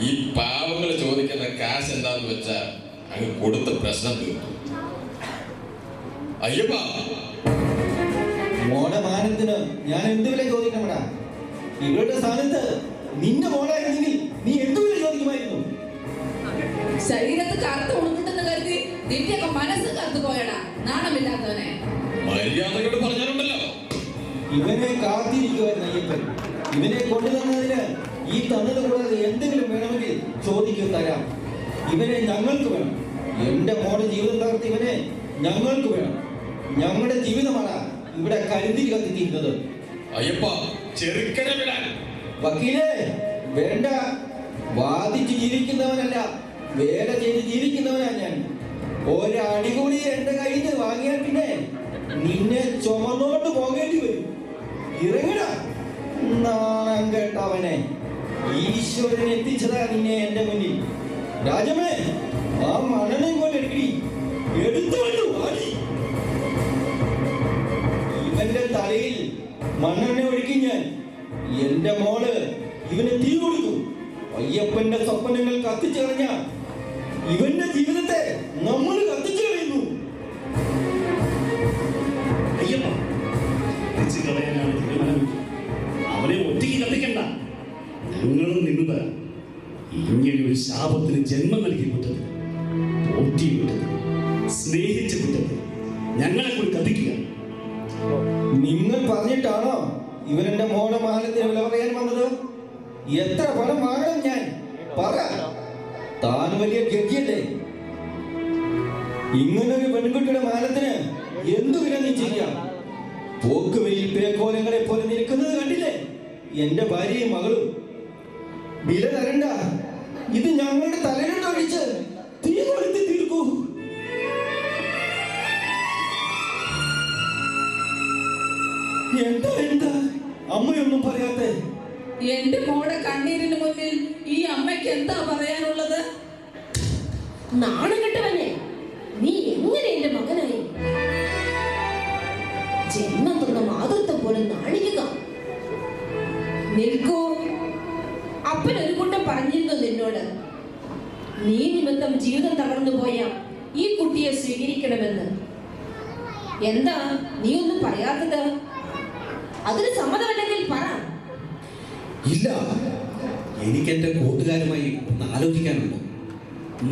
ഈ പാവങ്ങൾ ചോദിക്കുന്ന കാശ് എന്താന്ന് വെച്ചാ അങ്ങ് കൊടുത്ത പ്രശ്നം തീർത്തു. അയ്യപ്പാ, മോടെ മാനത്തിന് ഞാൻ എന്ത് വില ചോദിക്കണടാ? ഇവരുടെ സ്ഥാനത്ത് നിന്റെ മോളായിരുന്നെങ്കിൽ നീ എന്ത് വില ചോദിക്കുമായിരുന്നു? ശരീരത്ത് കറുത്ത് ഉണങ്ങിട്ടെന്ന് കരുതി നിന്റെയൊക്കെ മനസ്സ് കറുത്തു പോയടാ, നാണമില്ലാത്തവനെ. മര്യാദയോട് പറഞ്ഞാലുണ്ടല്ലോ. ഇവനെ കാത്തിരിക്കുവായിരുന്നു അയ്യപ്പൻ. ഇവനെ കൊണ്ടുതന്നതിന് ഈ തന്നത് കൂടാതെ എന്തെങ്കിലും വേണമെങ്കിൽ ചോദിക്കും, തരാം. ഇവനെ ഞങ്ങൾക്ക് വേണം. എന്റെ മോടെ ജീവിതം തകർത്ത് ഇവനെ ഞങ്ങൾക്ക് വേണം. ഞങ്ങളുടെ ജീവിതമാണ് ഇവിടെ കരുതിൽ കത്തിത്തിരുന്നത്. അയ്യപ്പാ, ചെറുക്കനെ വിടാൻ. വക്കീലേ, വേണ്ട. വാദിച്ച് ജീവിക്കുന്നവനല്ല, വേല ചെയ്ത് ജീവിക്കുന്നവനാ ഞാൻ. ഒരടി കൂടി എന്റെ കയ്യിൽ നിന്ന് വാങ്ങിയാൽ പിന്നെ നിന്നെ ചുമന്നോട്ട് പോകേണ്ടി വരും. ഇറങ്ങടാ, നാണം കേട്ടവനെ. ഈശ്വരൻ എത്തിച്ചതാ നിന്നെ എന്റെ മുന്നിൽ. രാജമേ, ആ മണനെ കൊണ്ട് എടുക്കടി. എടുത്തോളൂ വാടി. ഇവന്റെ തലയിൽ മണ്ണെണ്ണ ഒഴുക്കി ഞാൻ. എന്റെ മോള് ഇവന് തീ കൊടുക്കും. അയ്യപ്പന്റെ സ്വപ്നങ്ങൾ കത്തിച്ചു കളഞ്ഞ ഇവന്റെ ജീവിതത്തെ നമ്മൾ കത്തിച്ചു കളയുന്നു. അയ്യപ്പ, കത്തിച്ചു കളയാനാണ് തീരുമാനം. അവനെ ഒറ്റയ്ക്ക് കത്തിക്കണ്ട. ഞങ്ങളും നിന്നത് ഇങ്ങനെ ഒരു ശാപത്തിന് ജന്മം നൽകി വിട്ടത്, പോറ്റി വിട്ടത്, സ്നേഹിച്ചു വിട്ടത് ഞങ്ങളെ കൂടി കത്തിക്കുക. നിങ്ങൾ പറഞ്ഞിട്ടാണോ ഇവരെന്റെ മോളെ മാനത്തിന് വില പറയാൻ വന്നത്? എത്ര പണം വാങ്ങണം ഞാൻ? പറ. താൻ വലിയ ഗതിയല്ലേ? ഇങ്ങനൊരു പെൺകുട്ടിയുടെ മാനത്തിന് എന്തു വില നീ ചെയ്യാം? പോക്കുവെയിൽ പേക്കോലങ്ങളെ പോലെ നിൽക്കുന്നത് കണ്ടില്ലേ എന്റെ ഭാര്യയും മകളും? വില തരണ്ട. ഇത് ഞങ്ങളുടെ തലയിലോട്ട് ഒഴിച്ച് തീ കൊളുത്തി തീർക്കൂ. എന്താ അമ്മയൊന്നും പറയാത്തെ? എന്റെ മോടെ കണ്ണീരിന് മുന്നിൽ ഈ അമ്മയ്ക്ക് എന്താ പറയാനുള്ളത്? നാണം കെട്ടവനെ, നീ എങ്ങനെ എന്റെ മകനായി? ജന്മം തന്ന മാതൃത്വം പോലെ നാണിക്കുക. നിൽക്കൂ. അപ്പൻ ഒരു കൂട്ടം പറഞ്ഞിരുന്നു നിന്നോട്, നീ നിമിത്തം ജീവിതം തകർന്നു പോയ ഈ കുട്ടിയെ സ്വീകരിക്കണമെന്ന്. എന്താ നീ ഒന്നും പറയാത്തത്? അതിന് സമ്മതമല്ലെങ്കിൽ പറ. ഇല്ല, എനിക്ക് എന്റെ കൂട്ടുകാരുമായി ഒന്ന് ആലോചിക്കാനുണ്ട്.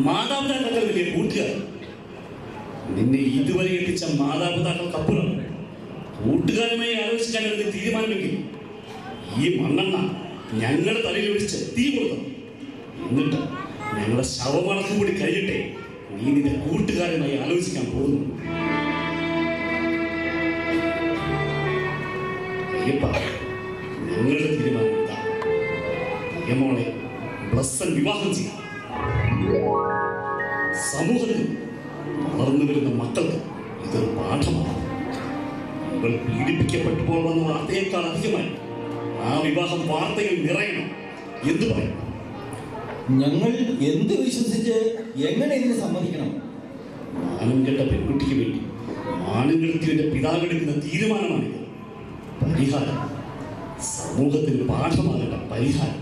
മാതാപിതാക്കൾ വലിയ കൂട്ടുകാർ. നിന്നെ ഇതുവരെ എത്തിച്ച മാതാപിതാക്കൾക്കപ്പുറം കൂട്ടുകാരുമായി ആലോചിക്കാൻ ഒരു തീരുമാനമെങ്കിൽ ഈ മണ്ണെണ്ണ ഞങ്ങളുടെ തലയിൽ ഒഴിച്ച് തീ കൊടുക്കണം. എന്നിട്ട് ഞങ്ങളുടെ ശവമടക്കം കൂടി കഴിഞ്ഞിട്ടേ നീ നിന്റെ കൂട്ടുകാരുമായി ആലോചിക്കാൻ പോകുന്നു. അയ്യപ്പ, ഞങ്ങളുടെ തീരുമാനം ഇതാ. അയ്യമോളെ ബ്ലസ്സൻ വിവാഹം ചെയ്യാം. സമൂഹത്തിൽ വളർന്നു വരുന്ന മക്കൾക്ക് ഇതൊരു പാഠമാണ്. ഇവൾ പീഡിപ്പിക്കപ്പെട്ടപ്പോൾ വന്ന വാർത്തയേക്കാൾ അധികമായി ആ വിവാഹം വാർത്തയിൽ നിറയണം. എന്തു പറയും? ഞങ്ങൾ എന്ത് വിശ്വസിച്ച് എങ്ങനെ ഇതിന് സമ്മതിക്കണം? മാനം കെട്ട പെൺകുട്ടിക്ക് വേണ്ടി മാനം കെടുത്തിയുടെ പിതാവെടുക്കുന്ന തീരുമാനമാണിത്. പരിഹാരം സമൂഹത്തിന് പാഠമാകേണ്ട പരിഹാരം.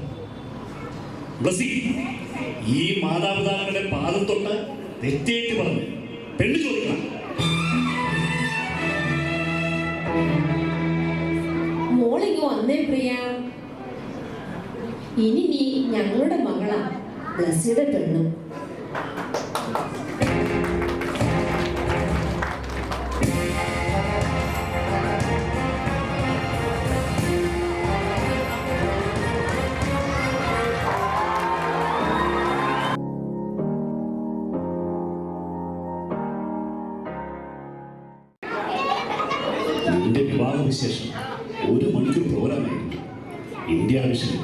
ബ്ലസ്സി, ഈ മാതാപിതാക്കളുടെ പാദം തൊട്ട് തെറ്റേറ്റ് പറഞ്ഞ് പെണ്ണ് ചോദിക്കണം. മോളിങ്ങോ വന്നേ പ്രിയ. ഇനി നീ ഞങ്ങളുടെ മകളാ, ബ്ലസ്സിയുടെ പെണ്ണും. നിന്റെ വിവാഹവിശേഷം 1 മണിക്കൂർ പ്രോഗ്രാമായിരുന്നു. ഇന്ത്യ വിഷയം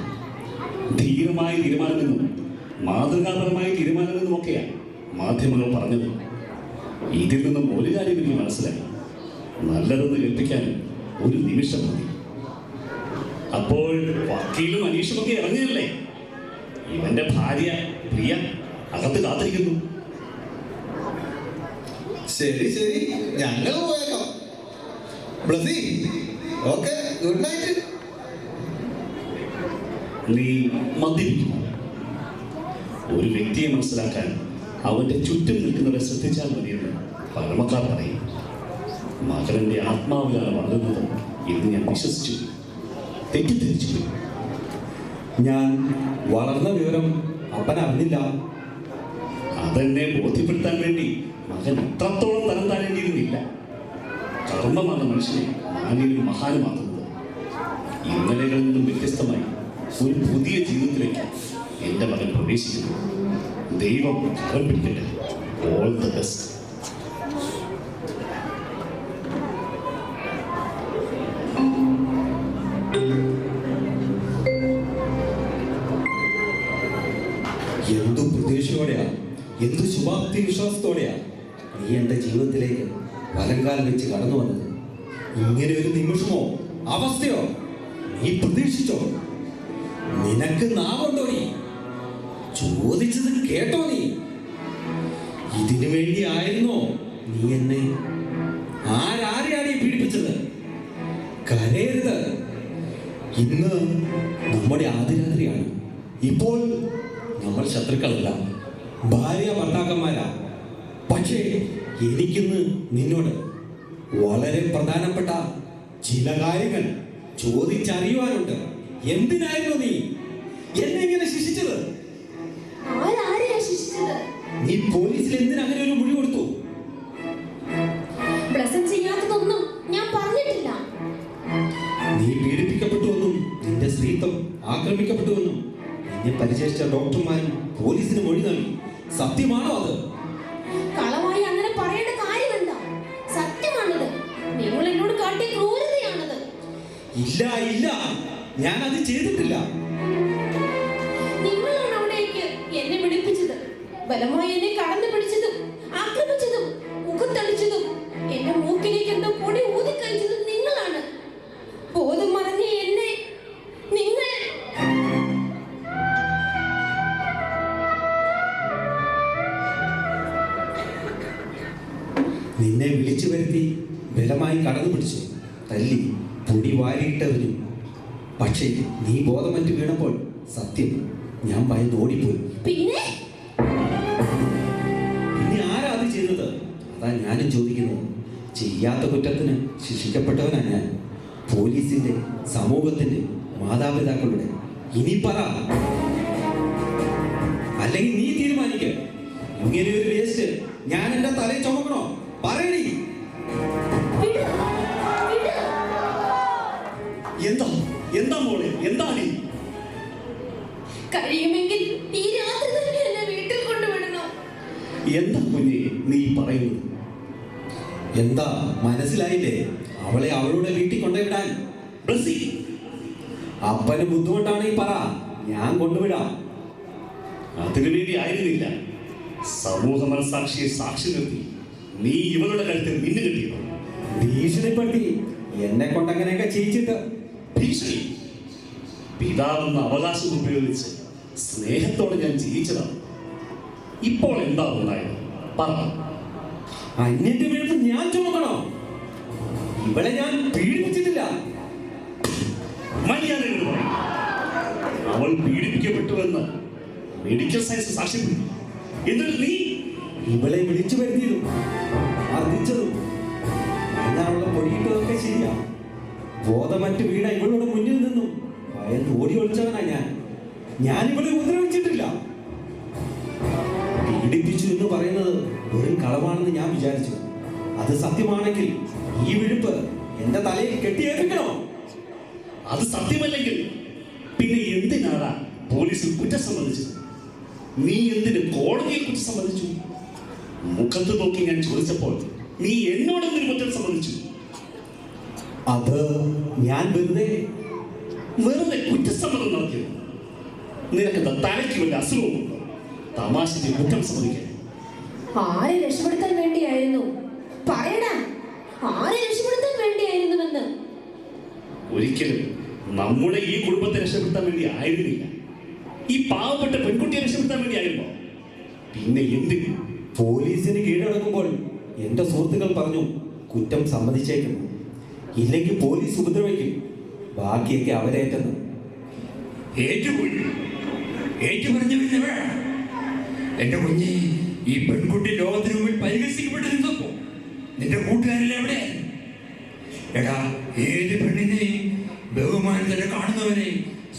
ധീരമായ തീരുമാനമെന്നും മാതൃകാപരമായ തീരുമാനമെന്നുമൊക്കെയാണ് മാധ്യമങ്ങൾ പറഞ്ഞത്. ഇതിൽ നിന്നും ഒരു കാര്യം എനിക്ക് മനസ്സിലായി. നല്ലതെന്ന് കേൾപ്പിക്കാനും ഒരു നിമിഷം മതി. അപ്പോൾ വക്കീലും അനീഷുമൊക്കെ ഇറങ്ങിയല്ലേ? ഇവന്റെ ഭാര്യ പ്രിയ അകത്ത് കാത്തിരിക്കുന്നു. ശരി ശരി, ഞങ്ങൾ പോയേക്കാം. Blessy, okay, good night. നീ മദ്യപിക്കുന്നു. ഒരു വ്യക്തിയെ മനസ്സിലാക്കാൻ അവന്റെ ചുറ്റും നിൽക്കുന്നവരെ ശ്രദ്ധിച്ചാൽ മതിയെന്ന് പഴമക്കാർ പറയും. മകരന്റെ ആത്മാവിലാണ് വളരുന്നത് എന്ന് ഞാൻ വിശ്വസിച്ചു, തെറ്റിദ്ധരിച്ചു. ഞാൻ വളർന്ന വിവരം അപ്പൻ അറിഞ്ഞില്ല. അതെന്നെ ബോധ്യപ്പെടുത്താൻ വേണ്ടി മകൻ ഇത്രത്തോളം തരം താഴേണ്ടിയിരുന്നില്ല. കർമ്മമാണ് മനുഷ്യനെ മാന്യനും മഹാനുമാക്കുന്നത്. ഇന്നലെകളിൽ നിന്നും വ്യത്യസ്തമായി ഒരു പുതിയ ജീവിതത്തിലേക്ക് എൻ്റെ മകൻ പ്രവേശിക്കുന്നു. ദൈവം കരം പിടിക്കട്ടെ. All the best. എന്തു പ്രതീക്ഷയോടെയാ, എന്തു ശുഭാപ്തി വിശ്വാസത്തോടെയാ നീ എൻ്റെ ജീവിതത്തിലേക്ക് വലങ്കാൽ വെച്ച് കടന്നു വന്നത്. ഇങ്ങനെ ഒരു നിമിഷമോ അവസ്ഥയോ നീ പ്രതീക്ഷിച്ചോ? നിനക്ക് നാവുണ്ടോ? നീ ചോദിച്ചത് കേട്ടോ? നീ ഇതിനു വേണ്ടി ആയിരുന്നോ നീ എന്നെ? ആരാരെയാണ് ഈ പീഡിപ്പിച്ചത്? കരയരുത്. ഇന്ന് നമ്മുടെ ആദ്യരാത്രിയാണ്. ഇപ്പോൾ നമ്മൾ ശത്രുക്കളല്ല, ഭാര്യ ഭർത്താക്കന്മാരാ. പക്ഷേ എനിക്കിന്ന് നിന്നോട് വളരെ പ്രധാനപ്പെട്ട ചില കാര്യങ്ങൾ ചോദിച്ചറിയുവാനുണ്ട്. എന്തിനായിരുന്നു നീ എന്നെ ഇങ്ങനെ ശിക്ഷിച്ചത്? നീ പോലീസിൽ എന്തിനാ അങ്ങനെ ഒരു മൊഴി കൊടുത്തു? ബ്ലസ്സൻ ചെയ്യാത്തതൊന്നും ഞാൻ പറഞ്ഞിട്ടില്ല. നീ പീഡിപ്പിക്കപ്പെട്ടുവെന്നും നിന്റെ സ്ത്രീത്വം ആക്രമിക്കപ്പെട്ടുവെന്നും നിന്നെ പരിചരിച്ച ഡോക്ടർമാരും പോലീസിന് മൊഴി നൽകി. സത്യമാണോ അത്? കളവായി അങ്ങനെ പറയേണ്ട കാര്യമെന്താ? സത്യമാണത്. നിങ്ങൾ എന്നോട് കാട്ടിയ ക്രൂരതയാണത്. ഇല്ല ഇല്ല, ഞാൻ അത് ചെയ്തിട്ടില്ല. നിങ്ങളാണ് അവിടേക്ക് എന്നെ വിളിപ്പിച്ചത്. ബലമായി എന്നെ കടന്നു പിടിച്ചതും ആക്രമിച്ചതും മുഖത്തടിച്ചതും എന്റെ മൂക്കിലേക്ക് എന്തോ പൊടി ഊതിക്കഴിച്ചതും നിങ്ങളാണ്. ബോധം മറഞ്ഞ എന്നെ നിങ്ങൾ നിന്നെ വിളിച്ചു വരുത്തി ബലമായി കടന്നു പിടിച്ചു, തല്ലി പൊടി വാരിയിട്ടവരും. പക്ഷേ നീ ബോധമറ്റ് വീണപ്പോൾ സത്യം ഞാൻ ഭയന്ന് ഓടിപ്പോയി. പിന്നെ ആരാ അത് ചെയ്തത്? അതാ ഞാനും ചോദിക്കുന്നത്. ചെയ്യാത്ത കുറ്റത്തിന് ശിക്ഷിക്കപ്പെട്ടവനാ ഞാൻ. പോലീസിന്റെ, സമൂഹത്തിന്റെ, മാതാപിതാക്കളുടെ. ഇനി പറ, അല്ലെങ്കിൽ നീ തീരുമാനിക്ക. ഇങ്ങനെ ഒരു വേസ്റ്റ് ഞാൻ എന്റെ തലയിൽ ചുമക്കണോ? പറയണി. എന്താ എന്താ മോളെ, എന്താ നീ? കഴിയുമെങ്കിൽ ഈ രാത്രി തന്നെ എന്നെ എന്താ കുഞ്ഞെ നീ പറയുന്നത്? എന്താ മനസ്സിലായില്ലേ? അവളെ അവളുടെ വീട്ടിൽ കൊണ്ടുവിടാൻ. ബ്ലസ്സി, അപ്പന് ബുദ്ധിമുട്ടാണെങ്കിൽ പറ, ഞാൻ കൊണ്ടുവിടാം. അതിനുവേണ്ടി ആയിരുന്നില്ല. സമൂഹ മനസാക്ഷിയെ സാക്ഷി നിർത്തി നീ ഇവളുടെ കഴുത്തിൽ മിന്നു കെട്ടിയോ? ഭീഷണിപ്പെടുത്തി എന്നെ കൊണ്ടങ്ങനെയൊക്കെ ചെയ്യിച്ചിട്ട്. ഭീഷണി? പിതാവെന്ന അവകാശം ഉപയോഗിച്ച് സ്നേഹത്തോടെ ഞാൻ ജീവിച്ചതാണ്. ഇപ്പോൾ എന്താ ഉണ്ടായത്? പറ. അന്യന്റെ വീട്ടിൽ ഞാൻ ചുമക്കണോ? ഇവളെ ഞാൻ പീഡിപ്പിച്ചിട്ടില്ല. മര്യാദകൾ പറയും. അവൾ പീഡിപ്പിക്കപ്പെട്ടുവെന്ന് മെഡിക്കൽ സയൻസ് സാക്ഷ്യപ്പെടുത്തി. എന്നിട്ട് നീ ഇവളെ വിളിച്ചു വരുത്തിയതും മർദ്ദിച്ചതും ഞാനുള്ള പൊടിയിട്ടതൊക്കെ ശരിയാ. ബോധമറ്റ് വീണ ഇവളുടെ മുന്നിൽ നിന്നും ഭയന്ന് ഓടി ഒളിച്ചവനാ ഞാൻ ഇവളെ ഉപദ്രവിച്ചിട്ടില്ല. പീഡിപ്പിച്ചു എന്ന് പറയുന്നത് വെറും കളവാണെന്ന് ഞാൻ വിചാരിച്ചു. അത് സത്യമാണെങ്കിൽ ഈ വിഴുപ്പ് എന്റെ തലയിൽ കെട്ടിയേൽപ്പിക്കണോ? അത് സത്യമല്ലെങ്കിൽ പിന്നെ എന്തിനാണ് പോലീസിൽ കുറ്റം സമ്മതിച്ചത്? നീ എന്തിന് കോടതിയിൽ കുറ്റം സമ്മതിച്ചു? മുഖത്ത് നോക്കി ഞാൻ ചോദിച്ചപ്പോൾ നീ എന്നോട് എന്തിന് കുറ്റം സമ്മതിച്ചു? അത് ഞാൻ വെറുതെ കുറ്റസമ്മതം നടത്തിയത്. നിനക്കെന്താ തലയ്ക്ക് വല്ല അസുഖമുണ്ടോ? തമാശയ്ക്ക് കുറ്റം സമ്മതിക്കാൻ. ആരെ രക്ഷപ്പെടുത്താൻ വേണ്ടിയായിരുന്നു? പറയടാ, ആരെ രക്ഷപ്പെടുത്താൻ വേണ്ടിയായിരുന്നുവെന്ന്. ഒരിക്കലും നമ്മുടെ ഈ കുടുംബത്തെ രക്ഷപ്പെടുത്താൻ വേണ്ടി ആയിരുന്നില്ല. ഈ പാവപ്പെട്ട പെൺകുട്ടിയെ രക്ഷപ്പെടുത്താൻ വേണ്ടിയായിരുന്നോ? പിന്നെ എന്തിന്? പോലീസിന് കീഴടങ്ങുമ്പോൾ എന്റെ സുഹൃത്തുക്കൾ പറഞ്ഞു കുറ്റം സമ്മതിച്ചേക്കുന്നു, ഇല്ലെങ്കിൽ പോലീസ് ഉപദ്രവിക്കും, ബാക്കിയൊക്കെ അവരേറ്റെന്ന്. ഏറ്റുപോയി. ഏറ്റു പറഞ്ഞു പിന്നെ എന്റെ കുഞ്ഞെ, ഈ പെൺകുട്ടി ലോകത്തിന് മുമ്പിൽ പരിഹസിക്കപ്പെട്ട് നിന്നപ്പോ നിന്റെ കൂട്ടുകാരിൽ എവിടെ? എടാ, ഏത് പെണ്ണിനെയും ബഹുമാനത്തോടെ കാണുന്നവരെ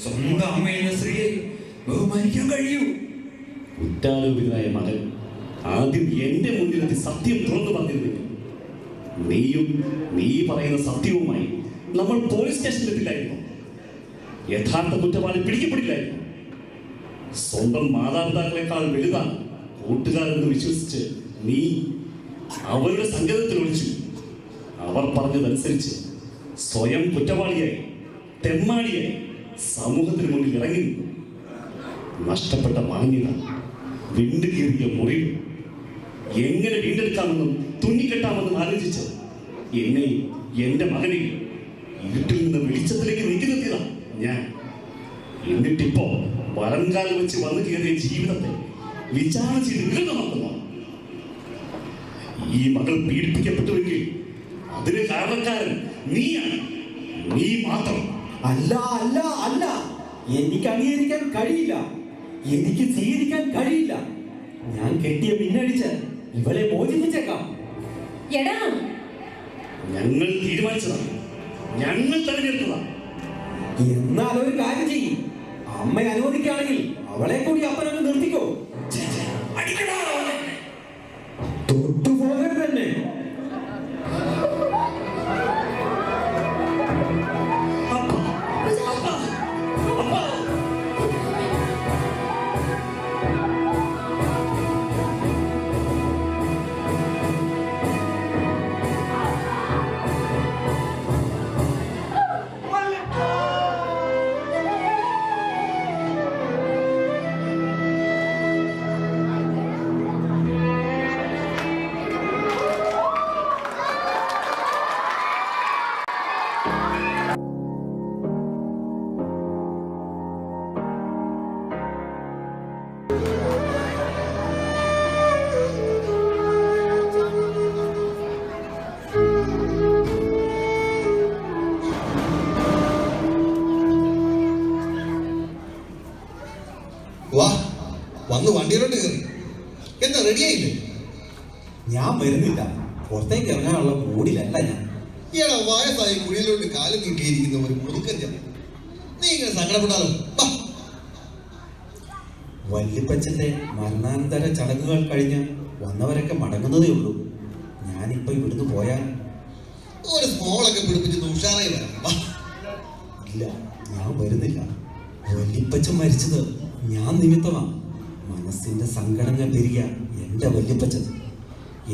സ്വന്തം അമ്മ എന്ന സ്ത്രീയെ ബഹുമാനിക്കാൻ കഴിയൂ. കുറ്റാരോപിതനായ മകൻ ആദ്യം എന്റെ മുന്നിലെത്തി സത്യം തുറന്നു പറഞ്ഞിരുന്നില്ല. നീയും നീ പറയുന്ന സത്യവുമായി നമ്മൾ പോലീസ് സ്റ്റേഷനിലെത്തില്ലായിരുന്നു. യഥാർത്ഥ കുറ്റവാളി പിടിക്കപ്പെടില്ലായിരുന്നു. സ്വന്തം മാതാപിതാക്കളെക്കാൾ വലുതാണ് കൂട്ടുകാരെന്ന് വിശ്വസിച്ച് നീ അവരുടെ സങ്കേതത്തിൽ ഒളിച്ചു. അവർ പറഞ്ഞതനുസരിച്ച് സ്വയം കുറ്റവാളിയായി, തെമ്മാടിയായി സമൂഹത്തിന് മുന്നിൽ ഇറങ്ങി നിന്നു. നഷ്ടപ്പെട്ട മാന്യത, വിണ്ടുകീറിയ മുറിവ് എങ്ങനെ വീണ്ടെടുക്കാമെന്നും തുന്നിക്കെട്ടാമെന്നും ആലോചിച്ച് എന്നെയും എന്റെ മകനെയും ഇരുട്ടിൽ നിന്ന് വെളിച്ചത്തിലേക്ക് നീക്കി നിർത്തിയതാ ഞാൻ. എന്നിട്ടിപ്പോ വരങ്കാലം വെച്ച് വന്നു കയറിയ ജീവിതത്തെ വിചാരണ ചെയ്ത് വികൃതമാക്കുന്നു. ഈ മകൾ പീഡിപ്പിക്കപ്പെട്ടുവെങ്കിൽ അതിന് കാരണക്കാരൻ നീയാണ്, നീ മാത്രം. അല്ല അല്ല അല്ല, എനിക്ക് അംഗീകരിക്കാൻ കഴിയില്ല, എനിക്ക് സ്വീകരിക്കാൻ കഴിയില്ല. ഞാൻ കെട്ടിയ പിന്നടിച്ച് ഇവളെ മോചിപ്പിച്ചേക്കാം. എടാ, ഞങ്ങൾ തീരുമാനിച്ചതാണ്, ഞങ്ങൾ തെരഞ്ഞെടുത്തതാണ്. എന്നാൽ ഒരു കാര്യം ചെയ്യും, അമ്മ അനുവദിക്കുകയാണെങ്കിൽ അവളെ കൂടി അപ്പനങ്ങ് നിർത്തിക്കോ. തൊട്ടുപോകരുത് തന്നെ. വാ, വന്ന് വണ്ടിയിലോട്ട് കയറി. എന്താ റെഡിയായില്ലേ? ഞാൻ വരുന്നില്ല, പുറത്തേക്ക് ഇറങ്ങാനുള്ള മൂഡിലല്ല ഞാൻ. ഈയിടെ വയസ്സായി കുഴിയിലോട്ട് കാലം നീട്ടിയിരിക്കുന്ന ഒരു മുതുക്കൻ ജനം. നീ ഇങ്ങനെ സങ്കടപ്പെട്ടാലോ? വല്യപ്പച്ചന്റെ മരണാനന്തര ചടങ്ങുകൾ കഴിഞ്ഞ് വന്നവരൊക്കെ മടങ്ങുന്നതേ ഉള്ളൂ. ഞാനിപ്പോ ഇവിടുന്ന് പോയാൽ ഒരു സ്മോളൊക്കെ പിടിപ്പിച്ച് ഉഷാറായി വരാം. വാ. ഇല്ല, ഞാൻ വരുന്നില്ല. വല്യപ്പച്ചൻ മരിച്ചത് ഞാൻ നിമിത്തമാണ്. മനസ്സിന്റെ സങ്കടങ്ങൾ പെരുക എൻ്റെ വല്യപ്പച്ചൻ.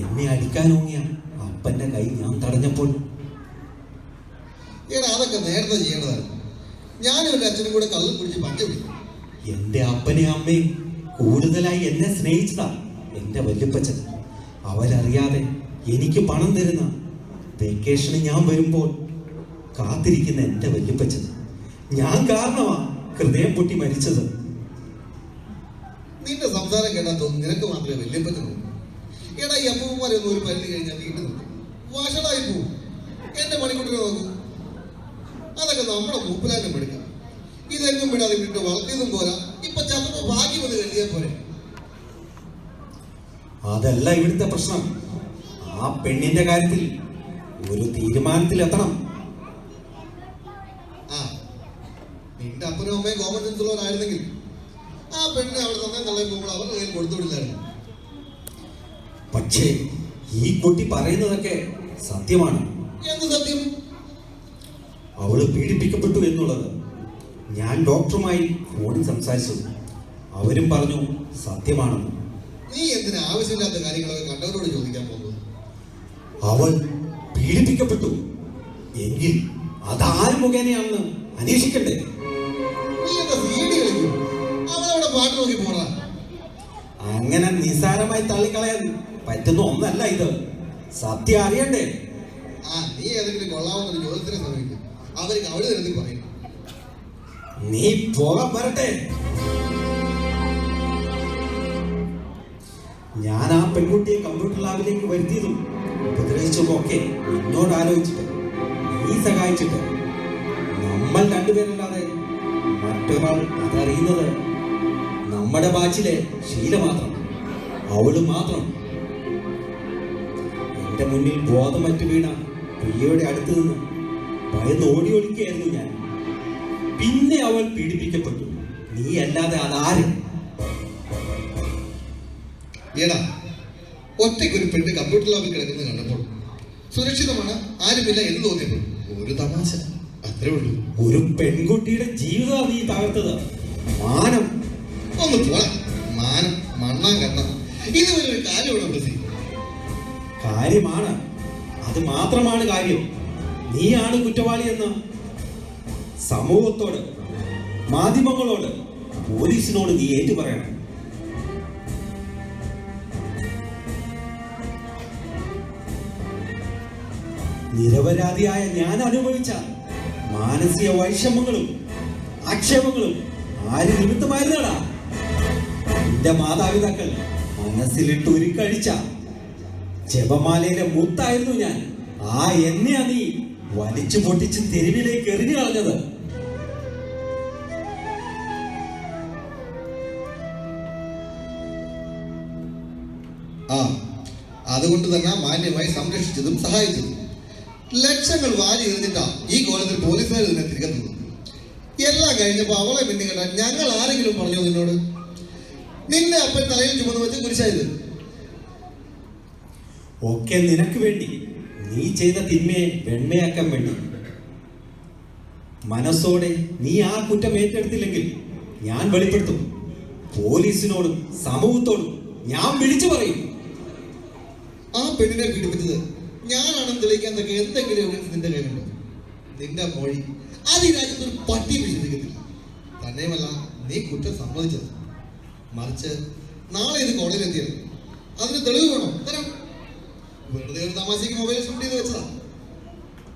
എന്നെ അടിക്കാനോങ്ങിയ അപ്പൻ്റെ കൈ ഞാൻ തടഞ്ഞപ്പോൾ എടാ അതൊക്കെ നേരത്തെ ചെയ്യേണ്ടതാണ്. ഞാനും എൻ്റെ അച്ഛനും കൂടെ കള്ളും കുടിച്ച് പഞ്ചപിടിക്കും. എൻ്റെ അപ്പനെയും അമ്മയും കൂടുതലായി എന്നെ സ്നേഹിച്ചതാ എൻ്റെ വല്യപ്പച്ചൻ. അവരറിയാതെ എനിക്ക് പണം തരുന്ന വെക്കേഷന് ഞാൻ വരുമ്പോൾ കാത്തിരിക്കുന്ന എൻ്റെ വല്യപ്പച്ചൻ. ഞാൻ കാരണമാ ഹൃദയം പൊട്ടി മരിച്ചത്. നിന്റെ സംസാരം കേട്ടാൽ തോന്നുന്നു നിനക്ക് മാത്രമേ വല്യപ്പച്ചനുള്ളൂ. എടാ ഈ അപ്പൂപ്പന്മാരൊന്നും ഒരു പരിധി കഴിഞ്ഞാൽ വീട്ടിൽ നിൽക്കും, വഷളായി പോവും. എന്റെ മണിക്കൂട്ടിനെ നോക്കൂ, അതൊക്കെ നമ്മുടെ മൂപ്പിലാനും എടുക്കാം. ഇതെങ്ങും വിടാതെ വിട്ട് വളർത്തിയതും പോരാ, ഇപ്പൊ ചത്തപ്പോ ഭാഗ്യം വന്ന് കരുതിയാൽ പോരെ. അതല്ല ഇവിടുത്തെ പ്രശ്നം. ആ പെണ്ണിന്റെ കാര്യത്തിൽ ഒരു തീരുമാനത്തിലെത്തണം. ആ നിന്റെ അപ്പനും അമ്മയും കോമൺ സെൻസ് ഉള്ളവരായിരുന്നെങ്കിൽ ആ പെണ്ണിനെ അവൾ തന്നെ തള്ളയും പോകുമ്പോൾ അവരുടെ കയ്യിൽ കൊടുത്തുവിടില്ലായിരുന്നു. പക്ഷേ ഈ കുട്ടി പറയുന്നതൊക്കെ സത്യമാണ്. എന്ത് സത്യം? അവള് പീഡിപ്പിക്കപ്പെട്ടു എന്നുള്ളത് ഞാൻ ഡോക്ടറുമായി ഫോണിൽ സംസാരിച്ചു. അവരും പറഞ്ഞു സത്യമാണെന്ന്. നീ എന്തിനാ ആവശ്യമില്ലാത്ത കാര്യങ്ങളൊക്കെ കണ്ടവരോട് ചോദിക്കാൻ പോകുന്നത്? അവൾ പീഡിപ്പിക്കപ്പെട്ടു എങ്കിൽ അതാര് മുഖേനയാണെന്ന് അന്വേഷിക്കണ്ടേ? നീ എന്താ സീഡി കളിക്കും? അവളവിടെ പാട്ട് നോക്കി പോടാ. അങ്ങനെ നിസ്സാരമായി തള്ളിക്കളയാൻ പറ്റുന്ന ഒന്നല്ല ഇത്. സത്യം അറിയണ്ടേ? ആ നീ ഏതെങ്കിലും കൊള്ളാവുന്നൊരു ജ്യോതിഷനെ സമീപിക്കും, അവർക്ക് അവിടെ നിരത്തി പറയും. നീ പോകാൻ വരട്ടെ. ഞാൻ ആ പെൺകുട്ടിയെ കമ്പ്യൂട്ടർ ലാബിലേക്ക് വരുത്തിയതും ഉപദ്രവിച്ചതും ഒക്കെ എന്നോട് ആലോചിച്ചിട്ട് നീ സഹായിച്ചിട്ട്. നമ്മൾ രണ്ടുപേരല്ലാതെ മറ്റൊരാൾ അതറിയുന്നത് നമ്മുടെ ബാച്ചിലെ ശീല മാത്രം, അവള് മാത്രം. എന്റെ മുന്നിൽ ബോധം മറ്റു വീണ പ്രിയയുടെ അടുത്ത് നിന്ന് ഭയന്ന് ഓടി ഒളിക്കുകയായിരുന്നു ഞാൻ. പിന്നെ അവൾ പീഡിപ്പിക്കപ്പെട്ടു. നീ അല്ലാതെ അതാര്? ഏടാ ഒറ്റയ്ക്കൊരു പെണ്ണ് കമ്പ്യൂട്ടർ ലാബിൽ കിടക്കുന്നത് കണ്ടപ്പോൾ സുരക്ഷിതമാണ്, ആരുമില്ല എന്ന് തോന്നിയപ്പോൾ ഒരു തമാശ, അത്രേ ഉള്ളൂ. ഒരു പെൺകുട്ടിയുടെ ജീവിതം നീ തകർത്തത്. മാനം ഒന്ന് പോടാ. മാനം മണ്ണാൻ കണ്ട ഇതുവരെ ഒരു കാര്യമാണ് പ്രസി. കാര്യമാണ്, അത് മാത്രമാണ് കാര്യം. നീയാണ് കുറ്റവാളി എന്ന് സമൂഹത്തോട്, മാധ്യമങ്ങളോട്, പോലീസിനോട് നീ ഏറ്റുപറയണം. നിരപരാധിയായ ഞാൻ അനുഭവിച്ച മാനസിക വൈഷമ്യങ്ങളും ആക്ഷേപങ്ങളും ആര് നിമിത്തമായിരുന്നടാ? എന്റെ മാതാപിതാക്കൾ മനസ്സിലിട്ട് ഉരുക്കഴിച്ച ജപമാലയിലെ മുത്തായിരുന്നു ഞാൻ. ആ എന്നെയാ നീ വലിച്ചു പൊട്ടിച്ച് തെരുവിലേക്ക് എറിഞ്ഞു കളഞ്ഞത്. ആ അതുകൊണ്ട് തന്നെ മാന്യമായി സംരക്ഷിച്ചതും സഹായിച്ചതും. ലക്ഷങ്ങൾ വാരി എറിഞ്ഞിട്ടാ ഈ കോലത്തിൽ പോലീസുകാർ ഇതിനെ തിരികത്തുന്നത്. എല്ലാം കഴിഞ്ഞപ്പോ അവളെ പിന്നെ കേട്ടാൽ ഞങ്ങൾ ആരെങ്കിലും പറഞ്ഞു നിന്നോട്? നിന്നെ അപ്പൻ തലയിൽ ചുമന്ന് വെച്ച് കുരിശായത് ഒക്കെ നിനക്ക് വേണ്ടി, നീ ചെയ്ത തിന്മയെ വെണ്മയാക്കാൻ വേണ്ടി. മനസ്സോടെ നീ ആ കുറ്റം ഏറ്റെടുത്തില്ലെങ്കിൽ ഞാൻ വെളിപ്പെടുത്തും. പോലീസിനോടും സമൂഹത്തോടും ഞാൻ വിളിച്ചു പറയും. ആ പെണ്ണിനെ പീഡിപ്പിച്ചത് ഞാനാണെന്ന് തെളിയിക്കാൻ തക്ക എന്തെങ്കിലും എവിഡൻസ് നിന്റെ കയ്യിലുണ്ടോ? നിന്റെ മൊഴി അത് ഈ രാജ്യത്ത് ഒരു പട്ടി വിശ്വസിക്കത്തില്ല. തന്നെയുമല്ല നീ കുറ്റം സമ്മതിച്ചത്. മറിച്ച് നാളെ ഇത് കോടതിയിലെത്തിയത് അതിന് തെളിവ് വേണം, തരാം. വെറുതെ ഒരു തമാശയ്ക്ക് മൊബൈൽ ഷൂട്ട് ചെയ്ത് വെച്ചതാ.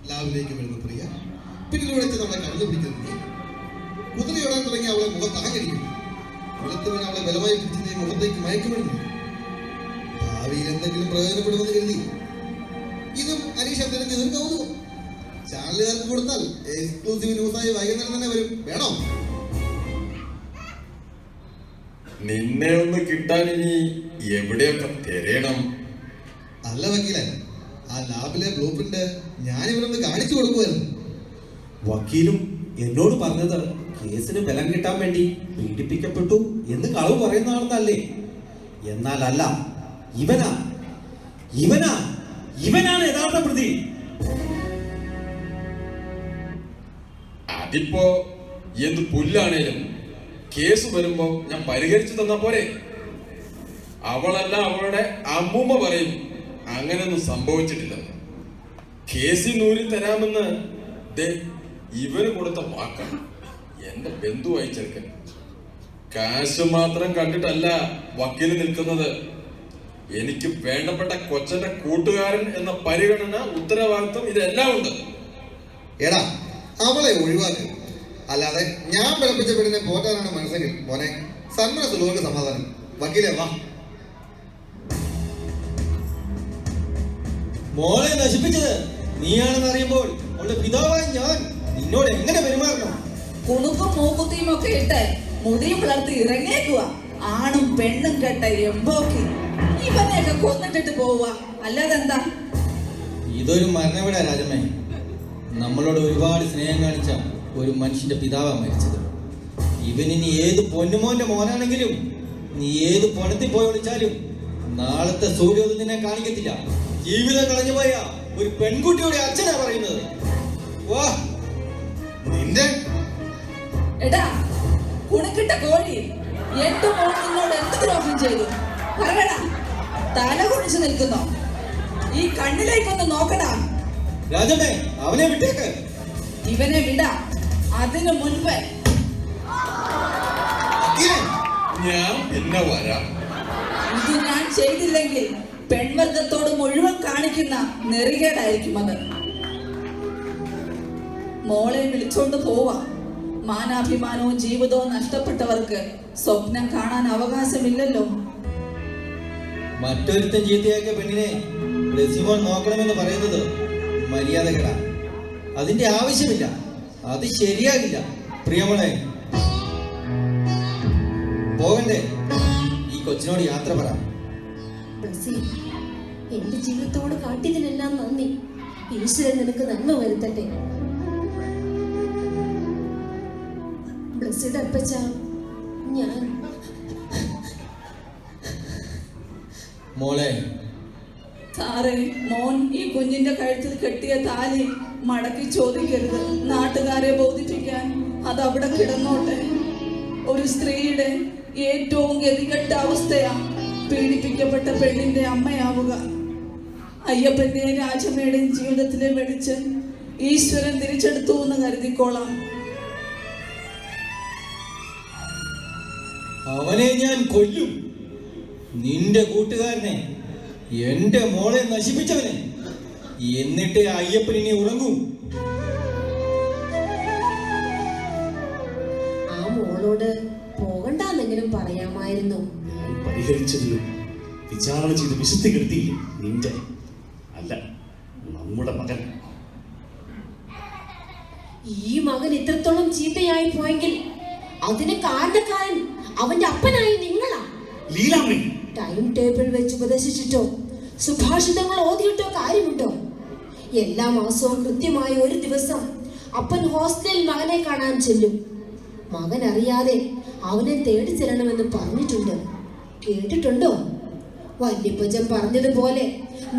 ലാബിലേക്ക് വരുന്ന പ്രിയ, പിന്നിലൂടെ നമ്മളെ കണ്ടുപിടിക്കുന്നത് നീ. കുതിരയോടാൻ തുടങ്ങി അവളെ മുഖം താങ്ങടിക്കുന്നു. വെളുത്ത് വീണ് അവളെ ബലമായി പിടിച്ച് നീ മുഖത്തേക്ക് മയക്കുമെടുന്നു. ഭാവിയിൽ എന്തെങ്കിലും പ്രയോജനപ്പെടുമെന്ന് കരുതി ഇതും അനീഷത്തിന് ഒരു കൗതുകം. ചാനലുകാർക്ക് കൊടുത്താൽ എക്സ്ക്ലൂസീവ് ന്യൂസായി വൈകുന്നേരം തന്നെ വരും. വേണോ? നിന്നെ ഒന്ന് കിട്ടാൻ ഇനി എവിടെയൊക്കെ തിരയണം? അല്ല വക്കീലെ, ആ ലാബിലെ ബ്ലൂ പ്രിന്റ് ഞാൻ ഇവരൊന്ന് കാണിച്ചു കൊടുക്കുമായിരുന്നു. വക്കീലും എന്നോട് പറഞ്ഞത് കേസിന് ബലം കിട്ടാൻ വേണ്ടി പീഡിപ്പിക്കപ്പെട്ടു എന്ന് കളവ് പറയുന്നതാണെന്നല്ലേ? എന്നാൽ അല്ല, ഇവനാണ് യഥാർത്ഥ പ്രതി. അതിപ്പോ എന്ത് പുല്ലാണേലും കേസ് വരുമ്പോ ഞാൻ പരിഹരിച്ചു തന്നാ പോരെ? അവളല്ല അവളുടെ അമ്മൂമ്മ പറയും അങ്ങനെയൊന്നും സംഭവിച്ചിട്ടില്ലെന്ന്. കേസി നൂരി തരാമെന്ന് ഇവന് കൊടുത്ത വാക്കാണ്. എന്റെ ബന്ധുവായി ചെറുക്കൻ. കാശ് മാത്രം കണ്ടിട്ടല്ല വക്കീല് നിൽക്കുന്നത്. എനിക്ക് വേണ്ടപ്പെട്ട കൊച്ചന്റെ കൂട്ടുകാരൻ എന്ന പരിഗണന, ഉത്തരവാദിത്വം ഇതെല്ലാം ഉണ്ട്. എടാ അവളെ ഒഴിവാക്ക്. അല്ലാതെ ഞാൻ പിളപ്പിച്ച പെണ്ണിനെ പോറ്റാനാണ് മനസ്സെങ്കിൽ മോനെ സന്മനസ് ലോക സമാധാനം. വക്കീലേ വാ. മോളെ നശിപ്പിച്ചത് നീയാണെന്ന് അറിയുമ്പോൾ അവളുടെ പിതാവായി ഞാൻ നിന്നോട് എങ്ങനെ പെരുമാറണം? കുണുക്കും മൂക്കുത്തിയും ഒക്കെ ഇട്ട് മുടിയും വളർത്തി ഇറങ്ങിയേക്കുക. ആണും പെണ്ണും കെട്ട എമ്പോക്കി ഇവനെയൊക്കെ കൊന്നിട്ടിട്ട് പോവുക, അല്ലാതെ എന്താ? ഇതൊരു മരണവിട രാജമ്മേ. നമ്മളോട് ഒരുപാട് സ്നേഹം കാണിച്ച ഒരു മനുഷ്യന്റെ പിതാവാണ് മരിച്ചത്. ഇവനിനി ഏത് പൊന്നുമോന്റെ മോനാണെങ്കിലും നീ ഏത് പണത്തിൽ പോയി വിളിച്ചാലും നാളത്തെ സൂര്യോദയം നിന്നെ കാണിക്കത്തില്ല. ജീവിതം കളഞ്ഞുപോയ ഒരു പെൺകുട്ടിയുടെ അച്ഛനാ പറയുന്നത്. വാ നിന്റെ എടാ കുണുക്കിട്ട കോഴി, എന്റെ മോൻ നിന്നോട് എന്ത് ദ്രോഹം ചെയ്തു? പറയടാ. തല കുടിച്ചു നിൽക്കുന്നോ? ഈ കണ്ണിലേക്കൊന്ന് നോക്കടാ. രാജമ്മേ, അവനെ വിട്ടേക്ക്. ഇവനെ വിടാ. അതിനു മുൻപ് ഞാൻ പിന്നെ വരാം. ഇത് ഞാൻ ചെയ്തില്ലെങ്കിൽ പെൺവർഗത്തോട് മുഴുവൻ കാണിക്കുന്ന നെറികേടായിരിക്കും അത്. മോളെ വിളിച്ചോണ്ട് പോവാ. മാനാഭിമാനവും ജീവിതവും നഷ്ടപ്പെട്ടവർക്ക് സ്വപ്നം കാണാൻ അവകാശമില്ലല്ലോ. മറ്റൊരുത്തൻ ചീത്തയാക്കിയ പെണ്ണിനെ ബ്ലസ്സിമോൾ നോക്കണമെന്ന് പറയുന്നത് മര്യാദകേടാ. അതിന്റെ ആവശ്യമില്ല. അത് ശരിയാകില്ല. പ്രിയമോളെ, പോകണ്ടേ? ഈ കൊച്ചിനോട് യാത്ര പറ. എന്റെ ജീവിതത്തോട് കാട്ടിയതിനെല്ലാം നന്ദി. ഈശ്വരൻ നിനക്ക് നന്മ വരുത്തട്ടെ. ബ്ലസ്സിഡ് അപ്പച്ച, ഞാൻ മോളെ. സാറേ, മോൻ ഈ കുഞ്ഞിന്റെ കഴുത്തിൽ കെട്ടിയ താലി മടക്കി ചോദിക്കരുത്. നാട്ടുകാരെ ബോധിപ്പിക്കാൻ അത് അവിടെ കിടന്നോട്ടെ. ഒരു സ്ത്രീയുടെ ഏറ്റവും ഗതികെട്ട അവസ്ഥയാ പീഡിപ്പിക്കപ്പെട്ട പെണ്ണിന്റെ അമ്മയാവുക. അയ്യപ്പന്റെയും രാജമ്മയുടെയും ജീവിതത്തിലെ വെളിച്ച് ഈശ്വരൻ തിരിച്ചെടുത്തു എന്ന് കരുതിക്കോളാം. അവനെ ഞാൻ കൊല്ലും. നിന്റെ കൂട്ടുകാരനെ, എന്റെ മോളെ നശിപ്പിച്ചവനെ. എന്നിട്ട് അയ്യപ്പൻ ഇനി ഉറങ്ങും. ആ മോളോട് പോകണ്ടെന്നെങ്കിലും പറയാമായിരുന്നു. ഞാൻ പരിഹരിച്ചതിലും വിചാരണ ചെയ്ത് വിശുദ്ധി കെടുത്തിയില്ലേ നിന്റെ? അല്ല, നമ്മുടെ മകൻ. ഈ മകൻ ഇത്രത്തോളം ചീത്തയായി പോയെങ്കിൽ അതിന് കാരണക്കാരൻ അവന്റെ അപ്പനായി നിങ്ങളാ. ലീലാമ്മേ, ടൈം ടേബിൾ വെച്ച് ഉപദേശിച്ചിട്ടോ സുഭാഷിതങ്ങൾ ഓതിയിട്ടോ കാര്യമുണ്ടോ? എല്ലാ മാസവും കൃത്യമായി ഒരു ദിവസം അപ്പൻ ഹോസ്റ്റലിൽ മകനെ കാണാൻ ചെല്ലും. മകൻ അറിയാതെ അവനെ തേടി ചെല്ലണമെന്ന് പറഞ്ഞിട്ടുണ്ട്. കേട്ടിട്ടുണ്ടോ? വല്യപ്പച്ചൻ പറഞ്ഞതുപോലെ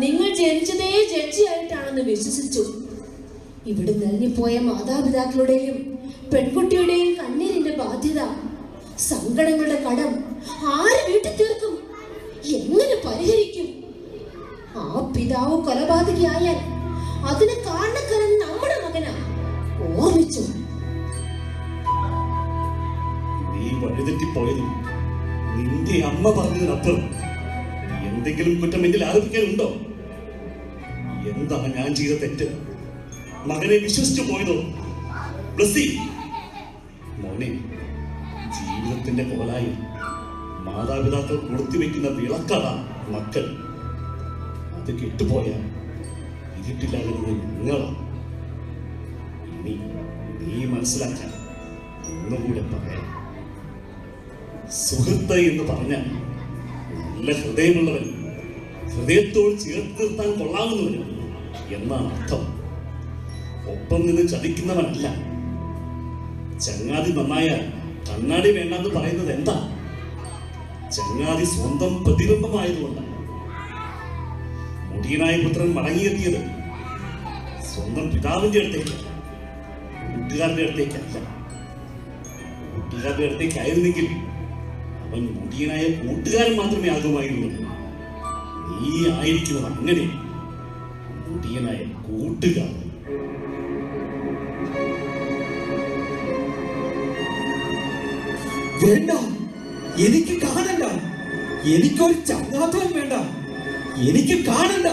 നിങ്ങൾ ജനിച്ചതേ ജഡ്ജിയായിട്ടാണെന്ന് വിശ്വസിച്ചു. ഇവിടെ നിറഞ്ഞുപോയ മാതാപിതാക്കളുടെയും പെൺകുട്ടിയുടെയും കണ്ണീരിന്റെ ബാധ്യത, സങ്കടങ്ങളുടെ കടം ആര് വീട്ടിൽ തീർക്കും? എങ്ങനെ പരിഹരിക്കും? ആ പിതാവ് കൊലപാതകയായാൽ അതിന് കാരണക്കാരൻ നമ്മുടെ മകനാ. ഓർമ്മിച്ചു. നീ വഴിതെറ്റിപ്പോയതും നിന്റെ അമ്മ പറഞ്ഞതിനപ്പുറം എന്തെങ്കിലും കുറ്റം എന്നിൽ ആരോപിക്കാനുണ്ടോ? എന്താണ് ഞാൻ ചെയ്ത തെറ്റ്? മകനെ വിശ്വസിച്ചു പോയതോ? ബ്ലസ്സി മോനെ, ജീവിതത്തിന്റെ കോലായി മാതാപിതാക്കൾ കൊളുത്തിവെക്കുന്ന വിളക്കതാ മക്കൾ. അത് കെട്ടുപോയാൽ ഇരുട്ടിലാകുന്നത് നിങ്ങളാ. ഇനി നീ മനസ്സിലാക്കാൻ ഒന്നുകൂടെ പറയാം. സുഹൃത്ത് എന്ന് പറഞ്ഞാൽ നല്ല ഹൃദയമുള്ളവൻ, ഹൃദയത്തോട് ചേർത്ത് നിർത്താൻ കൊള്ളാവുന്നവന് എന്നാണ് അർത്ഥം. ഒപ്പം നിന്ന് ചതിക്കുന്നവനല്ല. ചങ്ങാതി നന്നായാൽ കണ്ണാടി വേണ്ടെന്ന് പറയുന്നത് എന്താ? ചങ്ങാതി സ്വന്തം പ്രതിബിംബമായതുകൊണ്ടാണ്. മുടിയനായ പുത്രൻ മടങ്ങിയെത്തിയത് സ്വന്തം പിതാവിന്റെ അടുത്തേക്ക്, കൂട്ടുകാരുടെ അടുത്തേക്കല്ല. കൂട്ടുകാരുടെ അടുത്തേക്കായിരുന്നെങ്കിൽ അവൻ മുടിയനായ കൂട്ടുകാരൻ മാത്രമേ ആകുമായിരുന്നു. നീ ആയിരിക്കുന്നത് അങ്ങനെ മുടിയനായ കൂട്ടുകാരൻ. വേണ്ട, എനിക്ക് കാണണ്ട. എനിക്കൊരു ചങ്ങാത്തവും വേണ്ട. എനിക്ക് കാണണ്ട.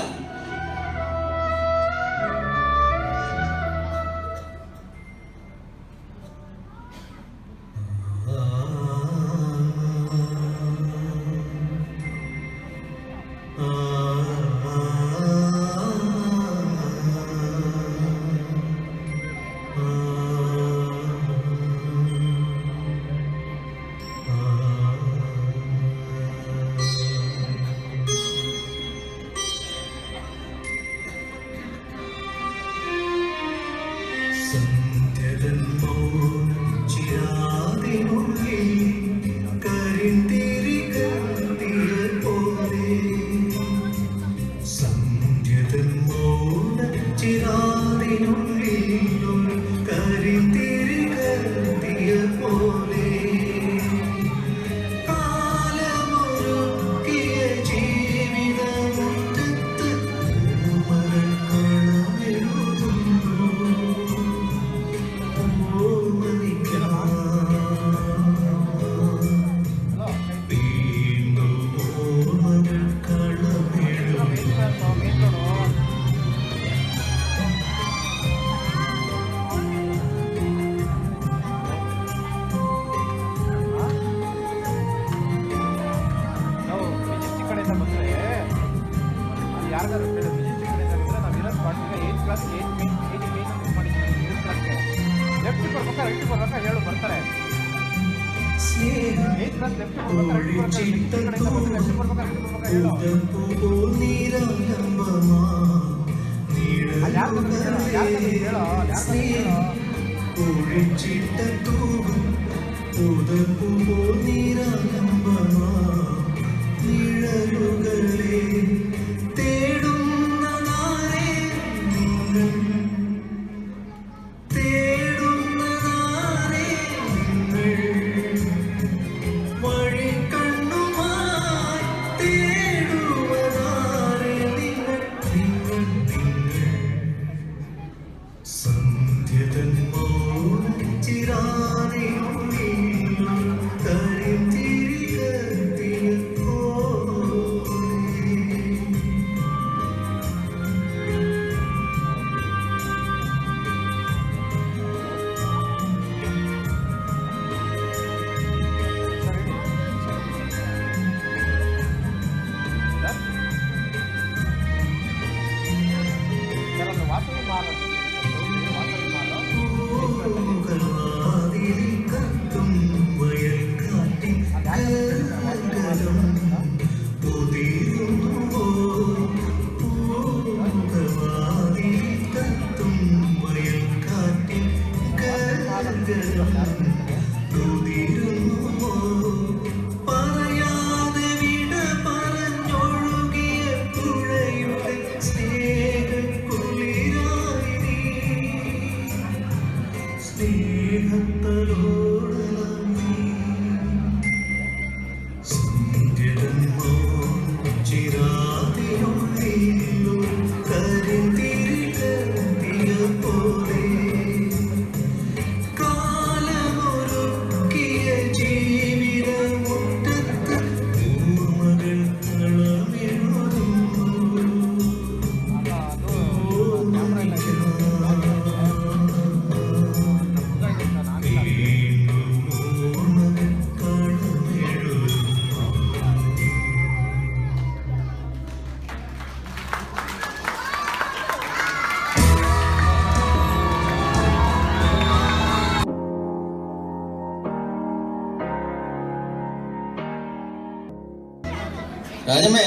രാജമ്മേ,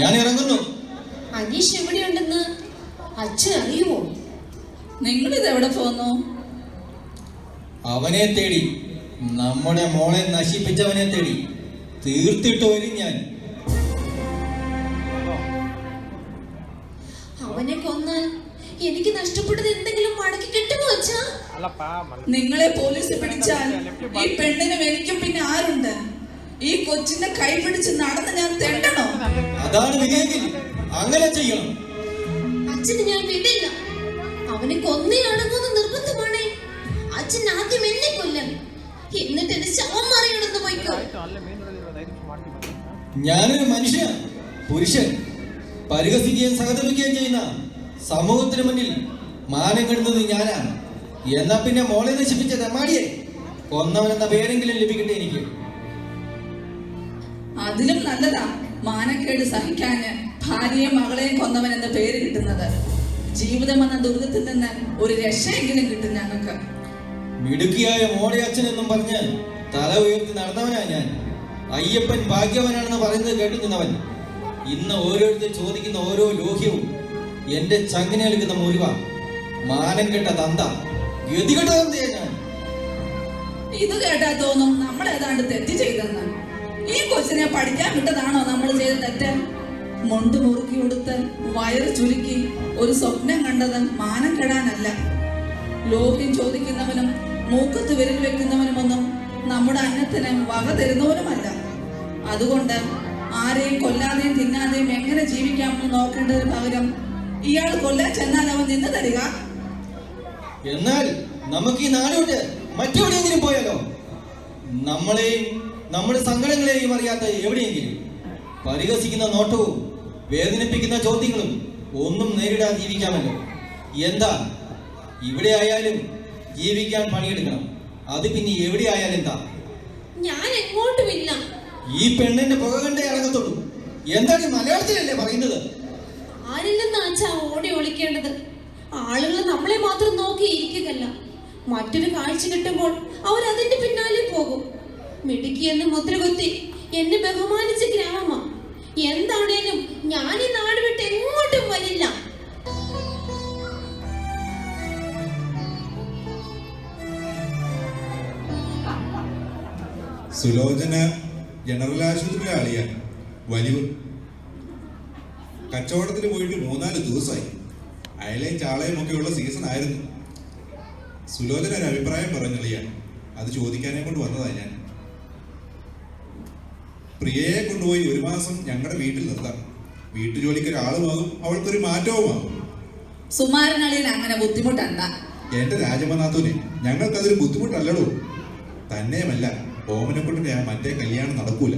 ഞാൻ ഇറങ്ങുന്നു. അനീഷ് എവിടെയുണ്ടെന്ന് അച്ഛൻ അറിയുമോ? നിങ്ങളിത് എവിടെ പോന്നു? അവനെ തേടി, നമ്മുടെ മോളെ നശിപ്പിച്ചവനെ തേടി. തീർത്തിട്ട് വരും ഞാൻ. അവനെ കൊന്നാൽ എനിക്ക് നഷ്ടപ്പെട്ടത് എന്തെങ്കിലും മടക്കി കിട്ടുമോ അച്ഛാ? നിങ്ങളെ പോലീസ് പിടിച്ചാൽ ഈ പെണ്ണിനും എനിക്കും പിന്നെ ആരുണ്ട്? ഈ കൊച്ചിന്റെ കൈ പിടിച്ച് നടന്ന് ഞാൻ തെണ്ടണോ? അതാണ് വിധിയെങ്കിൽ അങ്ങനെ ചെയ്യണം. അച്ഛന് ഞാൻ വിടില്ല. അവനെ കൊന്നയാണെന്ന് നിർബന്ധമാണേ. അച്ഛൻ ആദ്യം എന്നെ കൊല്ലം, എന്നിട്ട് എന്റെ ശവം മറികടന്ന് പോയിക്കോ. ഞാനൊരു മനുഷ്യൻ, പുരുഷൻ, പരിഹസിക്കുകയും സഹതപിക്കുകയും ചെയ്യുന്ന സമൂഹത്തിന് മുന്നിൽ മാനം കെടുന്നത് ഞാനാണ്. എന്നാ പിന്നെ മോളെ നശിപ്പിച്ച തെമ്മാടിയെ കൊന്നവനെന്ന പേരെങ്കിലും ലഭിക്കട്ടെ എനിക്ക്. അതിലും നല്ലതാ മാനക്കേട് സഹിക്കാന് ഭാര്യയും മകളെയും കൊന്നവൻ എന്ന പേര് കിട്ടുന്നത്. ജീവിതം എന്ന ദുരിതത്തിൽ നിന്ന് ഒരു രക്ഷയെങ്കിലും കിട്ടും ഞങ്ങൾക്ക്. മിടുക്കിയായ മോളെ അച്ഛൻ എന്നും പറഞ്ഞ് തല ഉയർത്തി നടന്നവനാ ഞാൻ. അയ്യപ്പൻ ഭാഗ്യവനാണെന്ന് പറയുന്നത് കേട്ടു നിന്നവൻ. ഇന്ന് ഓരോരുത്തർ ചോദിക്കുന്ന ഓരോ ലോഹ്യവും എന്റെ ചങ്ങിനെ എടുക്കുന്ന മുറിവ. മാനം കെട്ട തന്ത, ഗതികെട്ട തന്തയാ ഞാൻ. ഇത് കേട്ടാ തോന്നും നമ്മൾ ഏതാണ്ട് തെറ്റ് ചെയ്തെന്ന്. ഈ കൊച്ചിനെ പഠിക്കാൻ വിട്ടതാണോ നമ്മൾ ചെയ്ത തെറ്റ്? മുണ്ട് മുറുക്കി ഉടുത്ത് വയറ് ചുരുക്കി ഒരു സ്വപ്നം കണ്ടത് മാനം കെടാനല്ല. ലോഹ്യം ചോദിക്കുന്നവനും മൂക്കത്ത് വിരൽ വെക്കുന്നവനുമൊന്നും നമ്മുടെ അന്നത്തിന് വക തരുന്നവനുമല്ല. അതുകൊണ്ട് ആരെയും കൊല്ലാതെയും തിന്നാതെയും എങ്ങനെ ജീവിക്കാമെന്ന് നോക്കേണ്ടതിന് പകരം ഇയാൾ കൊല്ലാൻ ചെന്നാൽ അവൻ നിന്ന് തരിക. എന്നാൽ നമുക്ക് ഈ നാടോട്ട് മറ്റെവിടെയെങ്കിലും പോയാലോ? നമ്മളെയും നമ്മുടെ സങ്കടങ്ങളെയും അറിയാത്ത എവിടെയെങ്കിലും. പരിഹസിക്കുന്ന നോട്ടവും വേദനിപ്പിക്കുന്ന ചോദ്യങ്ങളും ഒന്നും നേരിടാൻ ജീവിക്കാമല്ലോ. എന്താ, ഇവിടെ ആയാലും ജീവിക്കാൻ പണിയെടുക്കണം. അത് പിന്നെ എവിടെ ആയാലും എന്താ? ഞാൻ എങ്ങോട്ടുമില്ല. ഈ പെണ്ണിന്റെ പുക കണ്ടേ ഇറങ്ങത്തുള്ളൂ. എന്താണ് മലയാളത്തിലല്ലേ പറയുന്നത്? ആരില്ലെന്ന് അച്ഛാ ഓടി ഒളിക്കേണ്ടത്. ആളുകൾ നമ്മളെ മാത്രം നോക്കി ഇരിക്കുകയല്ല, മറ്റൊരു കാഴ്ച കിട്ടുമ്പോൾ അവർ അതിന്റെ പിന്നാലെ പോകും. മിടുക്കി എന്ന് മുദ്രകുത്തി എന്നെ ബഹുമാനിച്ച ഗ്രാമമാ. എന്താണേലും ഞാൻ ഈ നാട് വിട്ട് എങ്ങോട്ടും വരില്ല. സുലോചന ജനറൽ ആശുപത്രിയിലെ ആളിയാണ്. വലിവ് കച്ചവടത്തിന് പോയിട്ട് 3-4 ദിവസമായി. അയലയും ചാളയും ഒക്കെ ഉള്ള സീസൺ ആയിരുന്നു. സുലോചന ഒരു അഭിപ്രായം പറഞ്ഞളിയാണ്. അത് ചോദിക്കാനെ കൊണ്ട് വന്നതാ ഞാൻ. പ്രിയയെ കൊണ്ടുപോയി 1 മാസം ഞങ്ങളുടെ വീട്ടിൽ നിർത്താം. വീട്ടുജോലിക്ക് ഒരാളുമാകും, അവൾക്കൊരു മാറ്റവുമാകും. സുമാരനളിയൻ അങ്ങനെ ബുദ്ധിമുട്ടണ്ട. എന്റെ രാജമനാഥുനെ, ഞങ്ങൾക്കതൊരു ബുദ്ധിമുട്ടല്ലടോ. തന്നെയുമല്ല, ഓമനെ കൊണ്ട് മറ്റേ കല്യാണം നടക്കൂല.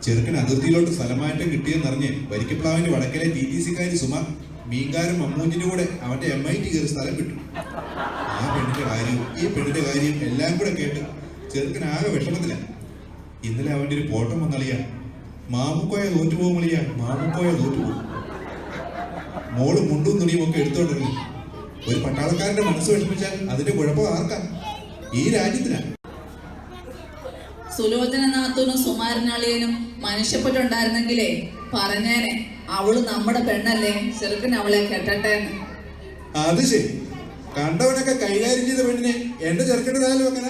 ചെറുക്കന് അതിർത്തിയിലോട്ട് സ്ഥലമാറ്റം കിട്ടിയെന്നറിഞ്ഞ് വരിക്കപ്ലാവിന്റെ വടക്കലെ TTC-കാരി സുമ മീൻകാരൻ മമ്മൂഞ്ഞിന്റെ കൂടെ അവന്റെ MIT കയറി സ്ഥലം കിട്ടും. ആ പെണ്ണിന്റെ കാര്യവും ഈ പെണ്ണിന്റെ കാര്യവും എല്ലാം കൂടെ കേട്ട് ചെറുക്കൻ ആകെ വിഷമത്തിലാണ്. ഇന്നലെ അവന്റെ ഒരു പോട്ടം വന്നളിയാ. മാമുക്കോയ തോറ്റുപോകും അളിയാ, മാമുക്കോയ തോറ്റുപോകും. മോള് മുണ്ടും തുണിയും ഒക്കെ എടുത്തോണ്ടിരുന്നു. ഒരു പട്ടാളക്കാരന്റെ മനസ്സ് വിഷമിച്ചാൽ അതിന്റെ കുഴപ്പം ആർക്കാ? ഈ രാജ്യത്തിനാ. സുലോചനനാഥനും സുമാരനാളിയനും മനുഷ്യപ്പെട്ടുണ്ടായിരുന്നെങ്കിലേ പറഞ്ഞേനെ, അവള് നമ്മുടെ പെണ്ണല്ലേ, ചെറുക്കൻ അവളെ കെട്ടട്ടെ. അത് ശരി, കണ്ടവനൊക്കെ കൈകാര്യം ചെയ്ത പെണ്ണിനെ എന്റെ ചെറുക്കൻ്റെ താലും വെക്കണ.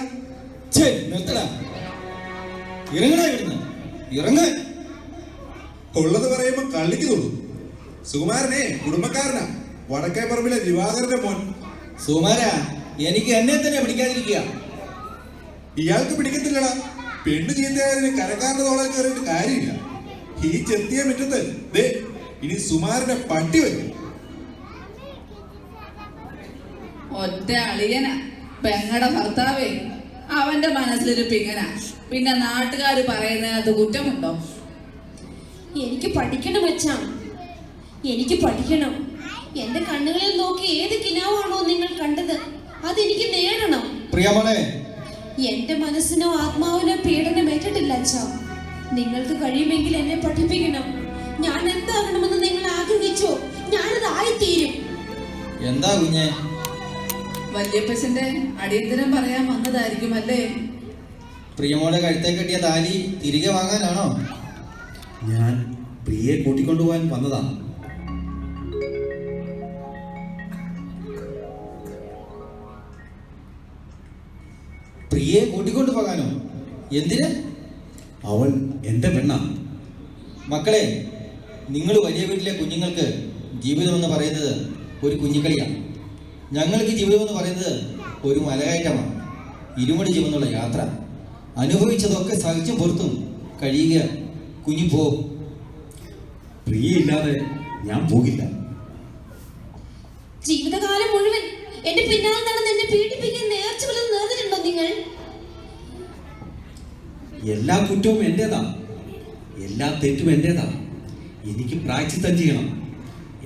ഉള്ളത് പറയുമ്പോ കള്ളിക്ക് തൊള്ളു. സുകുമാരനെ കുടുംബക്കാരനാ, വടക്കേ പറമ്പിലെ ദിവാകരന്റെ മോൻ. സുമാര, എനിക്ക് എന്നെ തന്നെ പിടിക്കാതിരിക്കുക. ഇയാൾക്ക് പിടിക്കത്തില്ലടാ. പെണ്ണ് ചീത്തയായതിന് കരക്കാരന്റെ തോളൽ കയറിയിട്ട് കാര്യമില്ല. ഈ ചെത്തിയ മുറ്റത്ത് ദേ ഇനി സുമാരന്റെ പട്ടി വരും. ഒറ്റ അളിയന പെങ്ങടെ ഭർത്താവേ, അവന്റെ മനസ്സിലൊരു പിങ്ങന. പിന്നെ നാട്ടുകാര് പറയുന്നതിനകത്ത് കുറ്റമുണ്ടോ? എനിക്ക് പഠിക്കണം അച്ഛാ, എനിക്ക് പഠിക്കണം. എന്റെ കണ്ണുകളിൽ നോക്കി ഏത് കിനാവാണോ നിങ്ങൾ കണ്ടത്, അതെനിക്ക് നേടണം. പ്രിയമോളെ, എന്റെ മനസ്സിനോ ആത്മാവിനോ പീഡനം ഏറ്റിട്ടില്ല അച്ഛാ. നിങ്ങൾക്ക് കഴിയുമെങ്കിൽ എന്നെ പഠിപ്പിക്കണം. ഞാൻ എന്താകണമെന്ന് നിങ്ങൾ ആഗ്രഹിച്ചോ, ഞാനത് ആയിത്തീരും. എന്താ കുഞ്ഞെ? വല്യപ്പച്ചന്റെ അടിയന്തരം പറയാൻ വന്നതായിരിക്കും അല്ലേ? പ്രിയമോളെ കഴുത്തെ കെട്ടിയ താലി തിരികെ വാങ്ങാനാണോ? ഞാൻ പ്രിയയെ കൂട്ടിക്കൊണ്ടുപോകാൻ വന്നതാണ്. പ്രിയയെ കൂട്ടിക്കൊണ്ടു പോകാനോ? എന്തിന്? അവൾ എൻ്റെ പെണ്ണാണ്. മക്കളെ, നിങ്ങൾ വലിയ വീട്ടിലെ കുഞ്ഞുങ്ങൾക്ക് ജീവിതം എന്ന് പറയുന്നത് ഒരു കുഞ്ഞിക്കളിയാണ്. ഞങ്ങൾക്ക് ജീവിതം എന്ന് പറയുന്നത് ഒരു മലകയറ്റമാണ്. ഇരുമുടി ജീവനുള്ള യാത്ര. അനുഭവിച്ചതൊക്കെ സഹിച്ചും പുറത്തും കഴിയുക. കുഞ്ഞു പോ. പ്രിയയില്ലാതെ ഞാൻ പോകില്ല. ജീവിതകാലം മുഴുവൻ എന്റെ പിന്നാലെ നടന്ന് എന്നെ പീഡിപ്പിക്കാൻ നേർച്ച വല്ലതും നേർന്നിട്ടുണ്ടോ നിങ്ങൾ? എല്ലാ കുറ്റവും എന്റേതാ, എല്ലാ തെറ്റും എന്റേതാ. എനിക്ക് പ്രായശ്ചിത്തം ചെയ്യണം.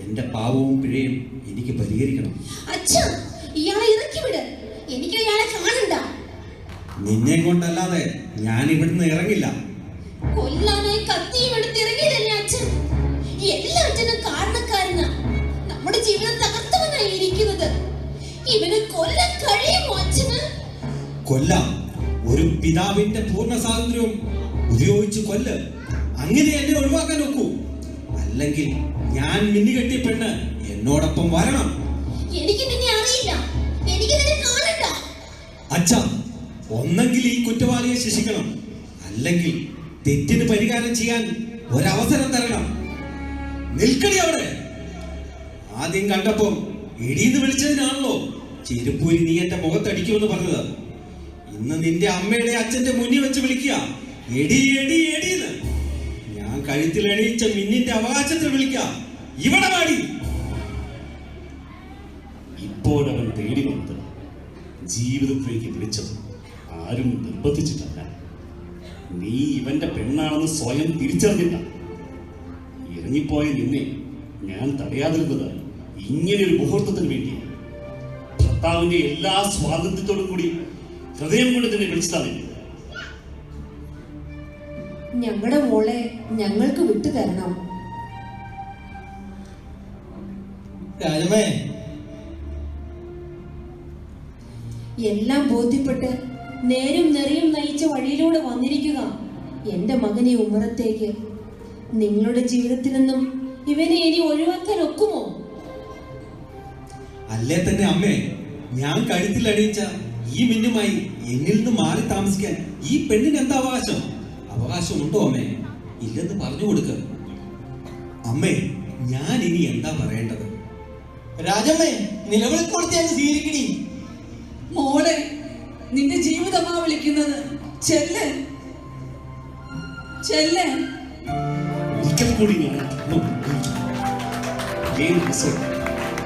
എന്റെ പാവവും പിഴയും എനിക്ക് പരിഹരിക്കണം. അച്ഛാ, ഇയാളെ ഇറക്കി വിട്. എനിക്ക് ഇയാളെ കാണണ്ട. നിന്നെ കൊണ്ടല്ലാതെ ഞാൻ ഇവിടുന്ന് ഇറങ്ങില്ല. കൊല്ലാനായി കത്തിയും എടുത്ത് ഇറങ്ങിയതല്ലേ അച്ഛൻ? എല്ലാ അച്ഛനും കാരണക്കാരനാ നമ്മുടെ ജീവിതം തകർത്തവനായി ഇരിക്കുന്നത്. ഇവനെ കൊല്ലാൻ കഴിയുമോ അച്ഛന്? കൊല്ലാം. ഒരു പിതാവിന്റെ പൂർണ്ണ സ്വാതന്ത്ര്യവും ഉപയോഗിച്ച് കൊല്ല്. അങ്ങനെ എന്നെ ഒഴിവാക്കാൻ നോക്കൂ. അല്ലെങ്കിൽ ഞാൻ മിന്നികെട്ടിയ പെണ്ണ് എന്നോടൊപ്പം വരണം. എനിക്ക് നിന്നെ അറിയില്ല. എനിക്ക് നിന്നെ കാണണ്ട. അച്ഛാ, ഒന്നെങ്കിൽ ഈ കുറ്റവാളിയെ ശിക്ഷിക്കണം, അല്ലെങ്കിൽ തെറ്റിന് പരിഹാരം ചെയ്യാൻ ഒരവസരം തരണം. നിൽക്കണി അവിടെ. ആദ്യം കണ്ടപ്പോ ഇടീന്ന് വിളിച്ചതിനാണല്ലോ ചെരുപ്പൂരി നീ എന്റെ മുഖത്തടിക്കുമെന്ന് പറഞ്ഞത്. ഇന്ന് നിന്റെ അമ്മയുടെ അച്ഛന്റെ മുന്നിൽ വെച്ച് വിളിക്കുക എടി എടി എടീന്ന്. ഞാൻ കഴുത്തിൽ എണീച്ച മിന്നിന്റെ അവകാശത്തിൽ വിളിക്കുക ഇവിടെ വാടി. ഇപ്പോഴവൻ തേടി വന്നത് ജീവിതത്തിലേക്ക് വിളിച്ചത് ആരും നിർബന്ധിച്ചിട്ടല്ല. നീ ഇവന്റെ പെണ്ണാണെന്ന് സ്വയം തിരിച്ചറിഞ്ഞില്ല. ഇറങ്ങിപ്പോയ നിന്നെ ഞാൻ തടയാതിരുന്നത് ഇങ്ങനെ ഒരു മുഹൂർത്തത്തിന് വേണ്ടി. ഭർത്താവിന്റെ എല്ലാ സ്വാതന്ത്ര്യത്തോടും കൂടി ഹൃദയം കൊണ്ട് തന്നെ വിളിച്ചതാണ്. ഞങ്ങളുടെ മോളെ ഞങ്ങൾക്ക് വിട്ടു തരണം. രാജമേ, എല്ലാം ബോധ്യപ്പെട്ട് നേരും നെറിയും നയിച്ച വഴിയിലൂടെ വന്നിരിക്കുക എന്റെ മകനെ ഉമ്മറത്തേക്ക്. നിങ്ങളുടെ ജീവിതത്തിൽ നിന്നും ഇവനെ ഇനി ഒഴിവാക്കാൻ ഒക്കുമോ? അല്ലേ തന്നെ അമ്മേ, ഞാൻ കഴുത്തിൽ അണിയിച്ച ഈ മിന്നുമായി എന്നിൽ നിന്ന് മാറി താമസിക്കാൻ ഈ പെണ്ണിന് എന്താ അവകാശം? അവകാശമുണ്ടോ അമ്മേ? ഇല്ലെന്ന് പറഞ്ഞു കൊടുക്ക. അമ്മേ, ഞാൻ ഇനി എന്താ പറയേണ്ടത്? രാജമ്മേ, നിലവിളിക്കൊടുത്ത് അങ്ങ് സ്വീകരിക്കണി. മോളെ, നിന്റെ ജീവിതമാ വിളിക്കുന്നത്. ചെല്ല് ചെല്ല്. ഒരിക്കൽ കൂടി ഞാൻ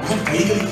ആ കൈകളിൽ